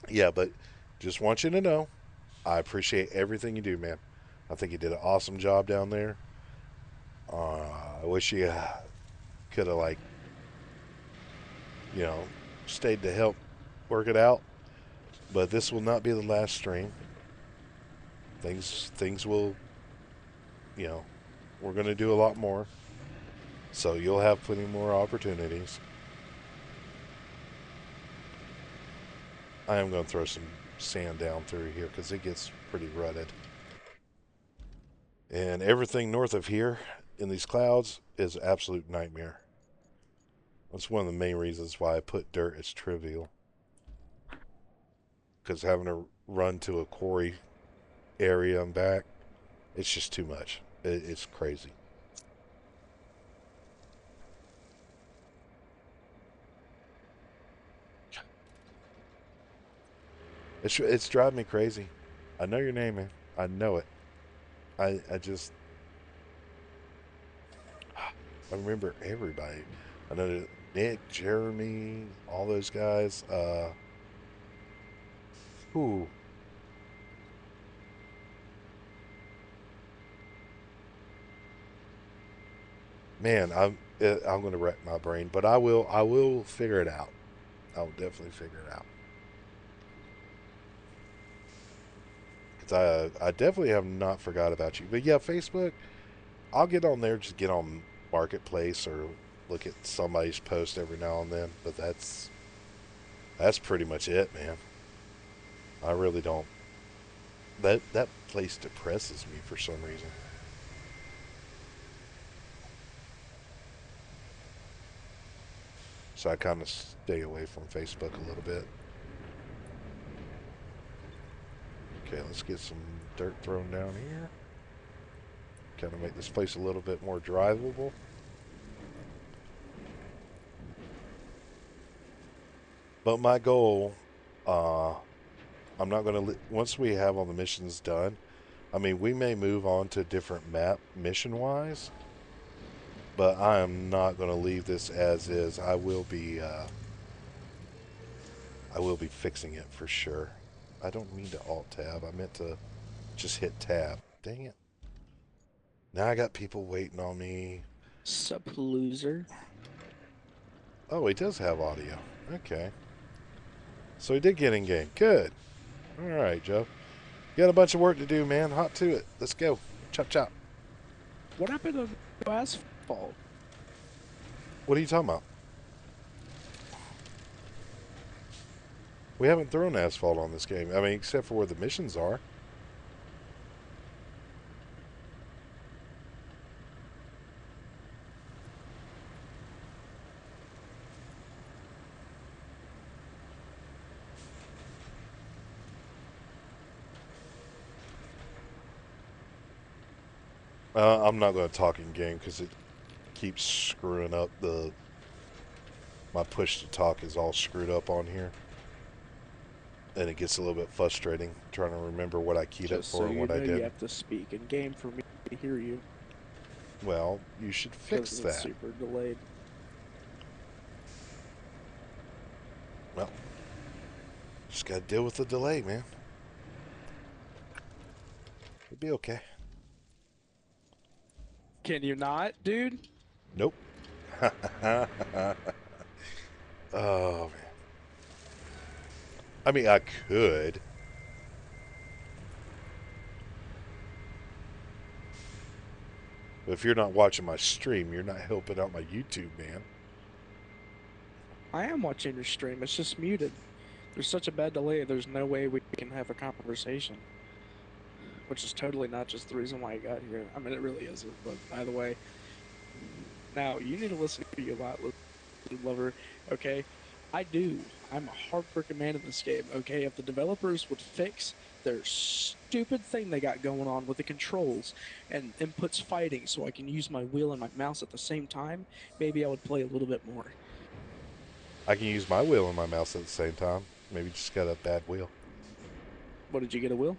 yeah, but just want you to know I appreciate everything you do, man. I think you did an awesome job down there. I wish you could have you know, stayed to help work it out. But this will not be the last stream. Things will, you know, we're going to do a lot more. So you'll have plenty more opportunities. I am going to throw some sand down through here because it gets pretty rutted. And everything north of here in these clouds is an absolute nightmare. That's one of the main reasons why I put dirt as trivial. Because having to run to a quarry area and back, it's just too much. It's crazy. It's driving me crazy. I know your name, man. I know it. I just I remember everybody. I know Nick, Jeremy, all those guys. Who? Man, I'm going to wreck my brain, but I will figure it out. I'll definitely figure it out. 'Cause I definitely have not forgot about you. But yeah, Facebook. I'll get on there, just get on Marketplace or look at somebody's post every now and then. But that's pretty much it, man. I really don't. That place depresses me for some reason. So I kind of stay away from Facebook a little bit. Okay, let's get some dirt thrown down here. Kind of make this place a little bit more drivable. But my goal, uh, I'm not going to, once we have all the missions done, I mean, we may move on to a different map mission wise, but I am not going to leave this as is. I will be fixing it for sure. I don't mean to alt tab. I meant to just hit tab. Dang it. Now I got people waiting on me. Sup, loser. Oh, he does have audio. Okay. So he did get in game. Good. All right, Joe. You got a bunch of work to do, man. Hot to it. Let's go. Chop chop. What happened to the asphalt? What are you talking about? We haven't thrown asphalt on this game. I mean, except for where the missions are. I'm not going to talk in game because it keeps screwing up my push to talk is all screwed up on here. And it gets a little bit frustrating trying to remember what I keyed up Just for so and you what I know, you didn't. have to speak in game for me to hear you, Well, you should fix because it's that. super delayed. Well, just got to deal with the delay, man. It'll be okay. Can you not, dude? Nope. Oh, man. I mean, I could. But if you're not watching my stream, you're not helping out my YouTube, man. I am watching your stream. It's just muted. There's such a bad delay. There's no way we can have a conversation. Which is totally not just the reason why I got here. I mean, it really isn't. But either way, now you need to listen to you a lot, lover. Okay, I do. I'm a hardworking man in this game. Okay, if the developers would fix their stupid thing they got going on with the controls and inputs fighting, so I can use my wheel and my mouse at the same time, maybe I would play a little bit more. I can use my wheel and my mouse at the same time. Maybe just got a bad wheel. What, did you get a wheel?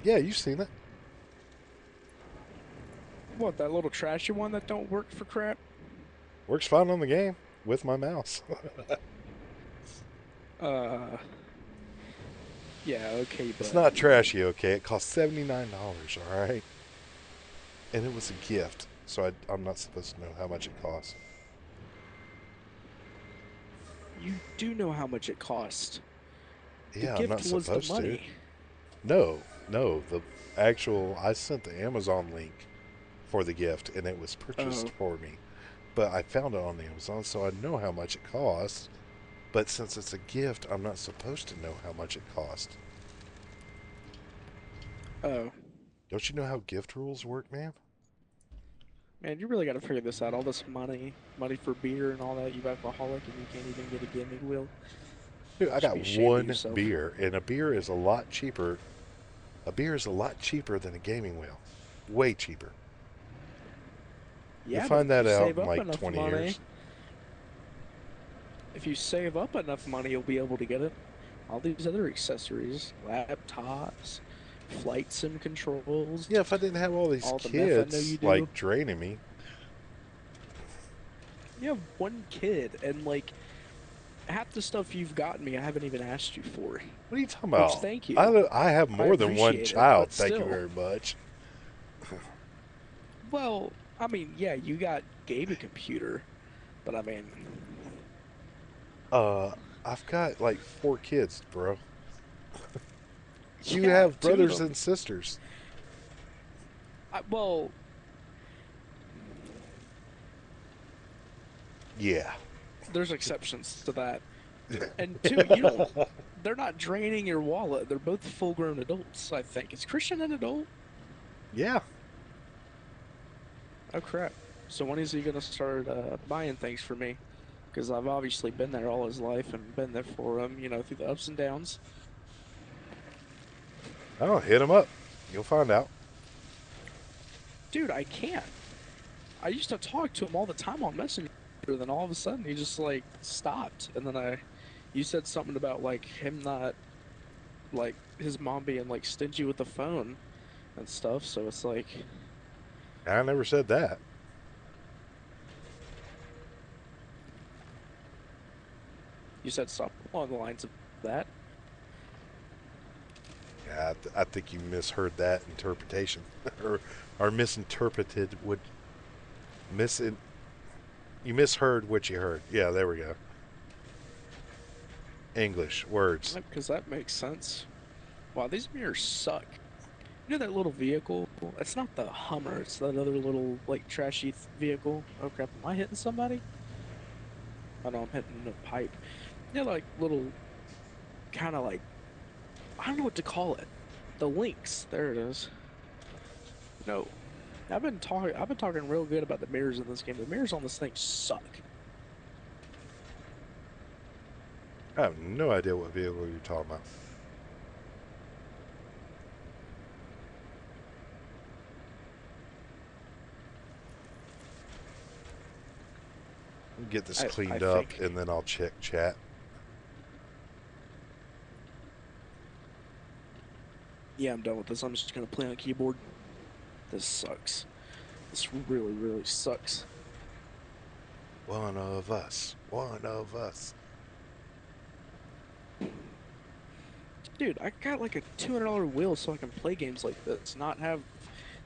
Yeah, you've seen it. What, that little trashy one that don't work for crap? Works fine on the game with my mouse. Uh, yeah, okay, It's but not trashy, okay? It cost $79, all right? And it was a gift, so I'm not supposed to know how much it costs. you do know how much it cost. The Yeah, I'm not gift was the supposed to. money. No, no, I sent the Amazon link for the gift, and it was purchased Oh, for me. But I found it on Amazon, so I know how much it costs. But since it's a gift, I'm not supposed to know how much it cost. oh. Don't you know how gift rules work, man? Man, you really got to figure this out. All this money for beer and all that. You alcoholic and you can't even get a gaming wheel. Dude, I Should got be ashamed of one yourself. beer, and a beer is a lot cheaper. A beer is a lot cheaper than a gaming wheel. Way cheaper. You'll Yeah, but find if that you out save in up like enough 20 money, years. if you save up enough money, you'll be able to get it. All these other accessories, laptops, flight sim controls, Yeah, if I didn't have all these all the meth I know you kids like do. draining me. You have one kid, and like half the stuff you've gotten me, I haven't even asked you for. What are you talking Which, about? thank you. I have I more than one appreciate it, child. but Thank you still. very much. Well, I mean, yeah, you got gaming computer, but I mean, Uh, I've got like 4 kids, bro. You yeah, have two of brothers them. and sisters. Well, Yeah. there's exceptions to that. And two, you don't, they're not draining your wallet. They're both full-grown adults, I think. Is Christian an adult? Yeah. Oh, crap. So when is he gonna start buying things for me? Because I've obviously been there all his life and been there for him, through the ups and downs. Oh, hit them up. You'll find out. Dude, I can't. I used to talk to him all the time on Messenger, then all of a sudden he just like stopped. And then you said something about like him not like his mom being like stingy with the phone and stuff. So it's like I never said that. you said something along the lines of that. Yeah, I think you misheard that interpretation, or misinterpreted what misin. You misheard what you heard. Yeah, there we go. English words. Because that makes sense. Wow, these mirrors suck. You know that little vehicle? It's not the Hummer. It's that other little like trashy vehicle. Oh crap! Am I hitting somebody? Oh no, I'm hitting a pipe. You know, like little kind of like I don't know what to call it. The links. There it is. No, I've been talking real good about the mirrors in this game. The mirrors on this thing suck. I have no idea what vehicle you're talking about. Let me get this I cleaned up, think. and then I'll check chat. Yeah, I'm done with this. I'm just gonna play on keyboard. This sucks. This really, really sucks. One of us. One of us. Dude, I got like a $200 wheel so I can play games like this, not have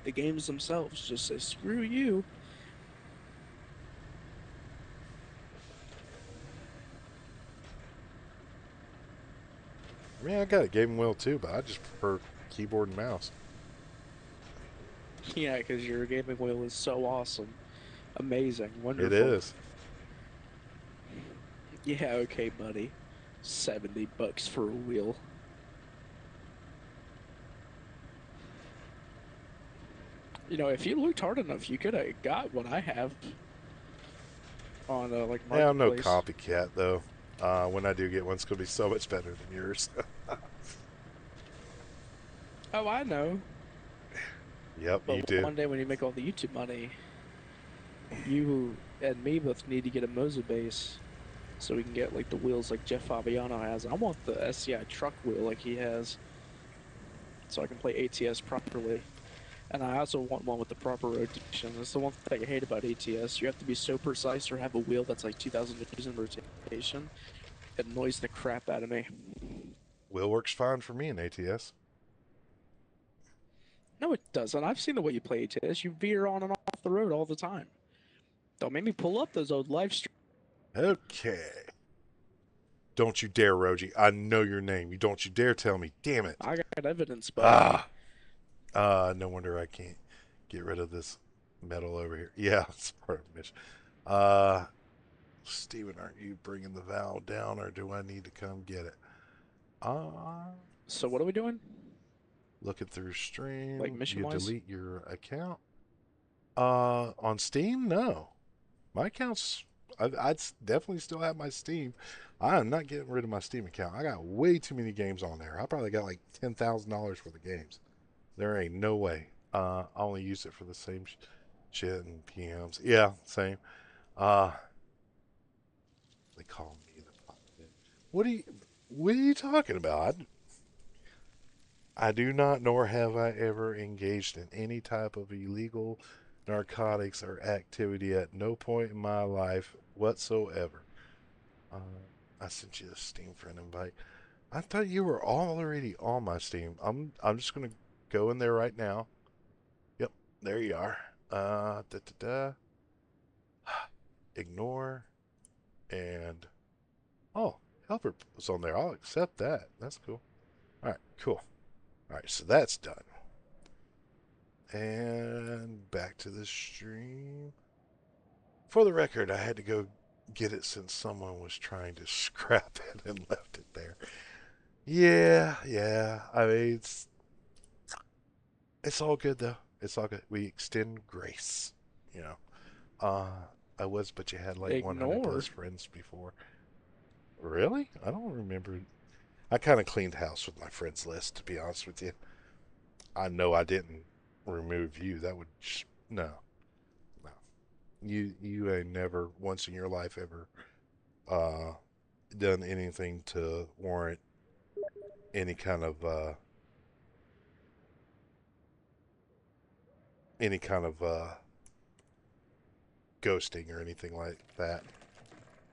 the games themselves just say, screw you. I mean, I got a gaming wheel too, but I just prefer keyboard and mouse. Yeah, because your gaming wheel is so awesome. Amazing. It Wonderful. is. Yeah, okay, buddy. $70 for a wheel. If you looked hard enough, you could have got what I have on like Yeah, I'm no Marketplace. copycat though. When I do get one, it's gonna be so much better than yours. Oh, I know. Yep, you But do. one day when you make all the YouTube money, you and me both need to get a Moza base so we can get like the wheels like Jeff Fabiano has. I want the SCI truck wheel like he has so I can play ATS properly. And I also want one with the proper rotation. That's the one thing I hate about ATS. You have to be so precise or have a wheel that's like 2,000 degrees in rotation. It annoys the crap out of me. Will works fine for me in ATS. No, it doesn't. I've seen the way you play ATS. You veer on and off the road all the time. Don't make me pull up those old live streams. Okay. Don't you dare, Roji. I know your name. You don't you dare tell me. Damn it. I got evidence, buddy. Ah. No wonder I can't get rid of this metal over here. Yeah, it's part of the mission. Uh, Steven, aren't you bringing the valve down, or do I need to come get it? Uh, So what are we doing? Looking through like stream, mission you wise? delete your account. On Steam, no. My account's. I'd definitely still have my Steam. I am not getting rid of my Steam account. I got way too many games on there. I probably got like $10,000 worth of games. There ain't no way. I only use it for the same shit and PMs. Yeah, same. Uh, they call me the pothead. What are you? What are you talking about? I do not, nor have I ever engaged in any type of illegal narcotics or activity at no point in my life whatsoever. I sent you a Steam friend invite. I thought you were already on my Steam. I'm just gonna go in there right now. Yep, there you are. Da da da. Ignore and oh, helper was on there. I'll accept that. That's cool. All right, cool. All right, so that's done. And back to the stream. For the record, I had to go get it since someone was trying to scrap it and left it there. Yeah, yeah. I mean, it's all good though. It's all good. We extend grace, you know. Uh, I was, but you had like 100 plus Ignore. friends before. Really? I don't remember. I kind of cleaned house with my friends list, to be honest with you. I know I didn't remove you. That would no, no. You ain't never once in your life ever uh done anything to warrant any kind of any kind of ghosting or anything like that.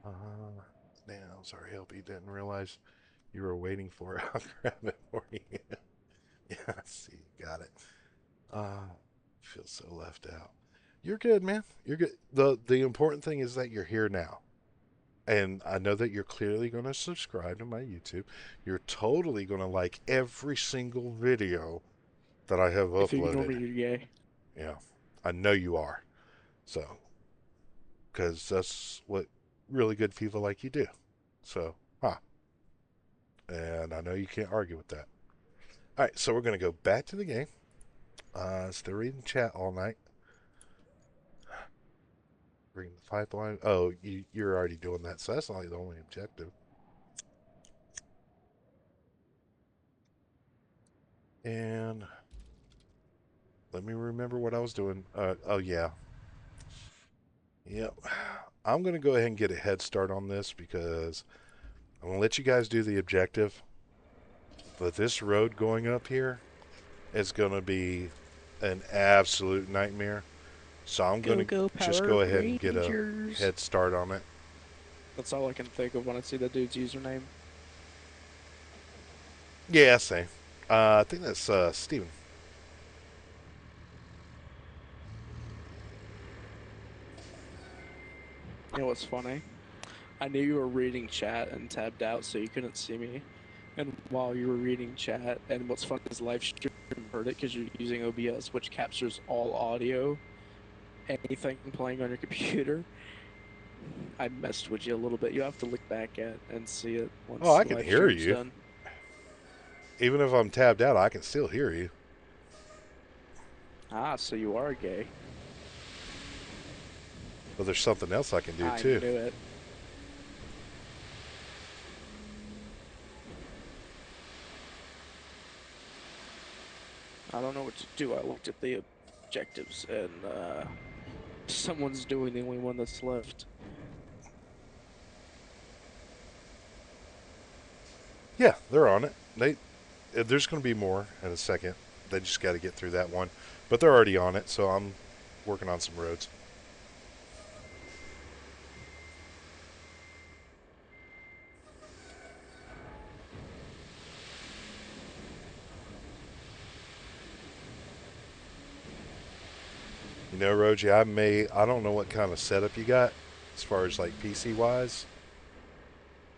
Uh, now, sorry, help you didn't realize you were waiting for it. I'll grab it for you. Yeah, I see, got it. Feel so left out. You're good, man. You're good. The important thing is that you're here now. And I know that you're clearly going to subscribe to my YouTube. You're totally going to like every single video that I have If you ignore uploaded. me, you're gay. Yeah, I know you are. So, because that's what really good people like you do. So, and I know you can't argue with that. All right, so we're going to go back to the game. Still reading chat all night. Reading the pipeline. Oh, you're already doing that, so that's not the only objective. And let me remember what I was doing. Oh, yeah. Yep. I'm going to go ahead and get a head start on this because I'm going to let you guys do the objective. But this road going up here is going to be an absolute nightmare. So I'm going Go, to go, just Power go ahead and get a Rangers. head start on it. That's all I can think of when I see that dude's username. Yeah, same. I think that's Steven. You know what's funny? I knew you were reading chat and tabbed out so you couldn't see me. And while you were reading chat, and what's funny is live stream heard it because you're using OBS, which captures all audio, anything playing on your computer. I messed with you a little bit. You have to look back at and see it Oh, once I the can live hear stream's you. done. Even if I'm tabbed out, I can still hear you. Ah, so you are gay. But there's something else I can do I too. knew it. I don't know what to do. I looked at the objectives and someone's doing the only one that's left. Yeah, they're on it. There's going to be more in a second. They just got to get through that one, but they're already on it. So I'm working on some roads. You know, Roji, I don't know what kind of setup you got as far as like PC wise,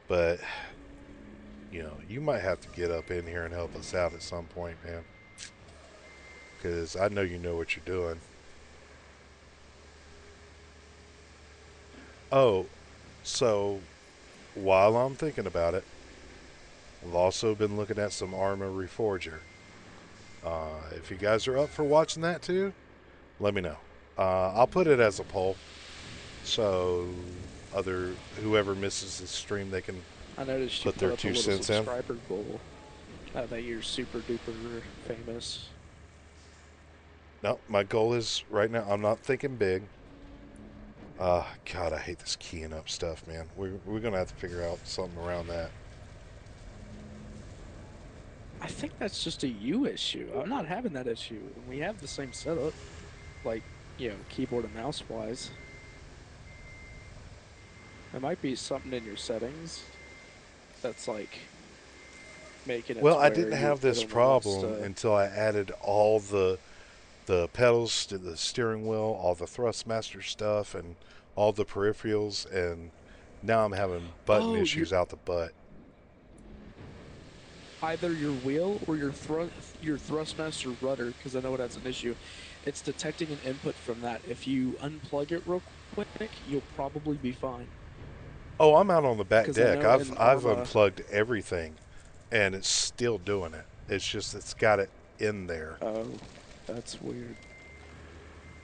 but you might have to get up in here and help us out at some point, man. Because I know you know what you're doing. Oh, so while I'm thinking about it, I've also been looking at some Arma Reforger. If you guys are up for watching that too, let me know. I'll put it as a poll, so other whoever misses the stream, they can I noticed you put put their up a two little cents in. subscriber goal. That you're super duper famous. No, my goal is right now. I'm not thinking big. God, I hate this keying up stuff, man. We're gonna have to figure out something around that. I think that's just a you issue. I'm not having that issue. We have the same setup, like, keyboard and mouse wise. It might be something in your settings that's like making it Well, to I where didn't have it this only wants problem to. until I added all the pedals to the steering wheel, all the Thrustmaster stuff, and all the peripherals, and now I'm having button Oh, issues out the butt. either your wheel or your thrustmaster rudder, because I know that's an issue. It's detecting an input from that. If you unplug it real quick, you'll probably be fine. Oh, I'm out on the back Because I deck. know in I've Arma, unplugged everything, and it's still doing it. It's just it's got it in there. oh, that's weird.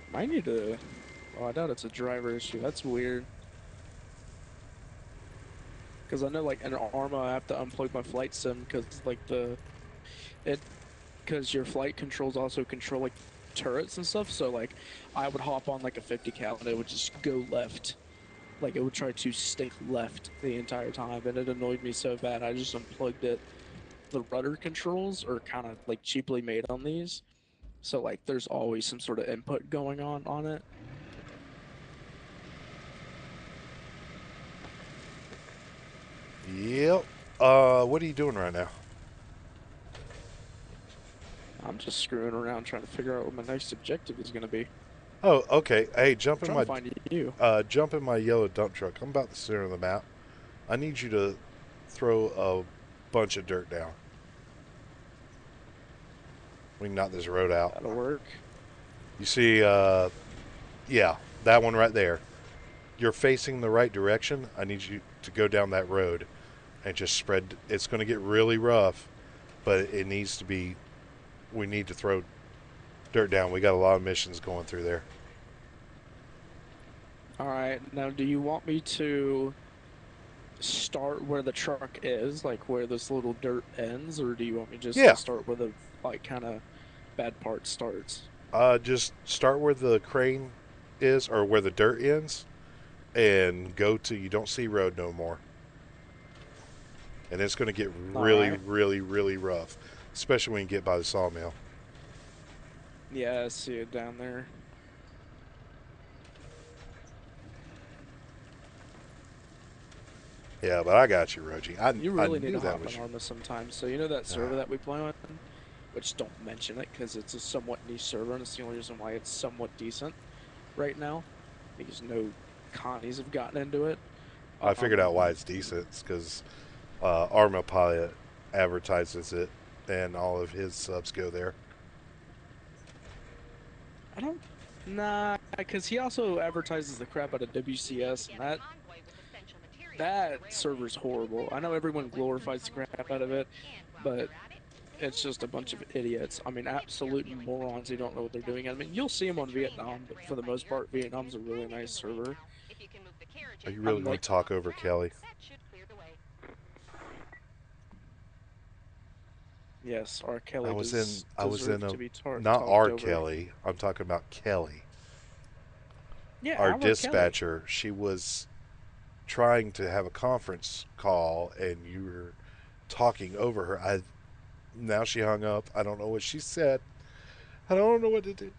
Might need to. Oh, I doubt it's a driver issue. That's weird. Because I know like in Arma, I have to unplug my flight sim because like it because your flight controls also control like turrets and stuff. So like I would hop on like a 50 cal and it would just go left. Like it would try to stick left the entire time, and it annoyed me so bad. I just unplugged it. The rudder controls are kind of like cheaply made on these, so like there's always some sort of input going on it. Yep. What are you doing right now? I'm just screwing around trying to figure out what my next objective is going to be. I'm Oh, okay. Hey, trying to find you. jump in my yellow dump truck. I'm about the center of the map. I need you to throw a bunch of dirt down. We can knock this road out. That'll work. You see, yeah, that one right there. You're facing the right direction. I need you to go down that road and just spread. It's going to get really rough, but it needs to be. We need to throw dirt down. We got a lot of missions going through there. All right. Now, do you want me to start where the truck is, like where this little dirt ends, or do you want me just to Yeah, start where the like kind of bad part starts? just start where the crane is or where the dirt ends, and go to you don't see road no more. And it's going to get All really, right. really, really rough, especially when you get by the sawmill. Yeah, I see it down there. Yeah, but I got you, Roji. You I really need knew to that hop in was you. Arma sometime. So you know that server that we play on, which don't mention it because it's a somewhat niche server, and it's the only reason why it's somewhat decent right now because no Connies have gotten into it. I figured out Um, why it's decent. It's because Arma Pilot advertises it, and all of his subs go there. I don't. Nah, because he also advertises the crap out of WCS, and Get a convoy with essential materials to the that railway. server's horrible. I know everyone The western glorifies the tunnels to crap out of railroad, it, and while but you're at it, it's there's just a something bunch of else to idiots. do. I mean, If you're absolute feeling morons who particularly don't know what they're doing. I mean, nostalgic, you'll see them the on train Vietnam, has but for the derailed by most part, Vietnam's earthquakes a and really panic in nice the way server. now. If you can move the Oh, carriages you and really I'm want like, to sidewalks talk on the over ground, Kelly? that should clear the way. yes, R. Kelly does I was in deserve a to be not talked R. over. Kelly. I'm talking about Kelly, Yeah, our our Kelly. dispatcher. She was trying to have a conference call, and you were talking over her. I Now she hung up. I don't know what she said. I don't know what to do.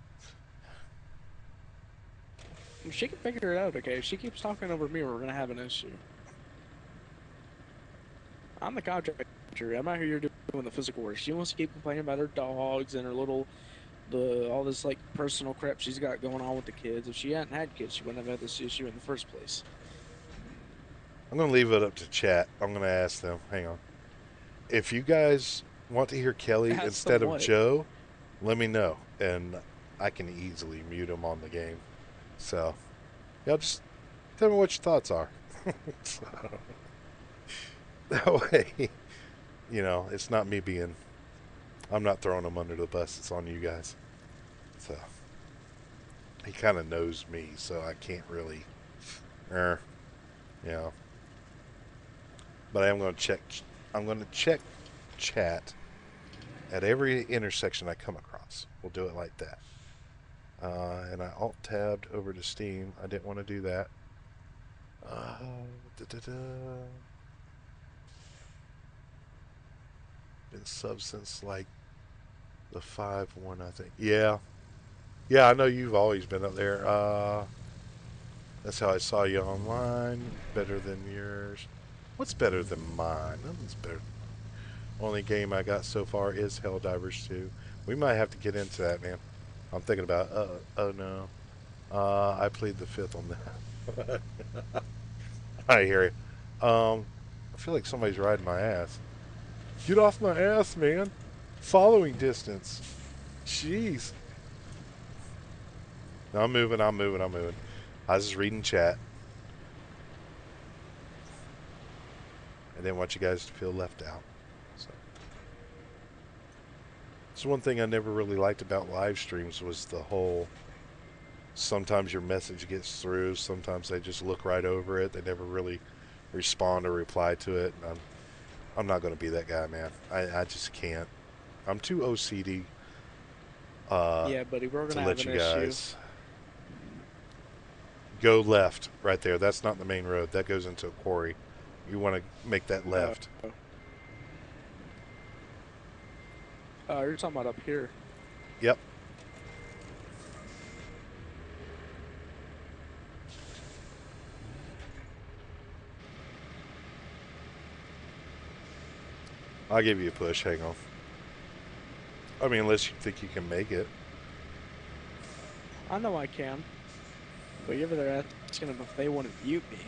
She can figure it out, okay? If she keeps talking over me, we're gonna have an issue. I'm the contractor. I'm out here doing the physical work. She wants to keep complaining about her dogs and her little the all this like personal crap she's got going on with the kids. If she hadn't had kids, she wouldn't have had this issue in the first place. I'm going to leave it up to chat. I'm going to ask them. Hang on. If you guys want to hear Kelly Ask them instead of what? Joe, let me know, and I can easily mute him on the game. So, yeah, just tell me what your thoughts are. So, that way, it's not me being I'm not throwing him under the bus. It's on you guys. So he kind of knows me, so I can't really, er, you know. But I am going to check. I'm going to check chat at every intersection I come across. We'll do it like that. And I alt tabbed over to Steam. I didn't want to do that. Uh, da, da, da. Been sub since like the 5-1, I think. Yeah. Yeah, I know you've always been up there. That's how I saw you online. Better than yours. What's better than mine? Nothing's better. Only game I got so far is Helldivers 2. We might have to get into that, man. I'm thinking about, oh no. I played the fifth on that. I hear you. I feel like somebody's riding my ass. Get off my ass, man. Following distance. Jeez. No, I'm moving. I was just reading chat. I didn't want you guys to feel left out. So. It's one thing I never really liked about live streams was the whole sometimes your message gets through, sometimes they just look right over it. They never really respond or reply to it. And I'm not going to be that guy, man. I just can't. I'm too OCD Yeah, buddy, we're to gonna have let an you issue. guys go left right there. That's not the main road. That goes into a quarry. You want to make that left. Oh. You're talking about up here. Yep. I'll give you a push. Hang on. I mean, unless you think you can make it. I know I can. But you're over there asking them if they want to mute me.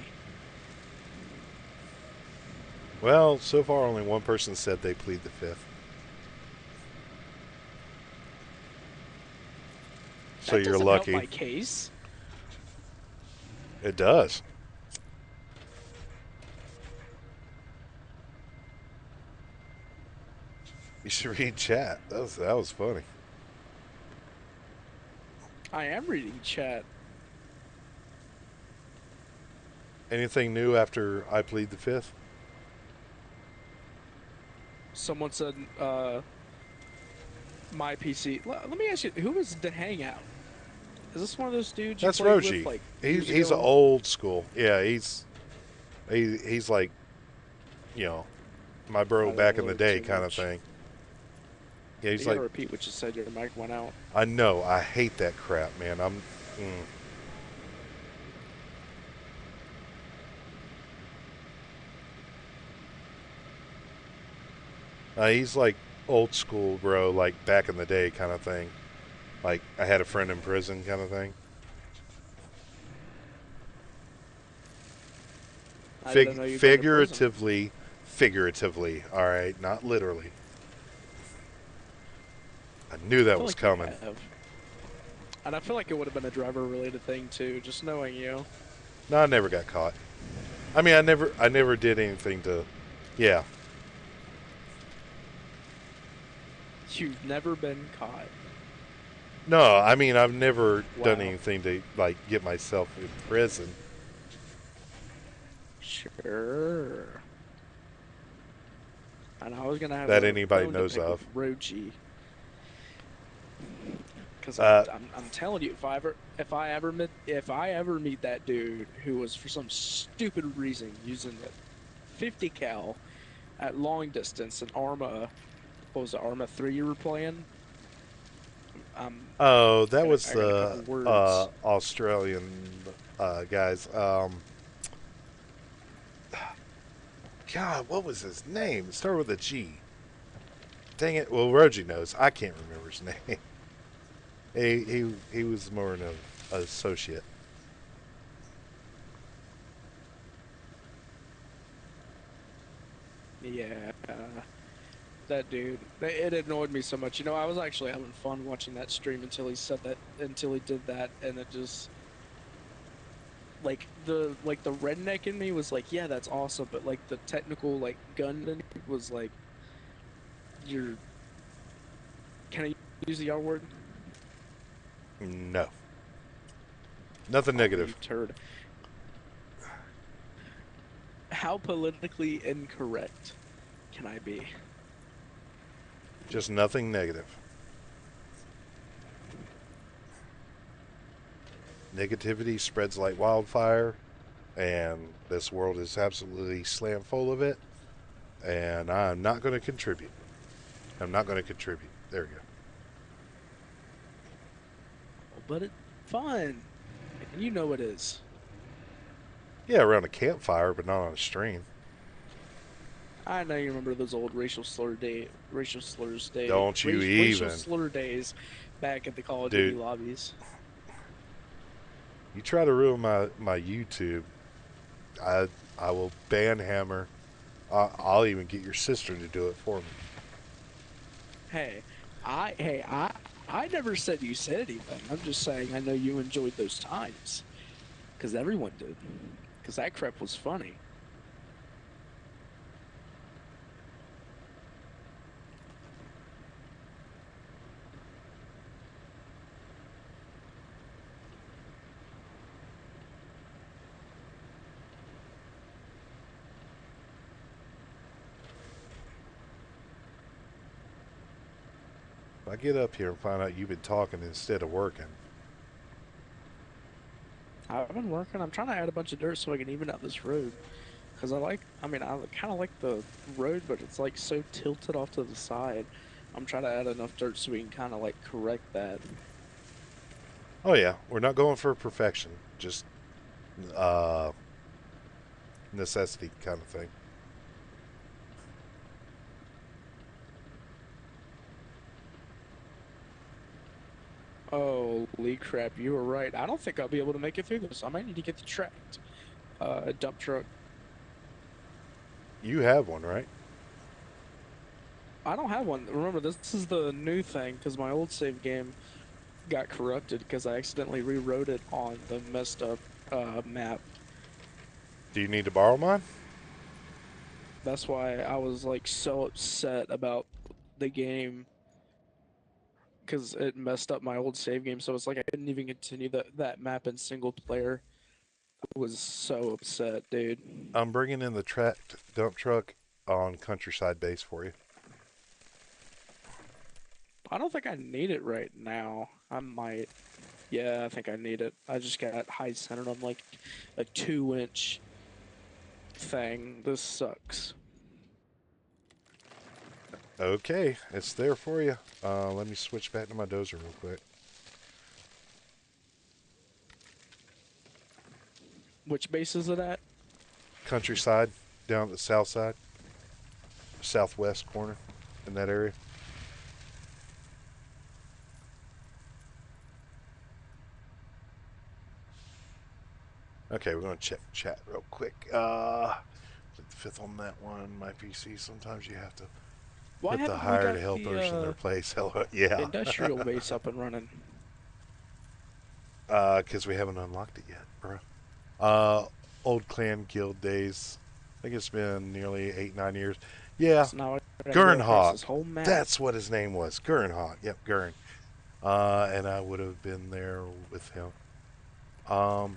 Well, so far only one person said they plead the fifth. So That you're doesn't help lucky. my case. It does. You should read chat. That was funny. I am reading chat. Anything new after I plead the fifth? Someone said, my PC. Let me ask you, who was the hangout? Is this one of those dudes you That's played with Roji. like years He's an ago? old school. Yeah, he's like, you know, my bro I didn't back in the really day too kind of much. thing. Yeah, he's You gotta like, repeat what you said. Your mic went out. I know, I hate that crap, man. Mm. He's like old school, bro, like back in the day kind of thing. Like I had a friend in prison kind of thing. I didn't know you'd been to prison. Figuratively, all right, not literally. I knew I that feel was like you coming. have. And I feel like it would have been a driver-related thing too, just knowing you. No, I never got caught. I mean, I never did anything to, yeah. You've never been caught. No, I mean, I've never done Wow. anything to like get myself in prison. Sure. And I was gonna have That a anybody bone to knows pick with of. Roji. Because Uh, I'm telling you, if I ever meet that dude who was for some stupid reason using the 50 cal at long distance and Arma, what was it, Arma 3 you were playing? I'm oh, that was I got a the couple words. Australian guys. God, what was his name? It started with a G. Dang it. Well, Roji knows. I can't remember his name. He was more an associate. Yeah, that dude. It annoyed me so much. You know, I was actually having fun watching that stream until he did that, and it just like the redneck in me was like, yeah, that's awesome, but like the technical like gunman was like, you're use the R word? No, nothing Oh, you negative. turd. How politically incorrect can I be? Just nothing negative. Negativity spreads like wildfire, and this world is absolutely slam full of it. And I'm not going to contribute. I'm not going to contribute. There we go. But it's fun. And you know it is. Yeah, around a campfire, but not on a stream. I know you remember those old Don't you racial even. slur days back at the Call of Duty Dude, lobbies. you try to ruin my YouTube, I I will ban hammer. I'll even get your sister to do it for me. Hey, hey, I never said you said anything. I'm just saying I know you enjoyed those times. Because everyone did. Because that crap was funny. If I get up here and find out you've been talking instead of working, I've been working. I'm trying to add a bunch of dirt so I can even out this road. Because I kind of like the road, but it's like so tilted off to the side. I'm trying to add enough dirt so we can kind of like correct that. oh yeah, we're not going for perfection, just uh, necessity kind of thing. Holy crap, you were right. I don't think I'll be able to make it through this. I might need to get the tracked dump truck. You have one, right? I don't have one. Remember, this is the new thing because my old save game got corrupted because I accidentally rewrote it on the messed up map. Do you need to borrow mine? That's why I was like so upset about the game because it messed up my old save game. So it's like I couldn't even continue that map in single player. I was so upset, dude. I'm bringing in the tracked dump truck on Countryside Base for you. I don't think I need it right now. I might. Yeah, I think I need it. I just got high centered on like a 2 inch thing. This sucks. Okay, it's there for you. Let me switch back to my dozer real quick. Which base is it at? Countryside, down at the south side, southwest corner, in that area. Okay, we're gonna check chat real quick. The fifth on that one. My PC. Sometimes you have to Why put the haven't we hired got the helpers in their place. Hello, yeah. industrial base up and running? Because we haven't unlocked it yet, bro. Uh, old clan guild days. I think it's been nearly 8, 9 years. Yeah, So now I gotta go across Gurnhawk. this whole map. That's what his name was. Gurnhawk. Yep, Gurn. And I would have been there with him. Um,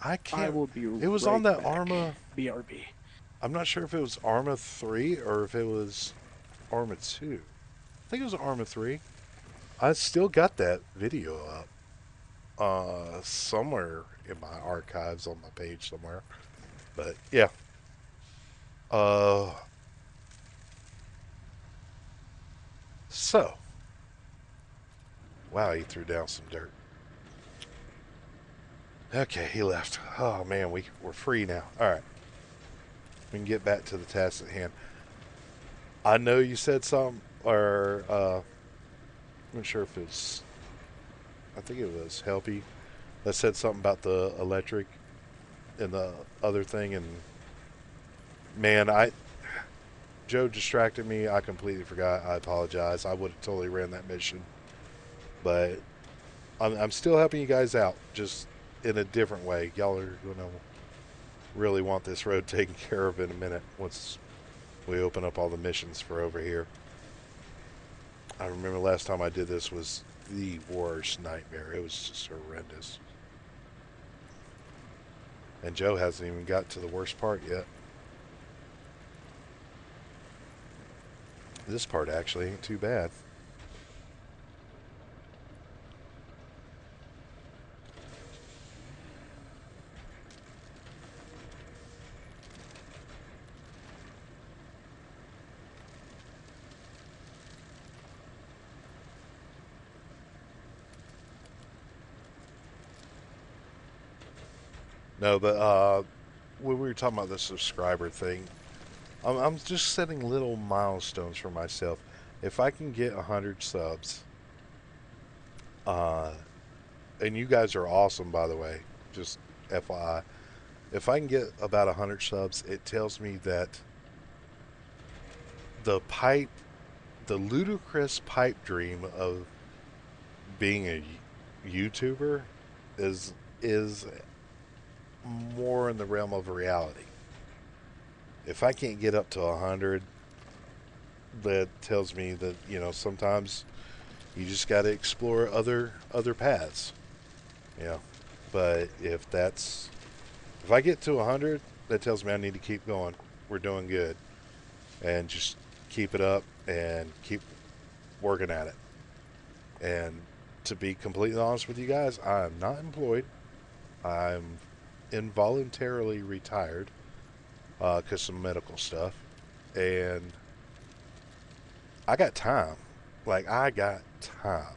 I I can't. will be It was on right that back. Arma. BRB. I'm not sure if it was Arma 3 or if it was Arma 2. I think it was Arma 3. I still got that video up somewhere in my archives on my page somewhere. But yeah. Uh, so, wow, he threw down some dirt. Okay, he left. Oh man, we're free now. All right, we can get back to the task at hand. I know you said something, or I'm not sure if it's. I think it was Helpy that said something about the electric and the other thing, and man, Joe distracted me. I completely forgot. I apologize. I would have totally ran that mission, but I'm still helping you guys out, just in a different way. Y'all are gonna really want this road taken care of in a minute once we open up all the missions for over here. I remember last time I did this was the worst nightmare. It was just horrendous. And Joe hasn't even got to the worst part yet. This part actually ain't too bad. No, but when we were talking about the subscriber thing, I'm just setting little milestones for myself. If I can get 100 subs, uh, and you guys are awesome, by the way, just FYI. If I can get about 100 subs, it tells me that the pipe, the ludicrous pipe dream of being a YouTuber is more in the realm of reality. If I can't get up to 100, that tells me that sometimes you just got to explore other paths. Yeah, but if I get to 100, that tells me I need to keep going. We're doing good, and just keep it up and keep working at it. And to be completely honest with you guys, I am not employed. I'm involuntarily retired because of medical stuff, and I got time. Like I got time.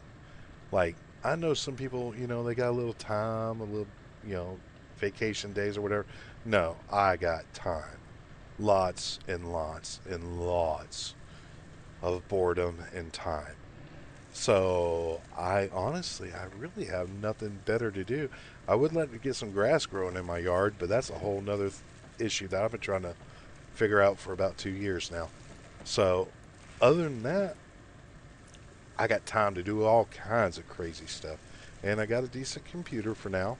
Like I know some people, they got a little time, a little, vacation days or whatever. No, I got time. Lots and lots and lots of boredom and time. So I honestly, I really have nothing better to do. I would like to get some grass growing in my yard, but that's a whole nother issue that I've been trying to figure out for about 2 years now. So other than that, I got time to do all kinds of crazy stuff. And I got a decent computer for now.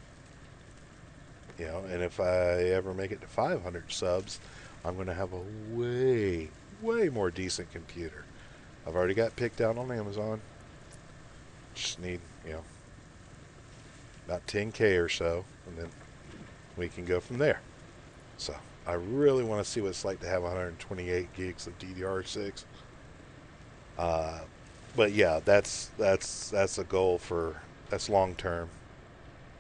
And if I ever make it to 500 subs, I'm going to have a way more decent computer. I've already got picked out on Amazon. Just need, about 10K or so, and then we can go from there. So I really want to see what it's like to have 128 gigs of DDR6. Uh, but yeah, that's a goal that's long term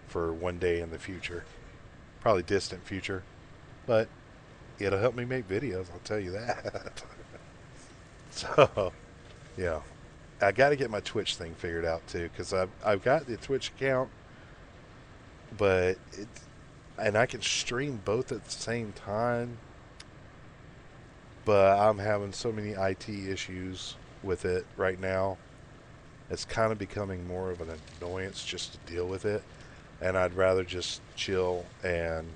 for one day in the future, probably distant future, but it'll help me make videos. I'll tell you that. So yeah, I got to get my Twitch thing figured out too, because I've got the Twitch account, but and I can stream both at the same time, but I'm having so many IT issues with it right now. It's kind of becoming more of an annoyance just to deal with it, and I'd rather just chill and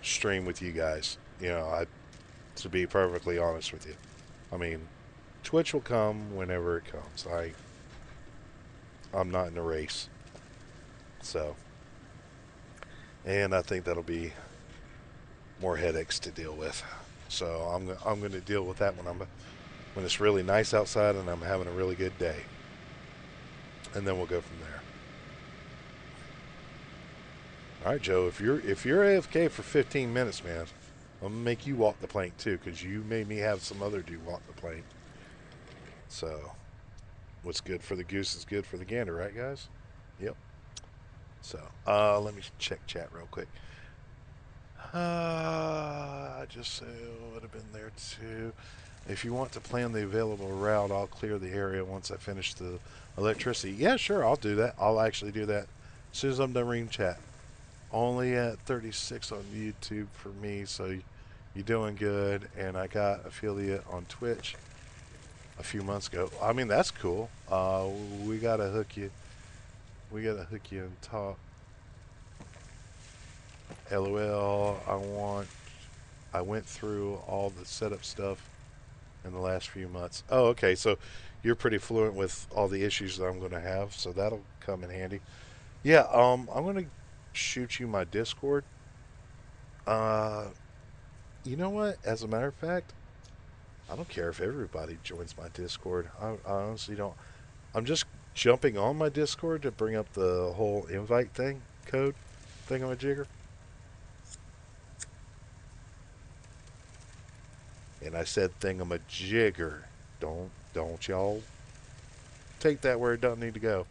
stream with you guys. To be perfectly honest with you, I mean, Twitch will come whenever it comes. I'm not in a race, so, and I think that'll be more headaches to deal with. So I'm going to deal with that when it's really nice outside and I'm having a really good day, and then we'll go from there. All right, Joe. If you're AFK for 15 minutes, man, I'm gonna make you walk the plank too, because you made me have some other dude walk the plank. So what's good for the goose is good for the gander, right, guys? Yep. So let me check chat real quick. I just would have been there too. If you want to plan the available route, I'll clear the area once I finish the electricity. Yeah, sure, I'll do that. I'll actually do that as soon as I'm done reading chat. Only at 36 on YouTube for me, so you're doing good. And I got affiliate on Twitch a few months ago. I mean, that's cool. We gotta hook you. We gotta hook you and talk. LOL. I went through all the setup stuff in the last few months. Oh, okay. So you're pretty fluent with all the issues that I'm going to have, so that'll come in handy. Yeah. I'm going to shoot you my Discord. Uh, you know what? As a matter of fact, I don't care if everybody joins my Discord. I honestly don't. I'm just jumping on my Discord to bring up the whole invite thing, code thingamajigger. And I said thingamajigger. Don't y'all take that where it doesn't need to go.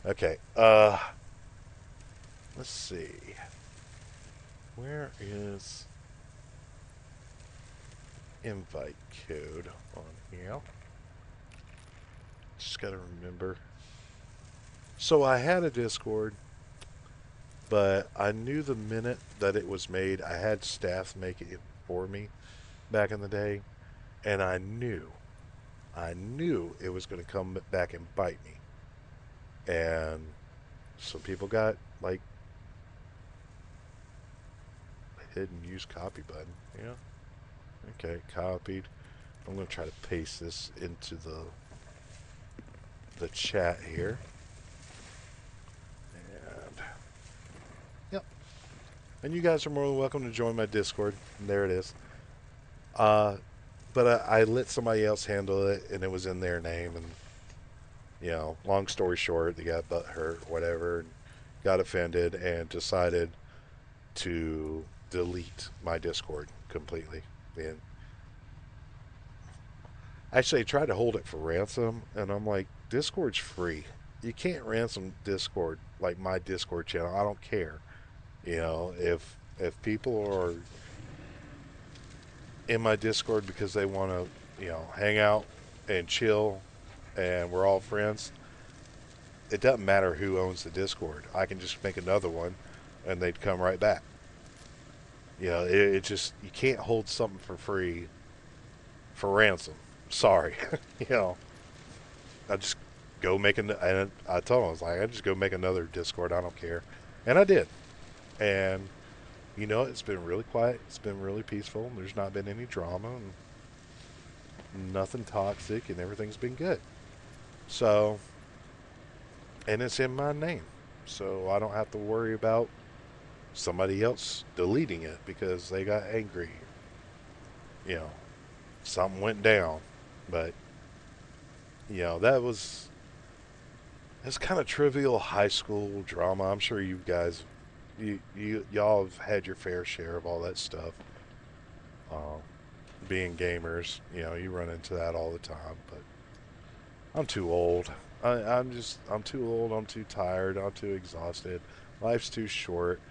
Okay. Let's see. Where is invite code on here? Just gotta remember. So I had a Discord, but I knew the minute that it was made, I had staff make it for me back in the day, and I knew it was going to come back and bite me. And some people got like hidden use copy button. Yeah. Okay, copied. I'm going to try to paste this into the chat here. And yep. And you guys are more than welcome to join my Discord. And there it is. Uh, but I let somebody else handle it, and it was in their name. And long story short, they got butt hurt, whatever, and got offended, and decided to delete my Discord completely. And actually, I tried to hold it for ransom, and I'm like, Discord's free. You can't ransom Discord like my Discord channel. I don't care. If people are in my Discord because they want to, hang out and chill, and we're all friends, it doesn't matter who owns the Discord. I can just make another one, and they'd come right back. It just you can't hold something for free for ransom. Sorry, you know. I just go make an. And I told him I was like, I just go make another Discord. I don't care, and I did. And it's been really quiet. It's been really peaceful. There's not been any drama and nothing toxic, and everything's been good. So, and it's in my name, so I don't have to worry about somebody else deleting it because they got angry. You know, something went down, but that was it's kind of trivial high school drama. I'm sure you guys, y'all have had your fair share of all that stuff. Uh, Being gamers, you run into that all the time. But I'm too old. I'm too old. I'm too tired. I'm too exhausted. Life's too short.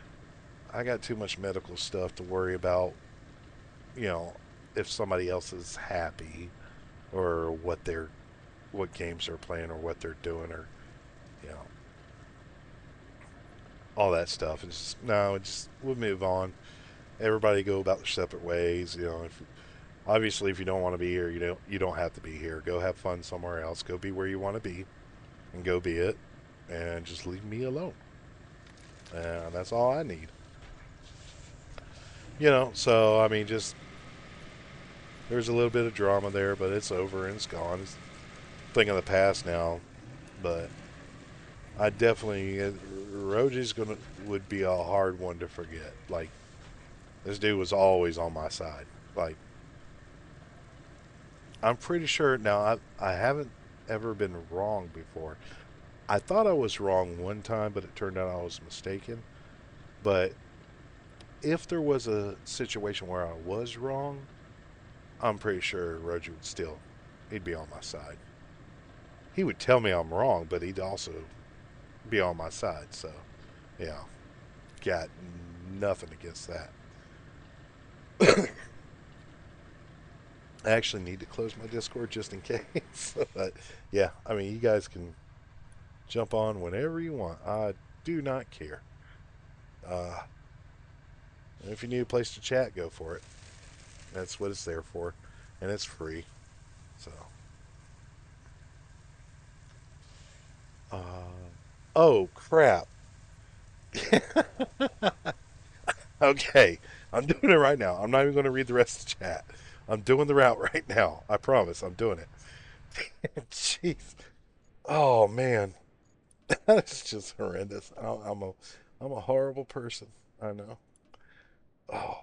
I got too much medical stuff to worry about. You know, if somebody else is happy or what games they're playing or what they're doing or you know all that stuff. It's just, no, it's just we'll move on. Everybody go about their separate ways. If you don't want to be here, you don't have to be here. Go have fun somewhere else. Go be where you want to be, and go be it, and just leave me alone. And that's all I need. So I mean, just there's a little bit of drama there, but it's over and it's gone. It's a thing of the past now. But I definitely Roji's gonna would be a hard one to forget. Like this dude was always on my side. Like I'm pretty sure now I haven't ever been wrong before. I thought I was wrong one time, but it turned out I was mistaken. But if there was a situation where I was wrong, I'm pretty sure Roger would still he'd be on my side. He would tell me I'm wrong, but he'd also be on my side. So, yeah, got nothing against that. I actually need to close my Discord just in case. But yeah, I mean, you guys can jump on whenever you want. I do not care. Uh, if you need a place to chat, go for it. That's what it's there for, and it's free. So, oh crap. Okay, I'm doing it right now. I'm not even going to read the rest of the chat. I'm doing the route right now. I promise. I'm doing it. Jeez. Oh man, that's just horrendous. I'm a horrible person. I know. Oh.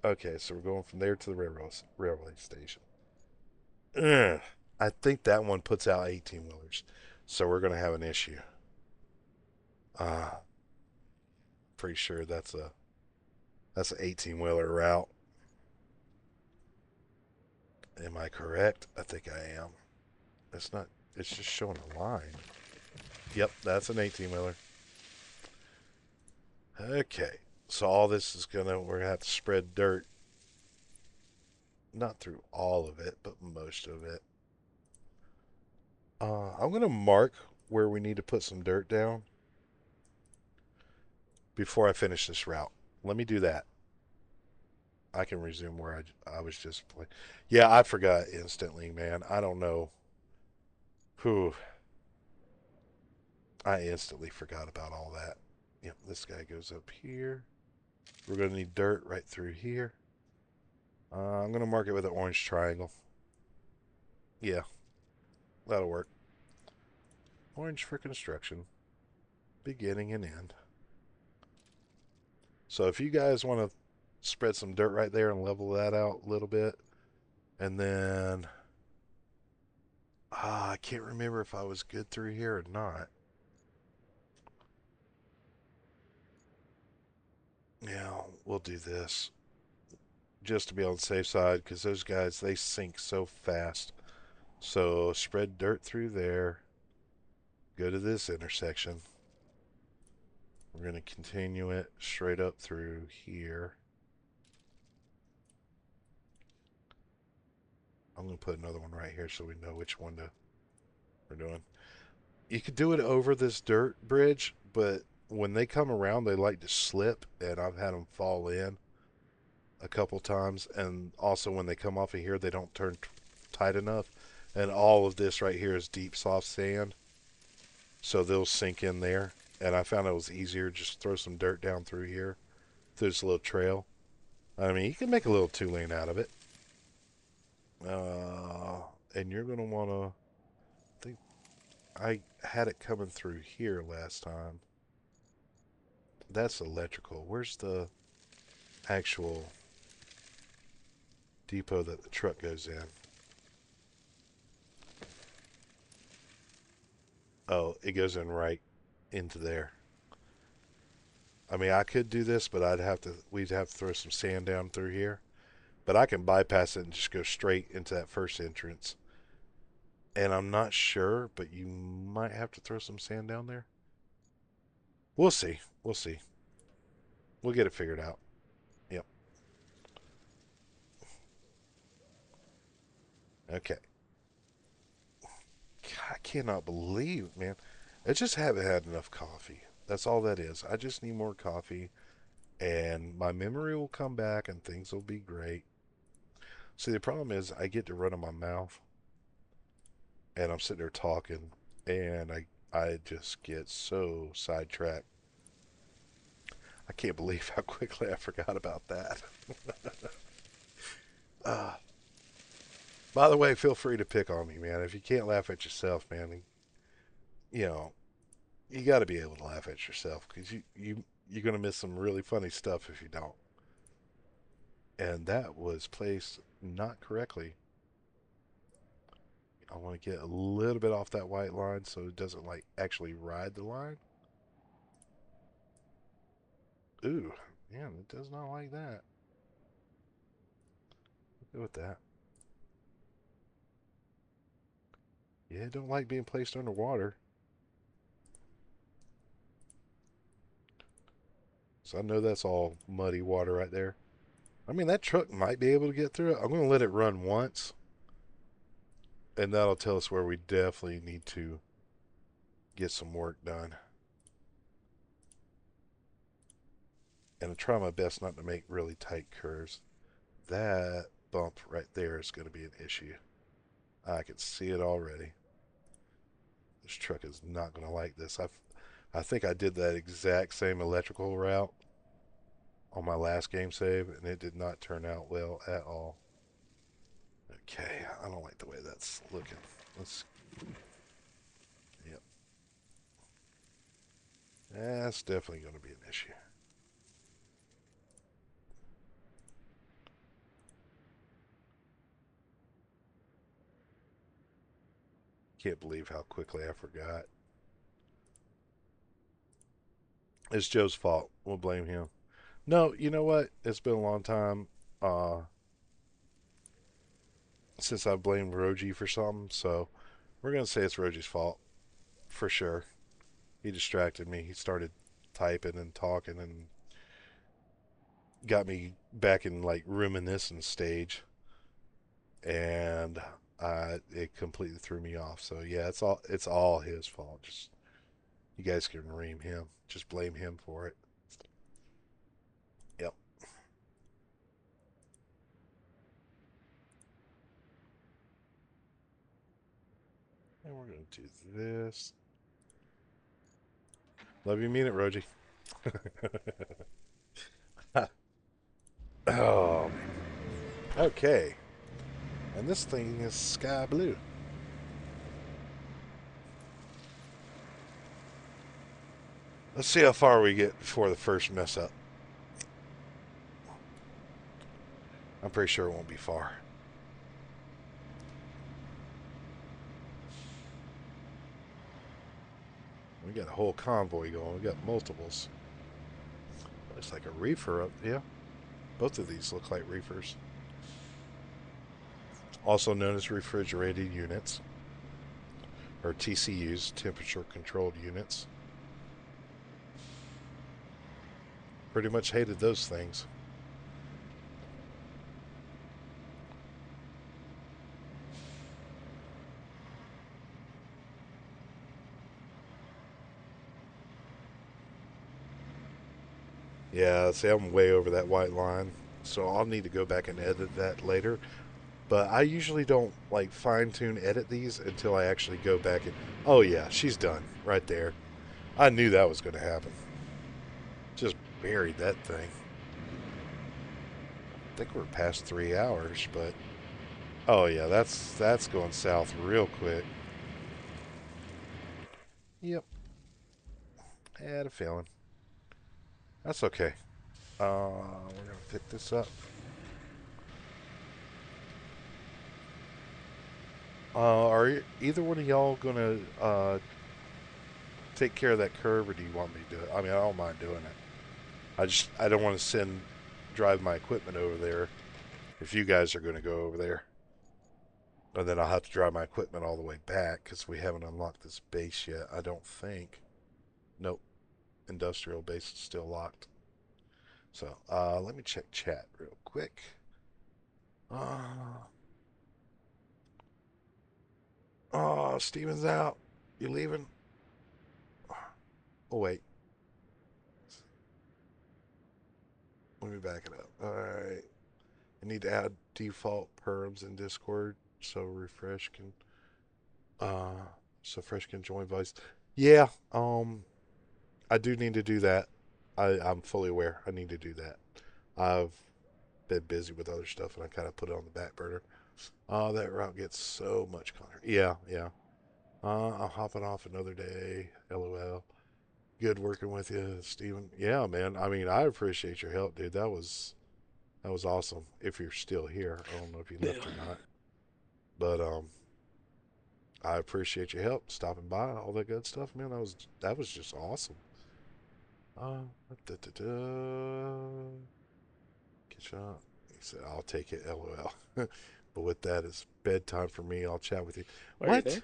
Okay, so we're going from there to the railroad station. Ugh. I think that one puts out 18 wheelers. So we're going to have an issue. Pretty sure that's an 18 wheeler route. Am I correct? I think I am. It's not, it's just showing a line. Yep, that's an 18 wheeler. Okay. So all this is we're gonna have to spread dirt. Not through all of it, but most of it. I'm gonna mark where we need to put some dirt down before I finish this route. Let me do that. I can resume where I was just playing. Yeah, I forgot instantly, man. I don't know. Whew. I instantly forgot about all that. Yep, this guy goes up here. We're going to need dirt right through here. I'm going to mark it with an orange triangle. Yeah, that'll work. Orange for construction. Beginning and end. So if you guys want to spread some dirt right there and level that out a little bit. And then... I can't remember if I was good through here or not. Yeah, we'll do this. Just to be on the safe side, because those guys, they sink so fast. So spread dirt through there. Go to this intersection. We're going to continue it straight up through here. I'm going to put another one right here so we know which one we're doing. You could do it over this dirt bridge, but when they come around, they like to slip, and I've had them fall in a couple times. And also, when they come off of here, they don't turn tight enough. And all of this right here is deep, soft sand, so they'll sink in there. And I found it was easier just throw some dirt down through here, through this little trail. I mean, you can make a little two-lane out of it. Uh, and you're going to want to... I think I had it coming through here last time. That's electrical. Where's the actual depot that the truck goes in? Oh, it goes in right into there. I mean, I could do this, but we'd have to throw some sand down through here. But I can bypass it and just go straight into that first entrance. And I'm not sure, but you might have to throw some sand down there. We'll see. We'll see. We'll get it figured out. Yep. Okay. I cannot believe it, man. I just haven't had enough coffee. That's all that is. I just need more coffee, and my memory will come back, and things will be great. See, the problem is I get to run in my mouth, and I'm sitting there talking, and I just get so sidetracked. I can't believe how quickly I forgot about that. uh, by the way, feel free to pick on me, man. If you can't laugh at yourself, man, you know, you got to be able to laugh at yourself because you're gonna miss some really funny stuff if you don't. And that was placed not correctly. I want to get a little bit off that white line so it doesn't like actually ride the line. Ooh, man, it does not like that. Go with that. Yeah, it don't like being placed underwater. So I know that's all muddy water right there. I mean, that truck might be able to get through it. I'm going to let it run once, and that'll tell us where we definitely need to get some work done. And I try my best not to make really tight curves. That bump right there is going to be an issue. I can see it already. This truck is not going to like this. I think I did that exact same electrical route on my last game save, and it did not turn out well at all. Okay, I don't like the way that's looking. Let's, yep. That's definitely going to be an issue. Can't believe how quickly I forgot. It's Joe's fault. We'll blame him. No, you know what? It's been a long time uh, since I blamed Roji for something, so we're gonna say it's Roji's fault for sure. He distracted me. He started typing and talking and got me back in like reminiscence stage, and it completely threw me off. So yeah, it's all his fault. Just you guys can ream him. Just blame him for it. Yep. And we're gonna do this. Love you, mean it, Roji. Oh man. Okay. And this thing is sky blue. Let's see how far we get before the first mess up. I'm pretty sure it won't be far. We got a whole convoy going. We got multiples. Looks like a reefer up. Yeah, both of these look like reefers. Also known as refrigerated units, or TCUs, temperature controlled units. Pretty much hated those things. Yeah, see, I'm way over that white line, so I'll need to go back and edit that later. But I usually don't like fine tune edit these until I actually go back and. Oh, yeah, she's done right there. I knew that was going to happen. Just buried that thing. I think we're past 3 hours, but. Oh, yeah, that's going south real quick. Yep, I had a feeling. That's okay. We're going to pick this up. Are either one of y'all going to take care of that curve, or do you want me to do it? I mean, I don't mind doing it. I don't want to drive my equipment over there if you guys are going to go over there, and then I'll have to drive my equipment all the way back because we haven't unlocked this base yet. I don't think. Nope, industrial base is still locked. So let me check chat real quick. Uh, oh, Steven's out. You leaving? Oh wait, let me back it up. All right, I need to add default perms in Discord so refresh can Uh, so Fresh can join voice. Yeah, I do need to do that. I'm fully aware. I need to do that. I've been busy with other stuff and I kind of put it on the back burner. That route gets so much content. Yeah, yeah. I'll hop it off another day. LOL. Good working with you, Steven. Yeah, man. I mean, I appreciate your help, dude. That was awesome. If you're still here, I don't know if you Yeah. left or not, but I appreciate your help, stopping by, all that good stuff, man. That was just awesome. Uh, da, da, da. Get shot. He said, "I'll take it, LOL." But with that, it's bedtime for me. I'll chat with you. Are you What? there?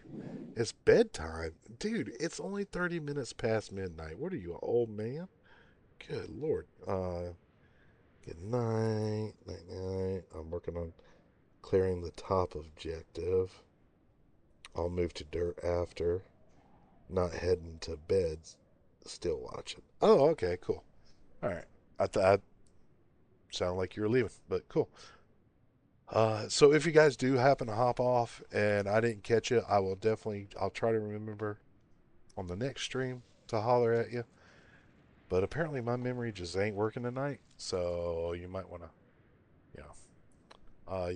It's bedtime, dude. It's only 30 minutes past midnight. What are you, an old man? Good lord. Good night, night, night. I'm working on clearing the top objective. I'll move to dirt after. Not heading to bed. Still watching. Oh, okay, cool. All right. I thought sounded like you were leaving, but cool. So if you guys do happen to hop off and I didn't catch it, I'll try to remember on the next stream to holler at you. But apparently my memory just ain't working tonight, so you might want to, you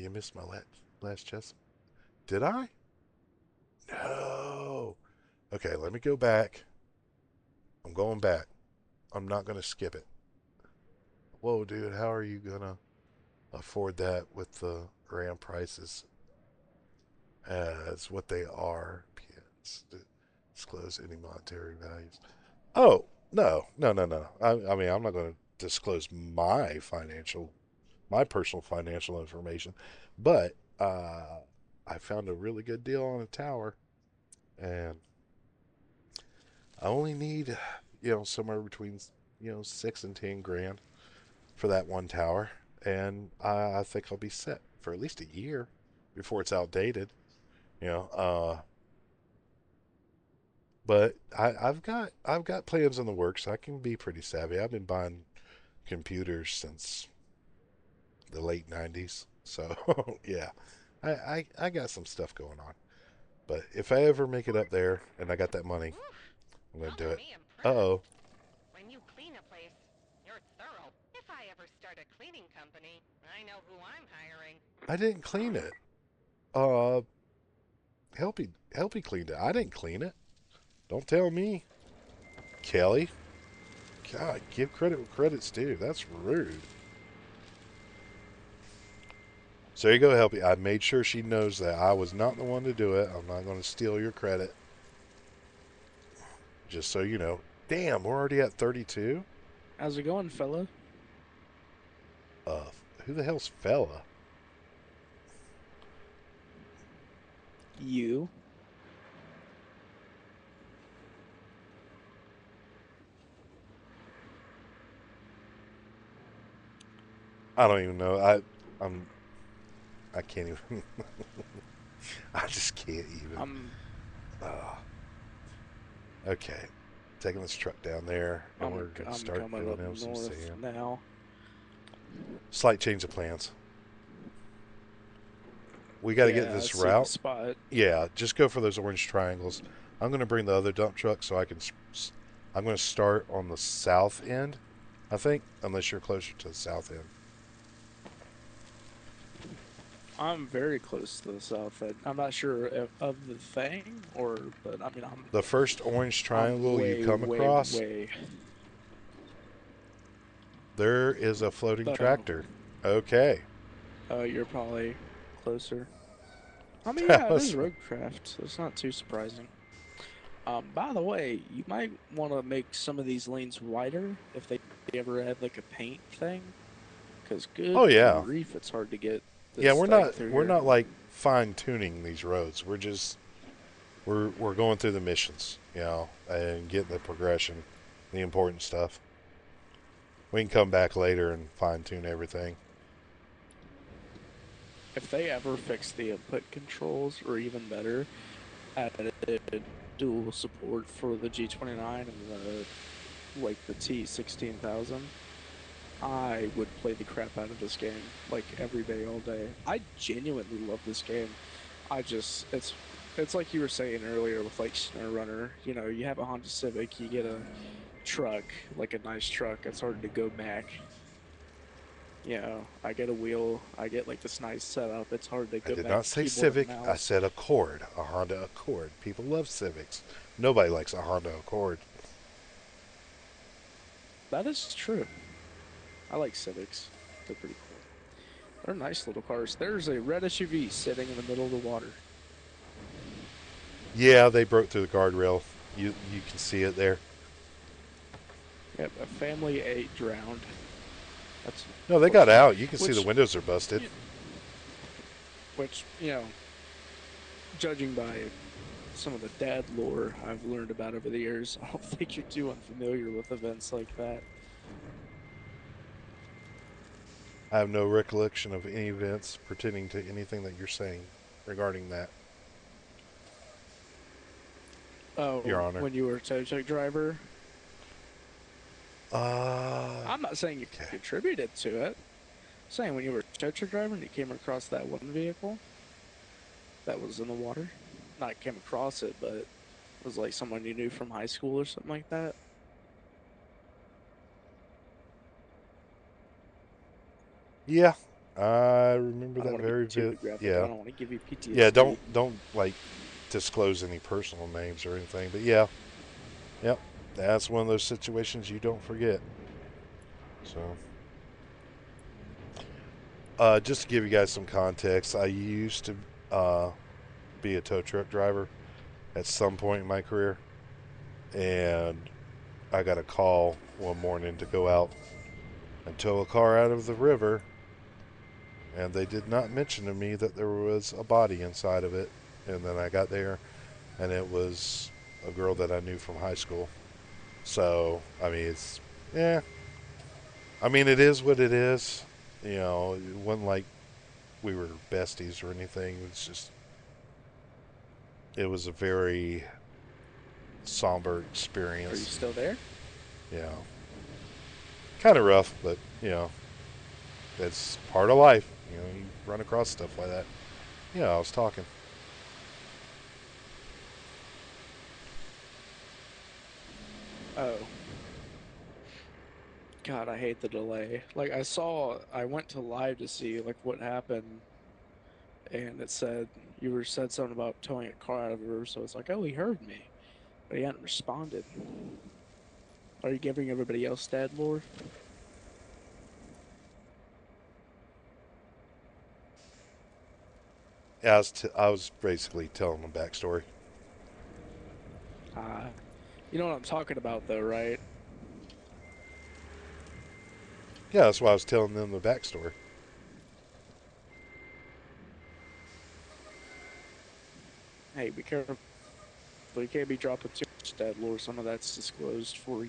you missed my last chest. Did I? No. Okay, let me go back. I'm going back. I'm not gonna skip it. Whoa, dude, how are you gonna afford that with the RAM prices as what they are? Disclose any monetary values. Oh, no, no, no, no. I mean, I'm not going to disclose my personal financial information, but I found a really good deal on a tower, and I only need, somewhere between, 6 and 10 grand for that one tower, and I think I'll be set for at least a year before it's outdated. You know, but I've got plans in the works. I can be pretty savvy. I've been buying computers since the late '90s, so yeah, I got some stuff going on. But if I ever make it up there and I got that money, Whew, I'm gonna do color it. me Uh impressed. oh, When you clean a place, you're thorough. If I ever start a cleaning company, I know who I'm hiring. I didn't clean it. Uh, Helpy cleaned it. I didn't clean it. Don't tell me, Kelly. God, give credit where credit's due. That's rude. So there you go, Helpy. I made sure she knows that I was not the one to do it. I'm not going to steal your credit. Just so you know. Damn, we're already at 32? How's it going, fella? Uh, who the hell's fella? You. I don't even know. I'm I can't even. I just can't even. I'm Uh, okay, taking this truck down there, and we're gonna I'm start coming filling up in some north sand. now. Slight change of plans. We got to get Yeah, I this see the route. spot. Yeah, just go for those orange triangles. I'm gonna bring the other dump truck so I can. I'm gonna start on the south end. I think, unless you're closer to the south end. I'm very close to the south end. I'm not sure if, of the thing but I mean, The first orange I'm triangle you way, come way, across, way. there is a floating Oh, tractor. Okay. you're probably closer. I mean, That yeah, it is was Roadcraft, so it's not too surprising. By the way, you might want to make some of these lanes wider if they ever add like a paint thing, because Oh good yeah. grief, it's hard to get Yeah, this we're thing not through we're here. not like fine tuning these roads. We're going through the missions, and getting the progression, the important stuff. We can come back later and fine tune everything. If they ever fix the input controls, or even better, added dual support for the G29 and the T16,000, I would play the crap out of this game like every day, all day. I genuinely love this game. I just it's like you were saying earlier with like SnowRunner. You know, you have a Honda Civic, you get a truck, like a nice truck. It's hard to go back. You know, I get a wheel, I get like this nice setup. It's hard to I go did back not to say keyboard and Civic. I mouse. said Accord, a Honda Accord. People love Civics. Nobody likes a Honda Accord. That is true. I like Civics. They're pretty cool. They're nice little cars. There's a red SUV sitting in the middle of the water. Yeah, they broke through the guardrail. You can see it there. Yep, a family 8 drowned. That's No, they got unfortunate. out. You can see the Which, windows are busted. y- you know, judging by some of the dad lore I've learned about over the years, I don't think you're too unfamiliar with events like that. I have no recollection of any events pertaining to anything that you're saying regarding that, Your Oh, Honor. when you were a tow truck driver, Uh, I'm not saying you okay. contributed to it. I'm saying when you were a tow truck driver and you came across that one vehicle that was in the water, not came across it, but was like someone you knew from high school or something like that. Yeah, I remember I don't that want to be very too bit. graphic. I Yeah, don't want to give you yeah. Don't PTSD. don't like disclose any personal names or anything. But yeah, yep. That's one of those situations you don't forget. So, just to give you guys some context, I used to be a tow truck driver, at some point in my career, and I got a call one morning to go out and tow a car out of the river, and they did not mention to me that there was a body inside of it. And then I got there, and it was a girl that I knew from high school. So, I mean, it's, yeah. I mean, it is what it is. You know, it wasn't like we were besties or anything. It was a very somber Are you experience. still there? You know, kind of rough, but, you know, that's part of life. You know, you run across stuff like that. Yeah, I was talking. Oh, God, I hate the delay. Like I went to live to see like what happened, and it said said something about towing a car out of the river. So it's like, oh, he heard me, but he hadn't responded. Are you giving everybody else dad lore? Yeah, I was basically telling the backstory. Uh, you know what I'm talking about, though, right? Yeah, that's why I was telling them the backstory. Hey, be careful. You can't be dropping too much dad lore. Some of that's disclosed for,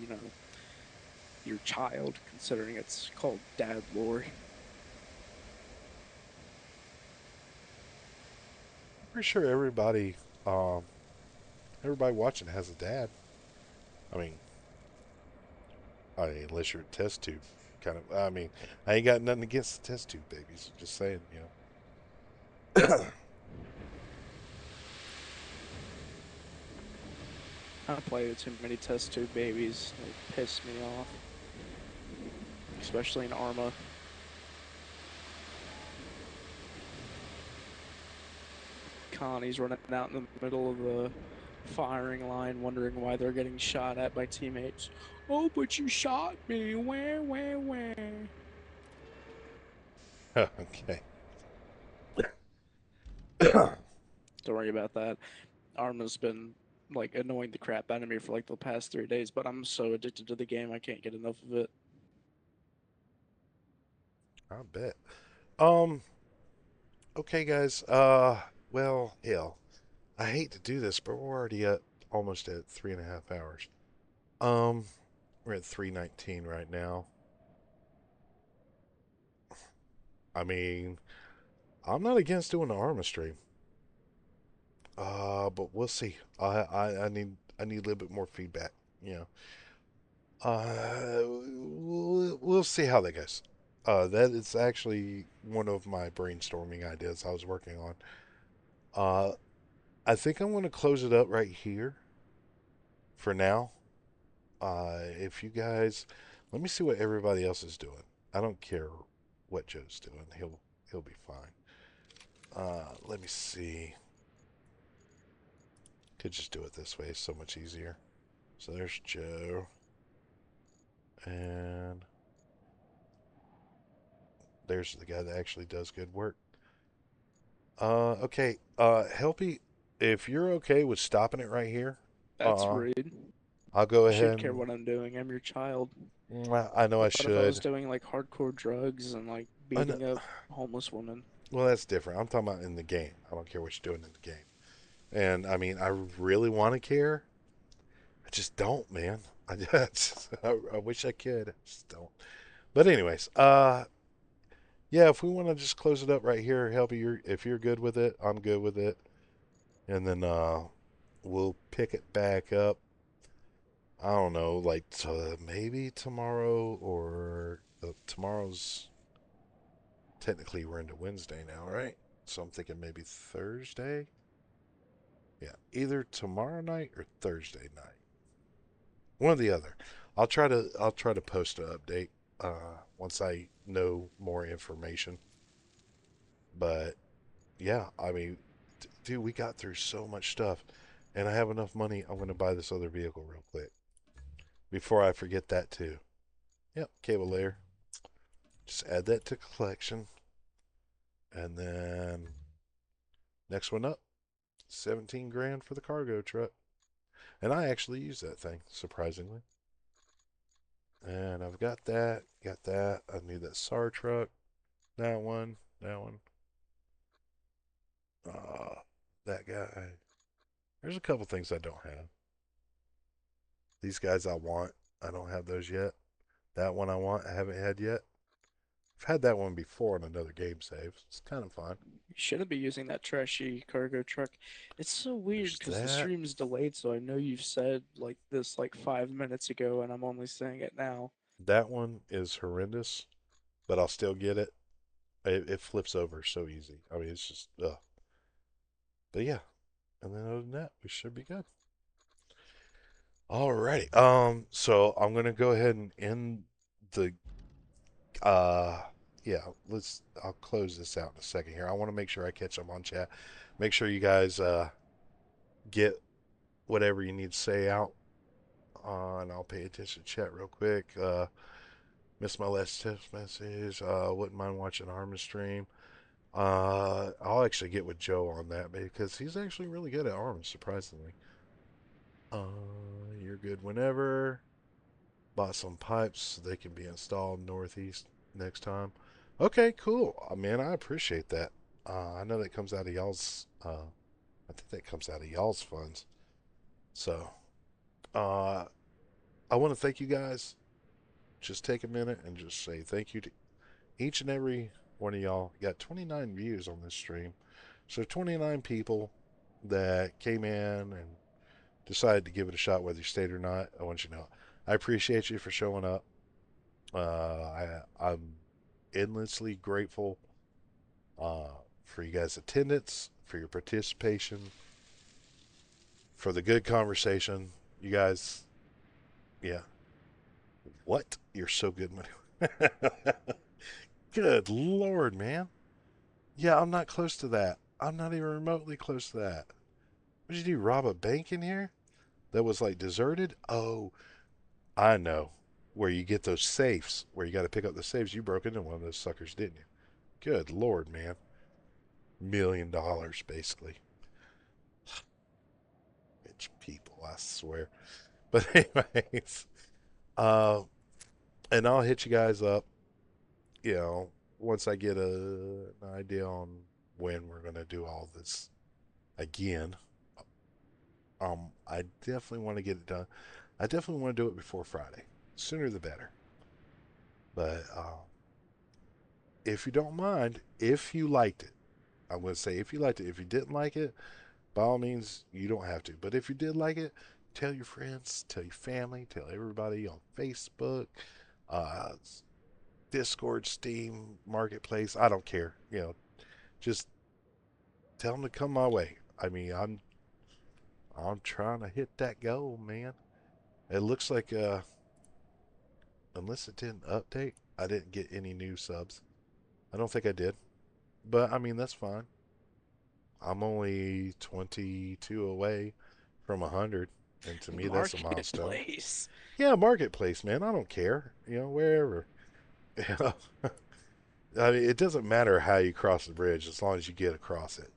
your child, considering it's called dad lore. Pretty sure um, everybody watching has a dad. I mean, unless you're a test tube kind of. I mean, I ain't got nothing against the test tube babies. Just saying, you know. I play with too many test tube babies. They piss me off, especially in Arma. Connie's running out in the middle of the firing line, wondering why they're getting shot at by teammates. Oh, but you shot me. Where? Okay. Don't worry about that. Arma's been like annoying the crap out of me for like the past 3 days, but I'm so addicted to the game I can't get enough of it. I bet. Um. Okay, guys. Well, hell, I hate to do this, but we're already at almost at 3.5 hours. Um. We're at 3:19 right now. I mean, I'm not against doing the Arma stream. But we'll see. I need a little bit more feedback. You know. We'll see how that goes. That is actually one of my brainstorming ideas I was working on. Uh, I think I'm going to close it up right here for now. If you guys, let me see what everybody else is doing. I don't care what Joe's doing. He'll be fine. Let me see. Could just do it this way. It's so much easier. So there's Joe, and there's the guy that actually does good work. Okay. Helpy, if you're okay with stopping it right here, That's uh, rude. I'll go You ahead should care and. what I'm doing. I'm your child. I know I What if I was should. doing like hardcore drugs and like I know, beating up homeless women? well, that's different. I'm talking about in the game. I don't care what you're doing in the game. And I mean, I really want to care. I just don't, man. I wish I could. I just don't. But anyways, yeah. If we want to just close it up right here, Helpy, if you're good with it, I'm good with it, and then we'll pick it back up. I don't know, like maybe tomorrow or tomorrow's technically we're into Wednesday now, right? So I'm thinking maybe Thursday. Yeah, either tomorrow night or Thursday night. One or the other. I'll try to post an update once I know more information. But yeah, I mean, dude, we got through so much stuff, and I have enough money. I'm gonna buy this other vehicle real quick before I forget that too. Yep, cable layer. Just add that to collection, and then next one up, 17 grand for the cargo truck. And I actually use that thing, surprisingly. And I've got that. I need that SAR truck, that one, that one. Uh, that guy. There's a couple things I don't have. These guys I want, I don't have those yet. That one I want, I haven't had yet. I've had that one before on another game save. It's kind of fun. You shouldn't be using that trashy cargo truck. It's so weird There's because the that. stream's delayed, so I know you've said like this like 5 minutes ago, and I'm only saying it now. That one is horrendous, but I'll still get it. It flips over so easy. I mean, it's just, ugh. But yeah, and then other than that, we should be good. Alrighty. So I'm gonna go ahead and end the uh yeah, I'll close this out in a second here. I want to make sure I catch up on chat. Make sure you guys get whatever you need to say out. And I'll pay attention to chat real quick. Missed my last text message. Wouldn't mind watching Armin stream. I'll actually get with Joe on that because he's actually really good at Armin, surprisingly. You're good whenever. Bought some pipes so they can be installed northeast next time. Okay, cool. Man, I appreciate that. I know that comes out of y'all's. I think that comes out of y'all's funds. So, uh, I want to thank you guys. Just take a minute and just say thank you to each and every one of y'all. Got 29 views on this stream. So 29 people that came in and decided to give it a shot, whether you stayed or not. I want you to know I appreciate you for showing up. I'm endlessly grateful for you guys' attendance, for your participation, for the good conversation. You guys, yeah. What? You're so good, man. Good Lord, man. Yeah, I'm not close to that. I'm not even remotely close to that. What did you do? Rob a bank in here that was like deserted? Oh, I know. Where you get those safes, where you got to pick up the safes. You broke into one of those suckers, didn't you? Good Lord, man. $1 million, basically. Rich people, I swear. But anyways, uh, and I'll hit you guys up, once I get an idea on when we're gonna do all this again. I definitely want to get it done. I definitely want to do it before Friday. Sooner the better. But if you don't mind, if you liked it, I'm going to say if you liked it. If you didn't like it, by all means, you don't have to. But if you did like it, tell your friends, tell your family, tell everybody on Facebook, uh, Discord, Steam, Marketplace. I don't care. Just tell them to come my way. I mean, I'm trying to hit that goal, man. It looks like unless it didn't update, I didn't get any new subs. I don't think I did. But I mean, that's fine. I'm only 22 away from 100, and to me that's a milestone. Marketplace. Yeah, marketplace, man. I don't care. Wherever. I mean, it doesn't matter how you cross the bridge as long as you get across it.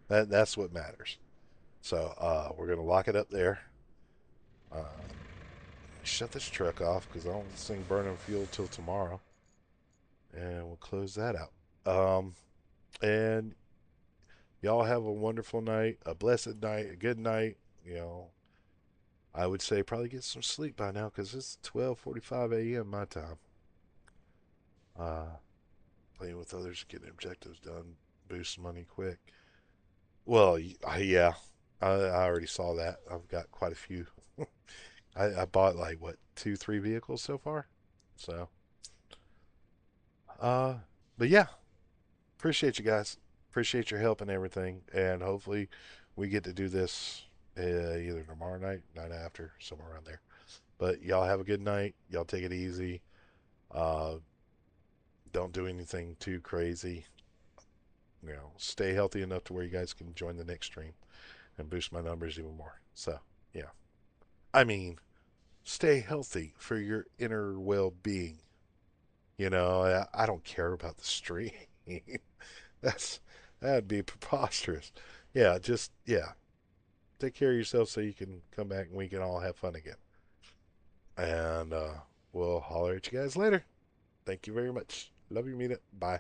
That's what matters. So we're gonna lock it up there. Uh, Shut this truck off because I don't want this thing burning fuel till tomorrow, and we'll close that out. And y'all have a wonderful night, a blessed night, a good night. You know, I would say probably get some sleep by now because it's 12:45 a.m. my time. Uh, Playing with others, getting objectives done, boost money quick. Well, yeah, I already saw that. I've got quite a few. I bought like what 2, 3 vehicles so far. So, uh, but yeah, appreciate you guys. Appreciate your help and everything. And hopefully, we get to do this either tomorrow night, night after, somewhere around there. But y'all have a good night. Y'all take it easy. Uh, don't do anything too crazy. Stay healthy enough to where you guys can join the next stream and boost my numbers even more. So, yeah. I mean, stay healthy for your inner well-being. I don't care about the stream. That's that'd be preposterous. Yeah, just yeah. Take care of yourself so you can come back and we can all have fun again. And we'll holler at you guys later. Thank you very much. Love you, Mina. Bye.